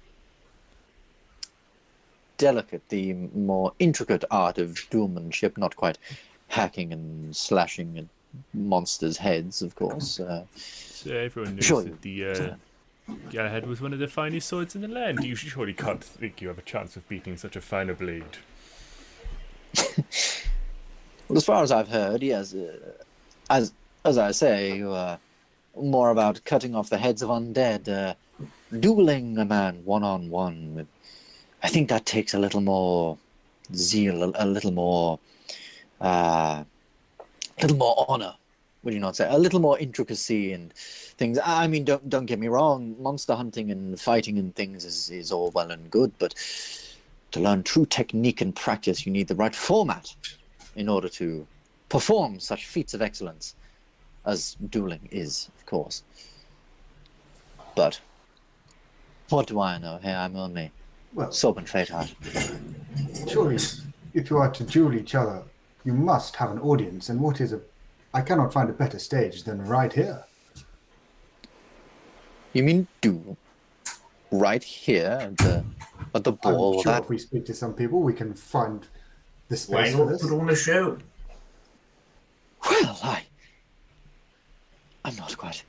delicate, the more intricate art of duelmanship, not quite hacking and slashing at monsters' heads, of course. So everyone knows Sure. that the Galahad was one of the finest swords in the land. You surely can't think you have a chance of beating such a finer blade. Well, as far as I've heard, yes. As I say, more about cutting off the heads of undead, dueling a man one-on-one. I think that takes a little more zeal, a little more honor would you not say, a little more intricacy and things. I mean, don't get me wrong, monster hunting and fighting and things is all well and good, but to learn true technique and practice, you need the right format in order to perform such feats of excellence as dueling is, of course. But what do I know? Hey, I'm only Sorben Fateheart. Surely, if you are to duel each other, you must have an audience, and I cannot find a better stage than right here. You mean duel? Right here at the ball? I'm sure if we speak to some people, we can find the Why space for not this. put on a show? Well, I'm not quite.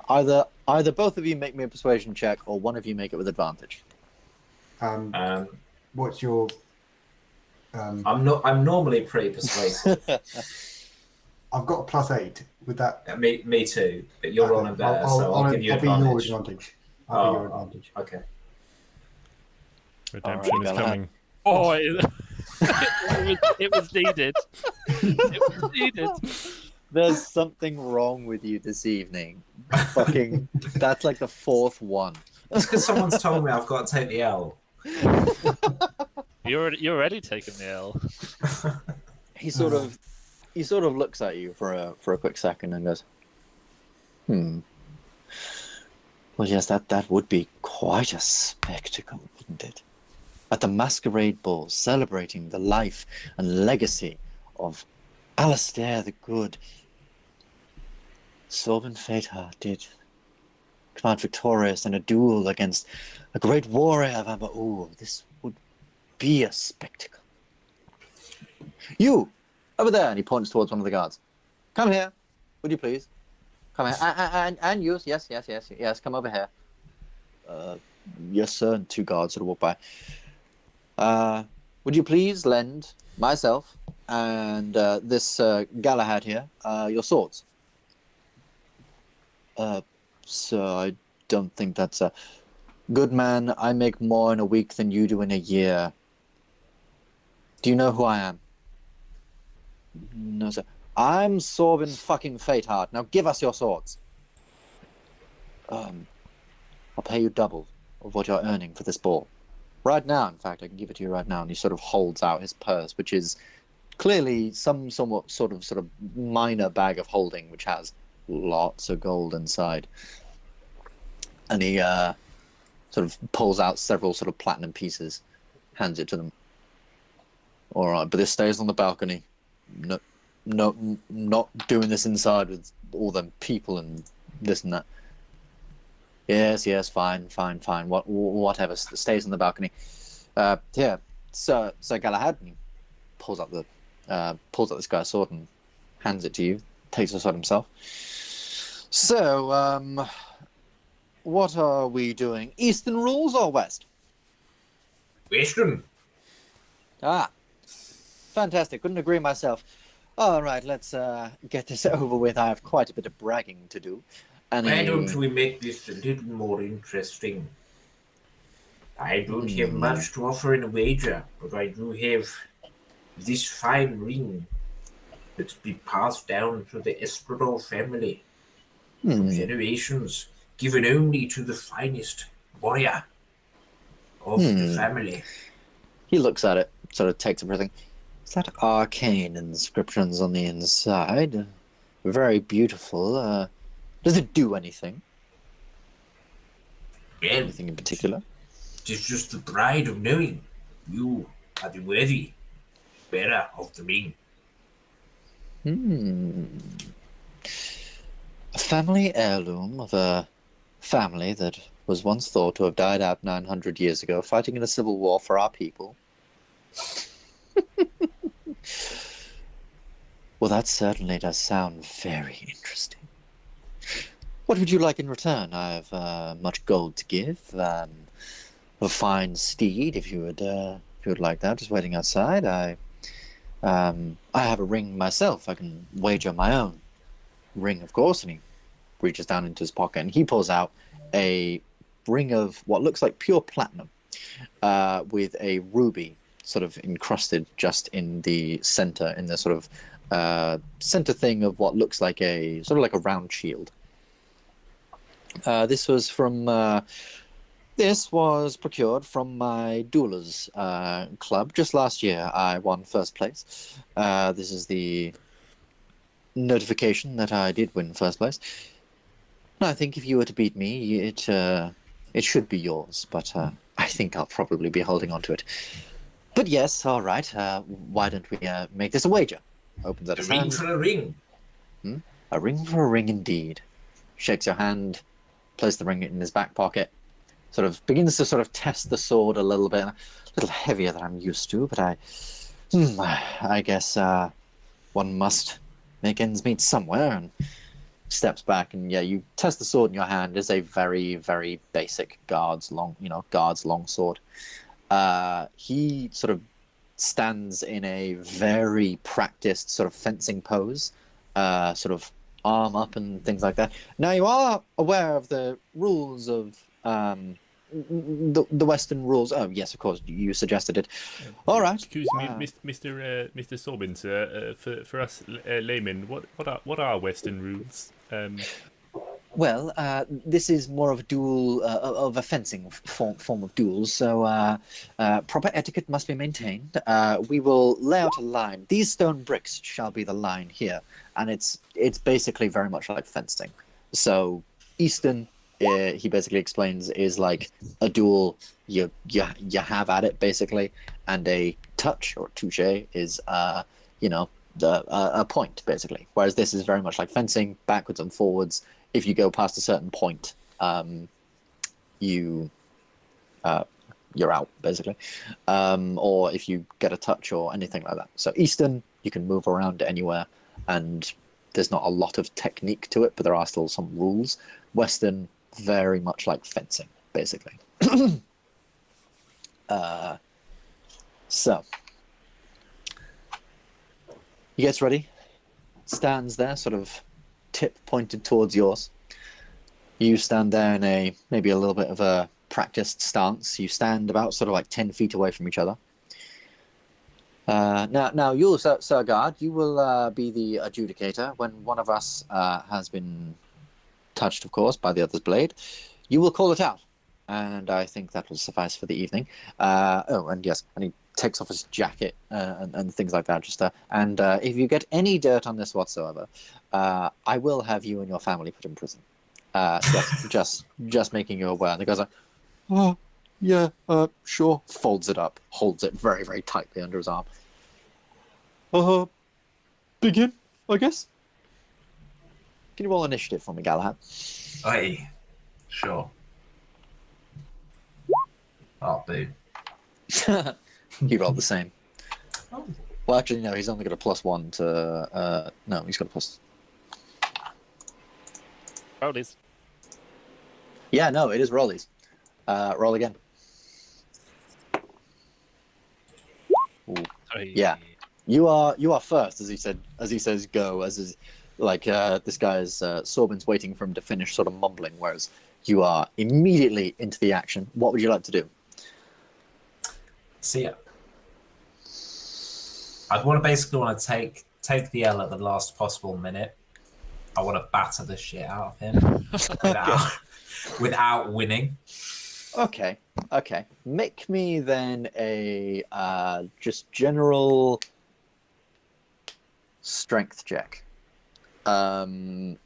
Either both of you make me a persuasion check, or one of you make it with advantage. What's your? I'm normally pretty persuasive. I've got a +8 with that. Me too. But you're rolling better, so I'll give you advantage. I'll be your advantage. Okay. Redemption Alright, is Galahad. coming. Oh, it was needed. It was needed. There's something wrong with you this evening. Fucking, that's like the fourth one. It's because someone's told me I've got to take the L. You're already taking the L. He sort of looks at you for a quick second and goes, Well, yes, that would be quite a spectacle, wouldn't it? At the masquerade ball, celebrating the life and legacy of Alistair the Good. Sorben Fateheart did come out victorious in a duel against a great warrior of Ambyr. Oh, this would be a spectacle. You, over there, and he points towards one of the guards. Come here, would you please? Come here, and you, yes, come over here. Yes, sir, and two guards sort of walk by. Would you please lend myself and this Galahad here your swords? Sir, I don't think that's a... Good man, I make more in a week than you do in a year. Do you know who I am? No, sir. I'm Sorben fucking Fateheart. Now give us your swords. I'll pay you double of what you're earning for this ball. Right now, in fact, I can give it to you right now. And he sort of holds out his purse, which is clearly some somewhat sort of minor bag of holding, which has lots of gold inside. And he sort of pulls out several sort of platinum pieces, hands it to them. All right, but this stays on the balcony. No, not doing this inside with all them people and this and that. Yes, fine. Whatever. Stays on the balcony. Here, Sir Galahad, and he pulls out this guy's sword and hands it to you. Takes the sword himself. So, what are we doing? Eastern rules or West? Western. Fantastic. Couldn't agree myself. All right, let's get this over with. I have quite a bit of bragging to do. And Why don't we make this a little more interesting? I don't have much to offer in a wager, but I do have this fine ring that's been passed down to the Espador family for generations, given only to the finest warrior of the family. He looks at it, sort of takes everything. Is that arcane inscriptions on the inside? Very beautiful. Does it do anything? Well, Anything in particular? it's just the pride of knowing you are the worthy bearer of the ring. A family heirloom of a family that was once thought to have died out 900 years ago, fighting in a civil war for our people. Well, that certainly does sound very interesting. What would you like in return? I have much gold to give. A fine steed, if you would like that. Just waiting outside. I have a ring myself. I can wager my own ring, of course. And he reaches down into his pocket and he pulls out a ring of what looks like pure platinum, with a ruby sort of encrusted just in the center, in the sort of center thing of what looks like a sort of like a round shield. This was procured from my Duelers club just last year. I won first place. This is the notification that I did win first place. I think if you were to beat me, it should be yours, but I think I'll probably be holding on to it. But yes, all right. Why don't we make this a wager? Opens up his hand. A ring for a ring. A ring for a ring, indeed. Shakes your hand, places the ring in his back pocket, sort of begins to sort of test the sword a little bit. A little heavier than I'm used to, but I guess one must make ends meet somewhere. And steps back, and you test the sword in your hand. It's a very, very basic guard's long sword. He sort of stands in a very practiced sort of fencing pose, sort of arm up and things like that. Now you are aware of the rules of the Western rules. Oh yes, of course, you suggested it. All right. Excuse me, Mr. Sorbin, sir. For us laymen, what are Western rules? Well, this is more of a duel, of a fencing form of duels, so proper etiquette must be maintained. We will lay out a line. These stone bricks shall be the line here, and it's basically very much like fencing. So Easton, he basically explains, is like a duel you have at it basically, and a touch or touche is a point basically. Whereas this is very much like fencing, backwards and forwards. If you go past a certain point, you're out basically, or if you get a touch or anything like that. So Eastern, you can move around anywhere, and there's not a lot of technique to it, but there are still some rules. Western, very much like fencing basically. So he gets ready, stands there, sort of tip pointed towards yours. You stand there in maybe a little bit of a practiced stance. You stand about sort of like 10 feet away from each other. Now you, Sir Guard, you will be the adjudicator. When one of us has been touched, of course, by the other's blade, you will call it out. And I think that will suffice for the evening. And yes, and he takes off his jacket and things like that. If you get any dirt on this whatsoever, I will have you and your family put in prison. Just making you aware. And the guy's like, oh, yeah, sure. Folds it up, holds it very, very tightly under his arm. Begin, I guess. Can you roll initiative for me, Galahad? Aye, sure. Oh, boo. He rolled the same. Oh. Well, actually, no, he's only got a +1 to... no, he's got a plus... Rollies. Yeah, no, it is rollies. Roll again. Ooh. Sorry. Yeah. You are first, as he says go, as is like this guy's Sorbin's waiting for him to finish sort of mumbling, whereas you are immediately into the action. What would you like to do? See, I'd basically want to take the L at the last possible minute. I want to batter the shit out of him without winning. Okay. Make me then a just general strength check. To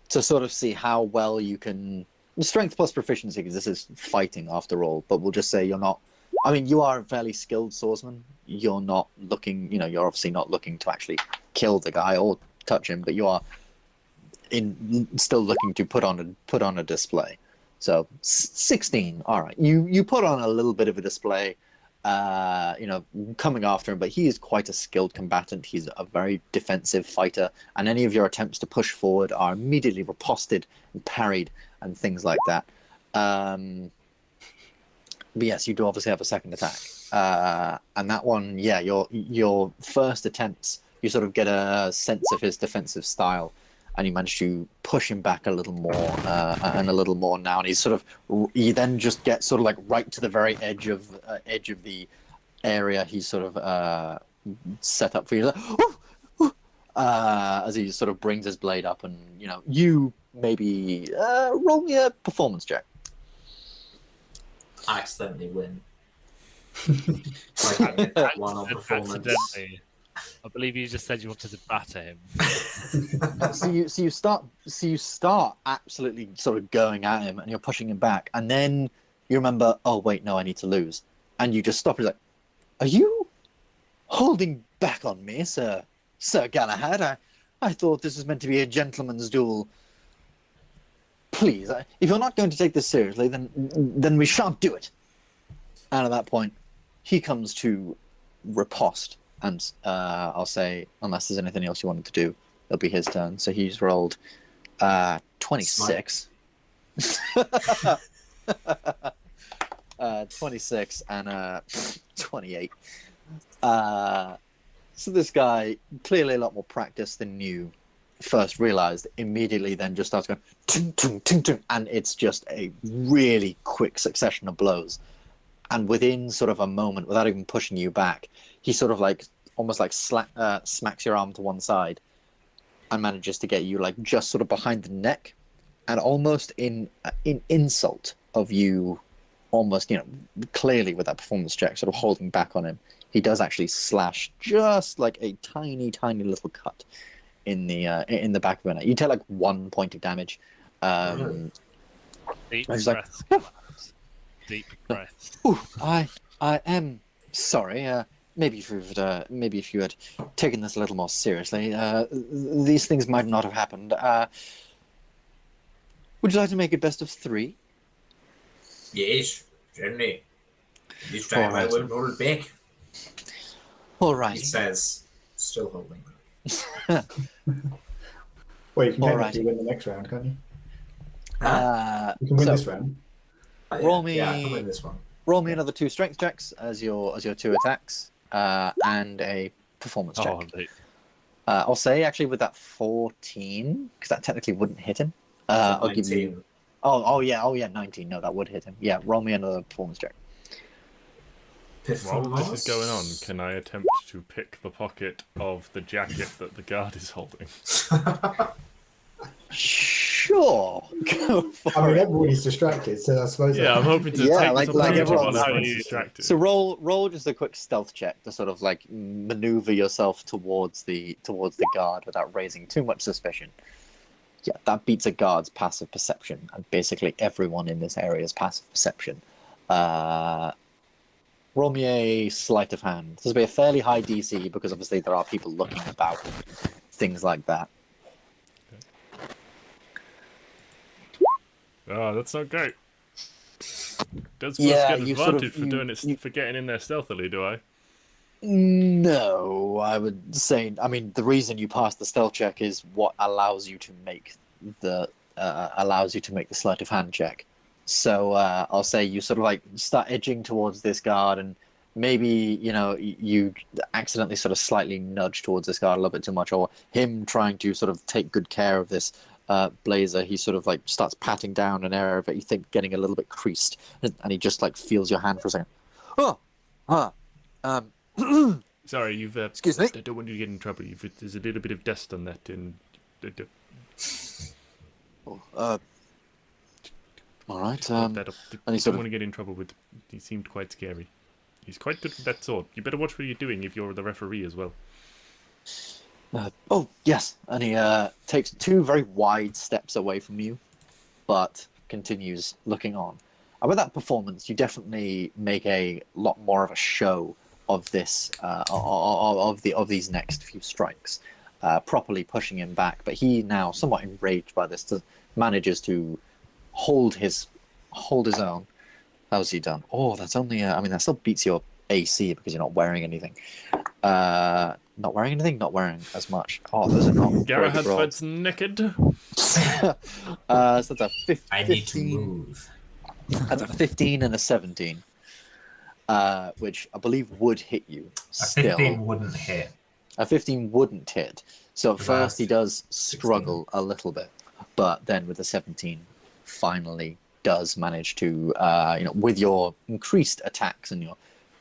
sort of see how well you can... Strength plus proficiency, because this is fighting after all, but we'll just say you're not... I mean, you are a fairly skilled swordsman. You're not looking... you're obviously not looking to actually kill the guy or touch him, but you are still looking to put on a display. So 16. All right, you put on a little bit of a display, coming after him, but he is quite a skilled combatant. He's a very defensive fighter, and any of your attempts to push forward are immediately riposted and parried and things like that. But yes, you do obviously have a second attack, and that one, yeah, your first attempts, you sort of get a sense of his defensive style, and you manage to push him back a little more and a little more now, and he then just gets sort of like right to the very edge of the area he's sort of set up for you. Like, "Ooh, ooh," as he sort of brings his blade up, and you maybe roll me a performance check. I accidentally win. Like I get that one on performance. Accidentally. I believe you just said you wanted to batter him. So you start absolutely sort of going at him, and you're pushing him back, and then you remember, oh wait, no, I need to lose, and you just stop. You're like, are you holding back on me, Sir Galahad? I thought this was meant to be a gentleman's duel. Please, if you're not going to take this seriously, then we shan't do it. And at that point, he comes to riposte, and I'll say, unless there's anything else you wanted to do, it'll be his turn. So he's rolled 26. 26 and 28. So this guy, clearly a lot more practice than you first realized, immediately then just starts going tung, tung, tung, tung, and it's just a really quick succession of blows. And within sort of a moment, without even pushing you back, he sort of like almost like smacks your arm to one side and manages to get you like just sort of behind the neck, and almost in insult of you, almost clearly with that performance check sort of holding back on him, he does actually slash just like a tiny little cut in the back of your neck. You take like 1 point of damage. Deep breaths. breath. Deep breath. I am sorry. Maybe if you had taken this a little more seriously, these things might not have happened. Would you like to make it best of 3? Yes, certainly. This time I won't hold back. All right. He says, still holding. Well, you can All technically win the next round, can't you? You can win So- this round. Roll me. Yeah, I can win this one. Roll me another 2 strength checks as your 2 attacks, and a performance check. Oh, indeed. I'll say actually with that 14, because that technically wouldn't hit him. I'll give you. 19. Oh yeah, 19. No, that would hit him. Yeah, roll me another performance check. While this is going on, can I attempt to pick the pocket of the jacket that the guard is holding? Sure, go for I mean, it. everybody's distracted, so I suppose. Yeah, I'm hoping to Yeah, take like this opportunity everyone while everyone's knows. distracted. So roll just a quick stealth check to sort of like maneuver yourself towards the guard without raising too much suspicion. Yeah, that beats a guard's passive perception, and basically everyone in this area's passive perception. Roll me a sleight of hand. This will be a fairly high DC because obviously there are people looking about, things like that. Oh, that's not great. Don't suppose Yeah, get you sort of- advantage for doing it, for getting in there stealthily, do I? No, I would say. I mean, the reason you pass the stealth check is what allows you to make the sleight of hand check. So I'll say you sort of like start edging towards this guard, and maybe you accidentally sort of slightly nudge towards this guard a little bit too much, or him trying to sort of take good care of this blazer. He sort of like starts patting down an area that you think getting a little bit creased, and he just like feels your hand for a second. Sorry, you've. Excuse me? I don't want you to get in trouble. There's a little bit of dust on that, and. All right. That up. and I he don't sort want of to get in trouble with. He seemed quite scary. He's quite good with that sword. You better watch what you're doing if you're the referee as well. oh yes, and he takes 2 very wide steps away from you, but continues looking on. And with that performance, you definitely make a lot more of a show of this, of these next few strikes, properly pushing him back. But he now, somewhat enraged by this, manages to hold his own. How's he done? Oh, that's only. I mean, that still beats your AC because you're not wearing anything. Not wearing anything. Not wearing as much. Oh, those are not. Galahad great rolls. fights naked. So that's a 15. I need to move. That's a 15 and a 17, which I believe would hit you. A Still, 15 wouldn't hit. a 15 wouldn't hit. So at Because first he that's does struggle a little bit, but then with the 17, finally does manage to, with your increased attacks and your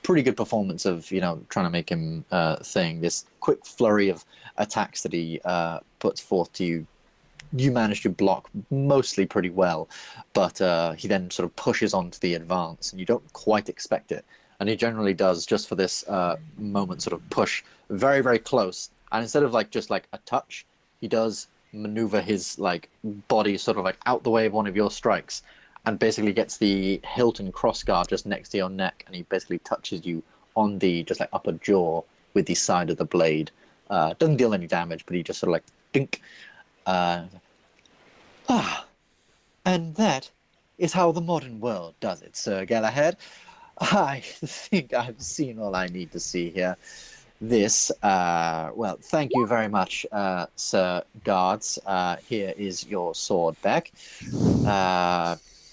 pretty good performance of trying to make him thing. This quick flurry of attacks that he puts forth to you. You manage to block mostly pretty well, but he then sort of pushes on to the advance, and you don't quite expect it. And he generally does, just for this moment, sort of push very, very close. And instead of just a touch, he does maneuver his body sort of out the way of one of your strikes, and basically gets the hilt and crossguard just next to your neck, and he basically touches you on the upper jaw with the side of the blade. Doesn't deal any damage, but he just sort of dink. And that is how the modern world does it, Sir Galahad. I think I've seen all I need to see here. This, thank you very much, Sir Guards. Here is your sword back.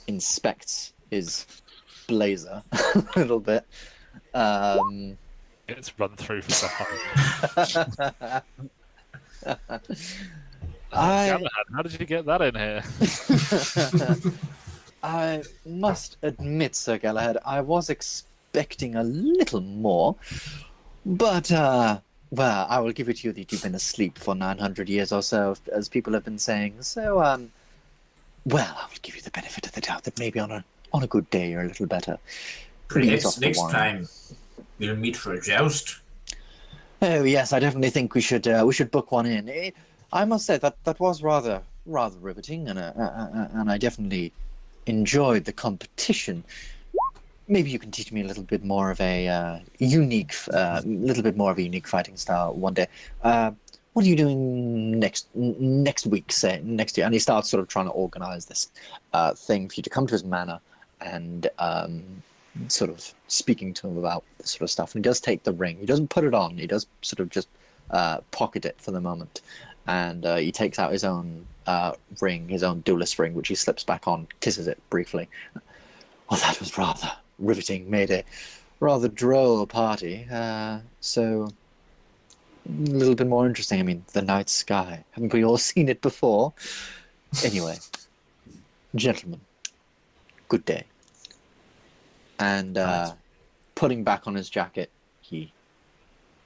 Inspects his blazer a little bit. It's run through for the Galahad, how did you get that in here? I must admit, Sir Galahad, I was expecting a little more, but, I will give it to you that you've been asleep for 900 years or so, as people have been saying. So, I will give you the benefit of the doubt that maybe on a good day you're a little better. Next time, we'll meet for a joust. Oh yes, I definitely think we should book one in. I must say that was rather riveting, and I definitely enjoyed the competition. Maybe you can teach me a little bit more of a unique fighting style one day. What are you doing next week? Say next year, and he starts sort of trying to organize this thing for you to come to his manor and sort of speaking to him about this sort of stuff. And he does take the ring. He doesn't put it on. He does sort of just pocket it for the moment. And he takes out his own ring, his own duelist ring, which he slips back on, kisses it briefly. Well, that was rather riveting. Made a rather droll party. So a little bit more interesting. I mean, the night sky. Haven't we all seen it before? Anyway, gentlemen, good day. And putting back on his jacket, he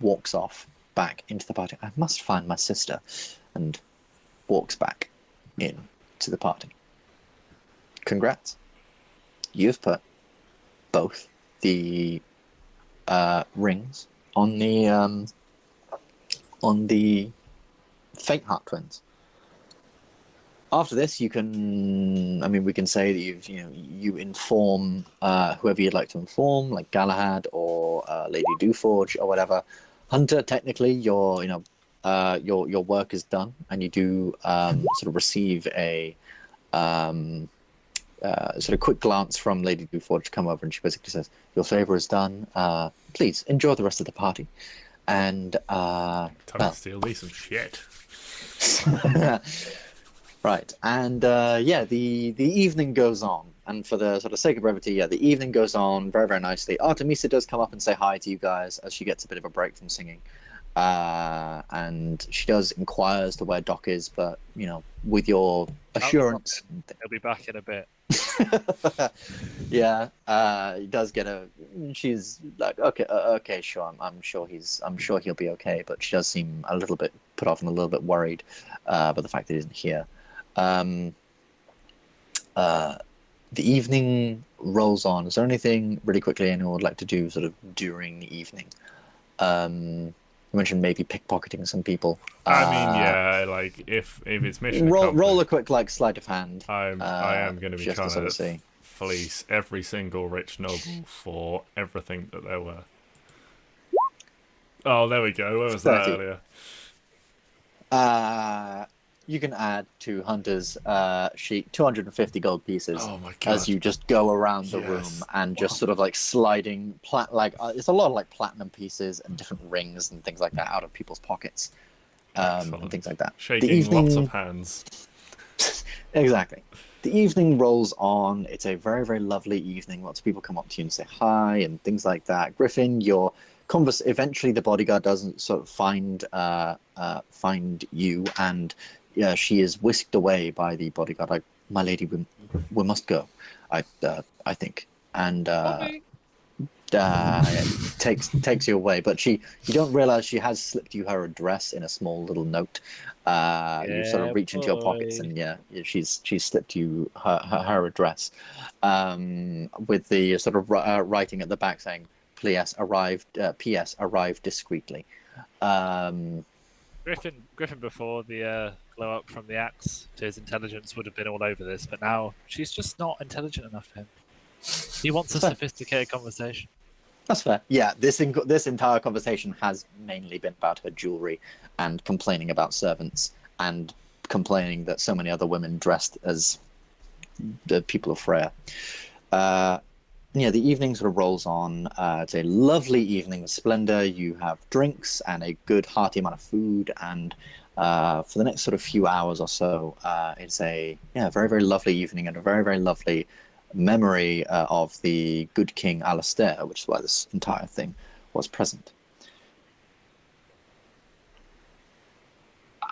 walks off back into the party. I must find my sister, and walks back in to the party. Congrats. You've put both the rings on the Faint Heart twins. After this, you can. I mean, we can say that you inform whoever you'd like to inform, like Galahad or Lady Dewforge or whatever. Hunter, technically, your work is done, and you do sort of receive a sort of quick glance from Lady Dewforge to come over, and she basically says, "Your favor is done. Please enjoy the rest of the party." And time to steal me some shit. Right, and the evening goes on, and for the sort of sake of brevity, the evening goes on very, very nicely. Artemisa does come up and say hi to you guys as she gets a bit of a break from singing, and she does inquire as to where Doc is, but with your assurance, he'll be back in a bit. He does get she's like, okay, sure, I'm sure he'll be okay, but she does seem a little bit put off and a little bit worried by the fact that he isn't here. The evening rolls on. Is there anything really quickly anyone would like to do sort of during the evening? You mentioned maybe pickpocketing some people. I mean, yeah, like if it's mission roll a quick sleight of hand. I am going to be trying to fleece every single rich noble for everything that they're worth. Oh, there we go. Where was 30. that earlier? You can add to Hunter's sheet 250 gold pieces. Oh my God. As you just go around the room and just sort of sliding it's a lot of platinum pieces and different rings and things like that out of people's pockets, and things like that. Shaking lots of hands. Exactly. The evening rolls on. It's a very, very lovely evening. Lots of people come up to you and say hi and things like that. Griffin, your eventually the bodyguard doesn't sort of find you, and she is whisked away by the bodyguard. Like, my lady, we must go. I think. And takes you away. But you don't realize she has slipped you her address in a small little note. You sort of reach into your pockets, and she's slipped you her address, with the sort of writing at the back saying, "P.S. arrived discreetly." Griffin before the glow up from the axe to his intelligence would have been all over this, but now she's just not intelligent enough for him. He wants a sophisticated conversation. That's fair. Yeah, this entire conversation has mainly been about her jewelry and complaining about servants and complaining that so many other women dressed as the people of Freya. The evening sort of rolls on. It's a lovely evening of splendor. You have drinks and a good hearty amount of food, and for the next sort of few hours or so, it's a very, very lovely evening and a very, very lovely memory of the good King Alastair, which is why this entire thing was present.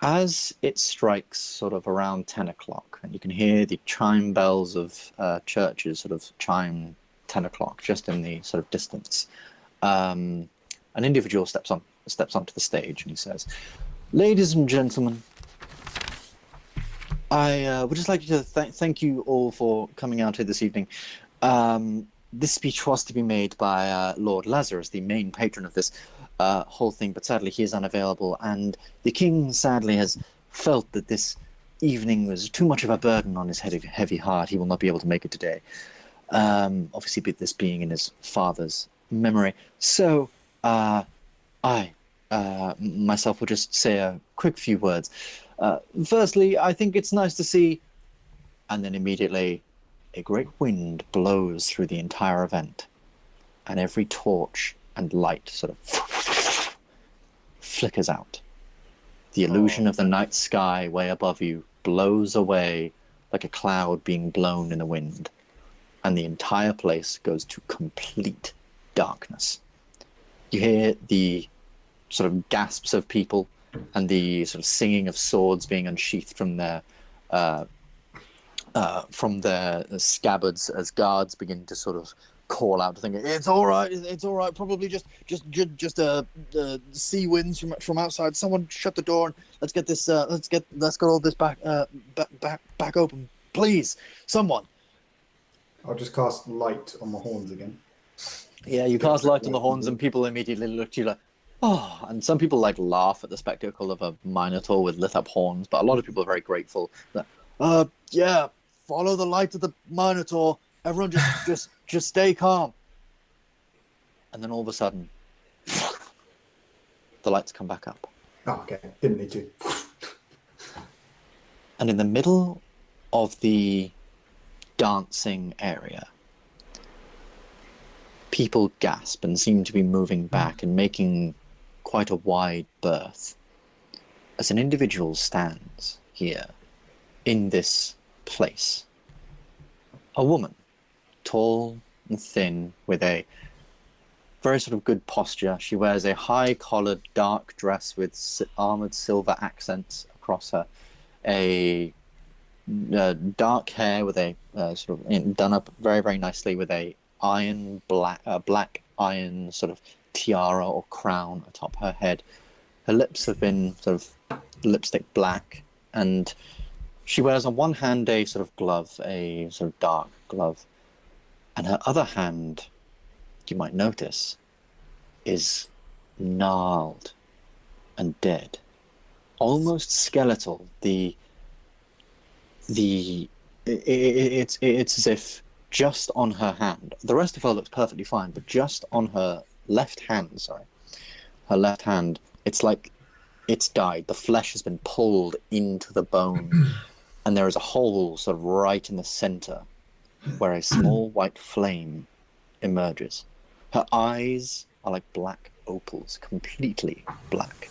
As it strikes sort of around 10 o'clock, and you can hear the chime bells of churches sort of chime 10 o'clock just in the sort of distance, an individual steps onto the stage, and he says, "Ladies and gentlemen, I would just like to thank you all for coming out here this evening. This speech was to be made by Lord Lazarus, the main patron of this whole thing, but sadly he is unavailable, and the king sadly has felt that this evening was too much of a burden on his heavy heart. He will not be able to make it today. Obviously, this being in his father's memory. So, I myself will just say a quick few words. Firstly, I think it's nice to see," and then immediately a great wind blows through the entire event, and every torch and light sort of flickers out. The illusion of the night sky way above you blows away like a cloud being blown in the wind, and the entire place goes to complete darkness. You hear the sort of gasps of people and the sort of singing of swords being unsheathed from their scabbards as guards begin to sort of call out, thinking, it's all right, probably just sea winds from outside. Someone shut the door and let's get all this back open, please, someone." I'll just cast light on the horns again. Yeah, you cast light on the horns, and people immediately look to you like, "Oh," and some people like laugh at the spectacle of a minotaur with lit up horns, but a lot of people are very grateful that, follow the light of the minotaur. Everyone just stay calm. And then all of a sudden, the lights come back up. Oh, okay. Didn't need to. And in the middle of the dancing area, people gasp and seem to be moving back and making quite a wide berth as an individual stands here in this place. A woman, tall and thin, with a very sort of good posture. She wears a high-collared dark dress with armored silver accents across her, a dark hair with a sort of done up very, very nicely with a black iron sort of tiara or crown atop her head. Her lips have been sort of lipstick black, and she wears on one hand a sort of glove, a sort of dark glove, and her other hand, you might notice, is gnarled and dead, almost skeletal. It's as if just on her hand, the rest of her looks perfectly fine, but just on her left hand, it's like it's died. The flesh has been pulled into the bone, and there is a hole sort of right in the center where a small white flame emerges. Her eyes are like black opals, completely black.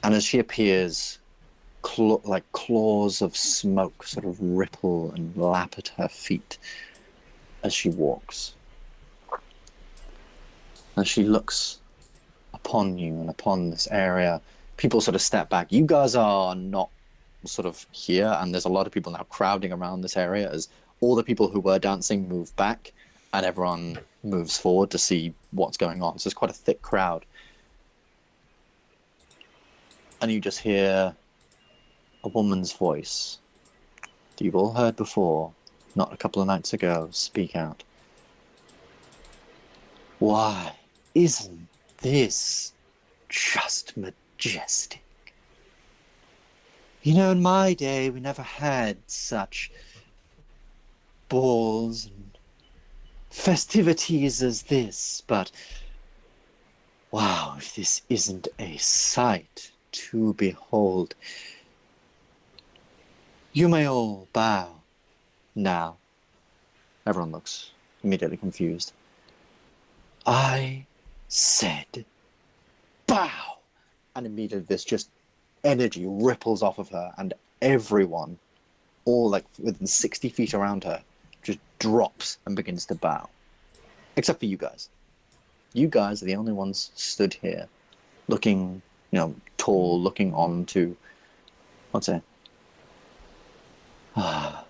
And as she appears, like claws of smoke sort of ripple and lap at her feet as she walks. As she looks upon you and upon this area, people sort of step back. You guys are not sort of here, and there's a lot of people now crowding around this area as all the people who were dancing move back, and everyone moves forward to see what's going on. So it's quite a thick crowd. And you just hear a woman's voice that you've all heard before, not a couple of nights ago, speak out. Why, isn't this just majestic? You know, in my day, we never had such balls and festivities as this, but wow, if this isn't a sight to behold. You may all bow now. Everyone looks immediately confused. I said bow! And immediately this just energy ripples off of her, and everyone, all like within 60 feet around her, just drops and begins to bow. Except for you guys. You guys are the only ones stood here, looking, tall, looking on to, what's it? Hello,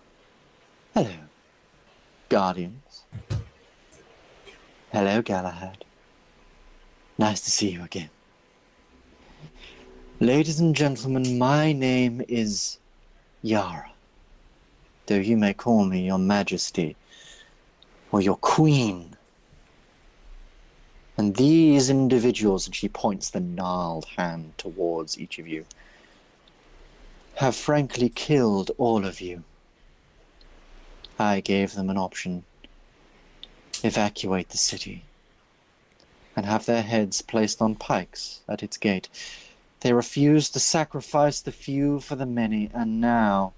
Guardians. Hello, Galahad. Nice to see you again. Ladies and gentlemen, my name is Yara, though you may call me your Majesty or your Queen. And these individuals, and she points the gnarled hand towards each of you, have frankly killed all of you. I gave them an option. Evacuate the city and have their heads placed on pikes at its gate. They refused to sacrifice the few for the many, and now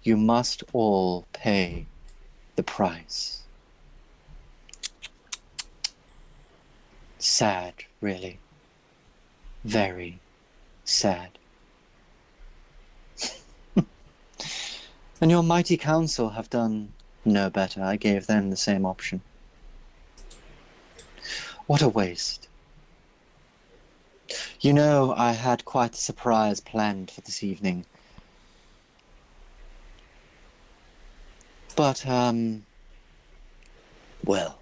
you must all pay the price. Sad, really. Very sad. And your mighty council have done no better. I gave them the same option. What a waste. You know, I had quite a surprise planned for this evening. But, well,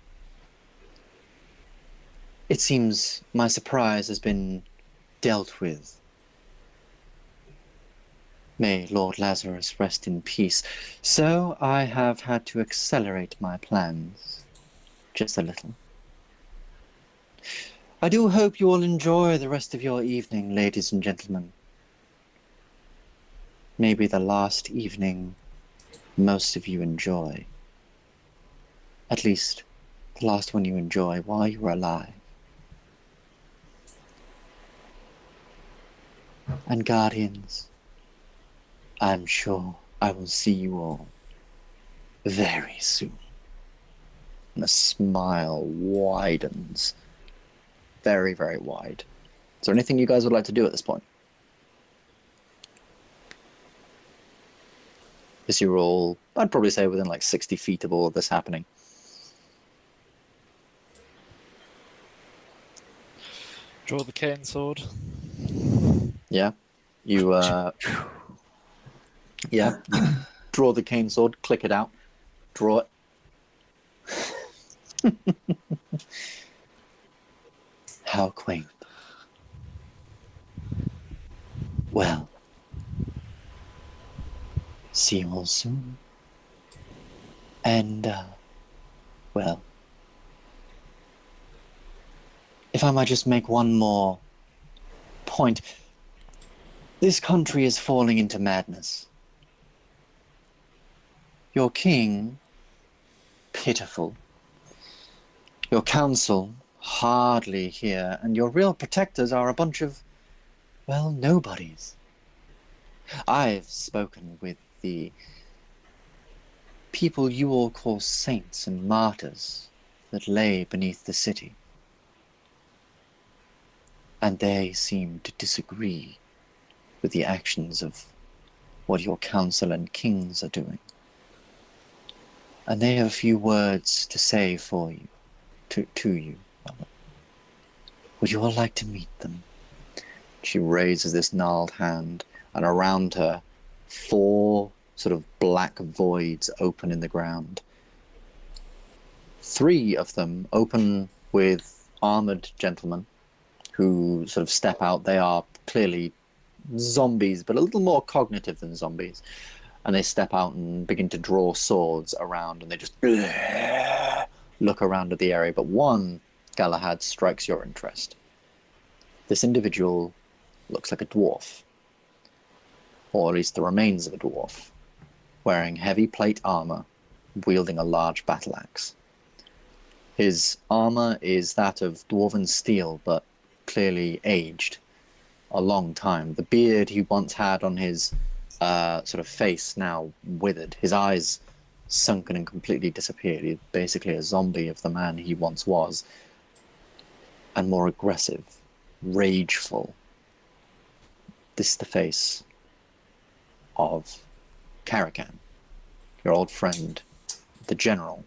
it seems my surprise has been dealt with. May Lord Lazarus rest in peace. So I have had to accelerate my plans just a little. I do hope you all enjoy the rest of your evening, ladies and gentlemen. Maybe the last evening most of you enjoy. At least, the last one you enjoy while you are alive. And Guardians, I'm sure I will see you all very soon. And the smile widens. Very, very wide. Is there anything you guys would like to do at this point? Is you're all, I'd probably say within like 60 feet of all of this happening. Draw the cane sword. Yeah. You, yeah. Draw the cane sword, click it out, draw it. How quaint. Well, see you all soon. And, well, if I might just make one more point. This country is falling into madness. Your king, pitiful. Your council, hardly here. And your real protectors are a bunch of, well, nobodies. I've spoken with the people you all call saints and martyrs that lay beneath the city. And they seem to disagree with the actions of what your council and kings are doing. And they have a few words to say for you, to you. Would you all like to meet them? She raises this gnarled hand, and around her, 4 sort of black voids open in the ground. 3 of them open with armored gentlemen who sort of step out. They are clearly zombies, but a little more cognitive than zombies. And they step out and begin to draw swords around, and they just look around at the area. But one, Galahad, strikes your interest. This individual looks like a dwarf, or at least the remains of a dwarf, wearing heavy plate armor, wielding a large battle axe. His armor is that of dwarven steel, but clearly aged a long time. The beard he once had on his sort of face now withered. His eyes sunken and completely disappeared. He's basically a zombie of the man he once was, and more aggressive, rageful. This is the face of Caracan, your old friend, the general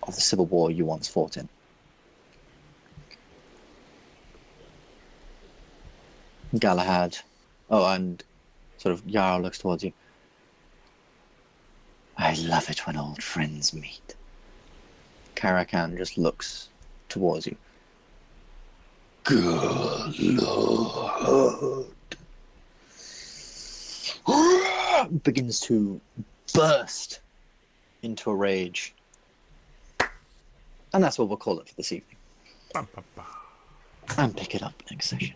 of the civil war you once fought in. Galahad. Oh, and sort of Jarl looks towards you. I love it when old friends meet. Caracan just looks towards you. Good Lord. Begins to burst into a rage. And that's what we'll call it for this evening. And pick it up next session.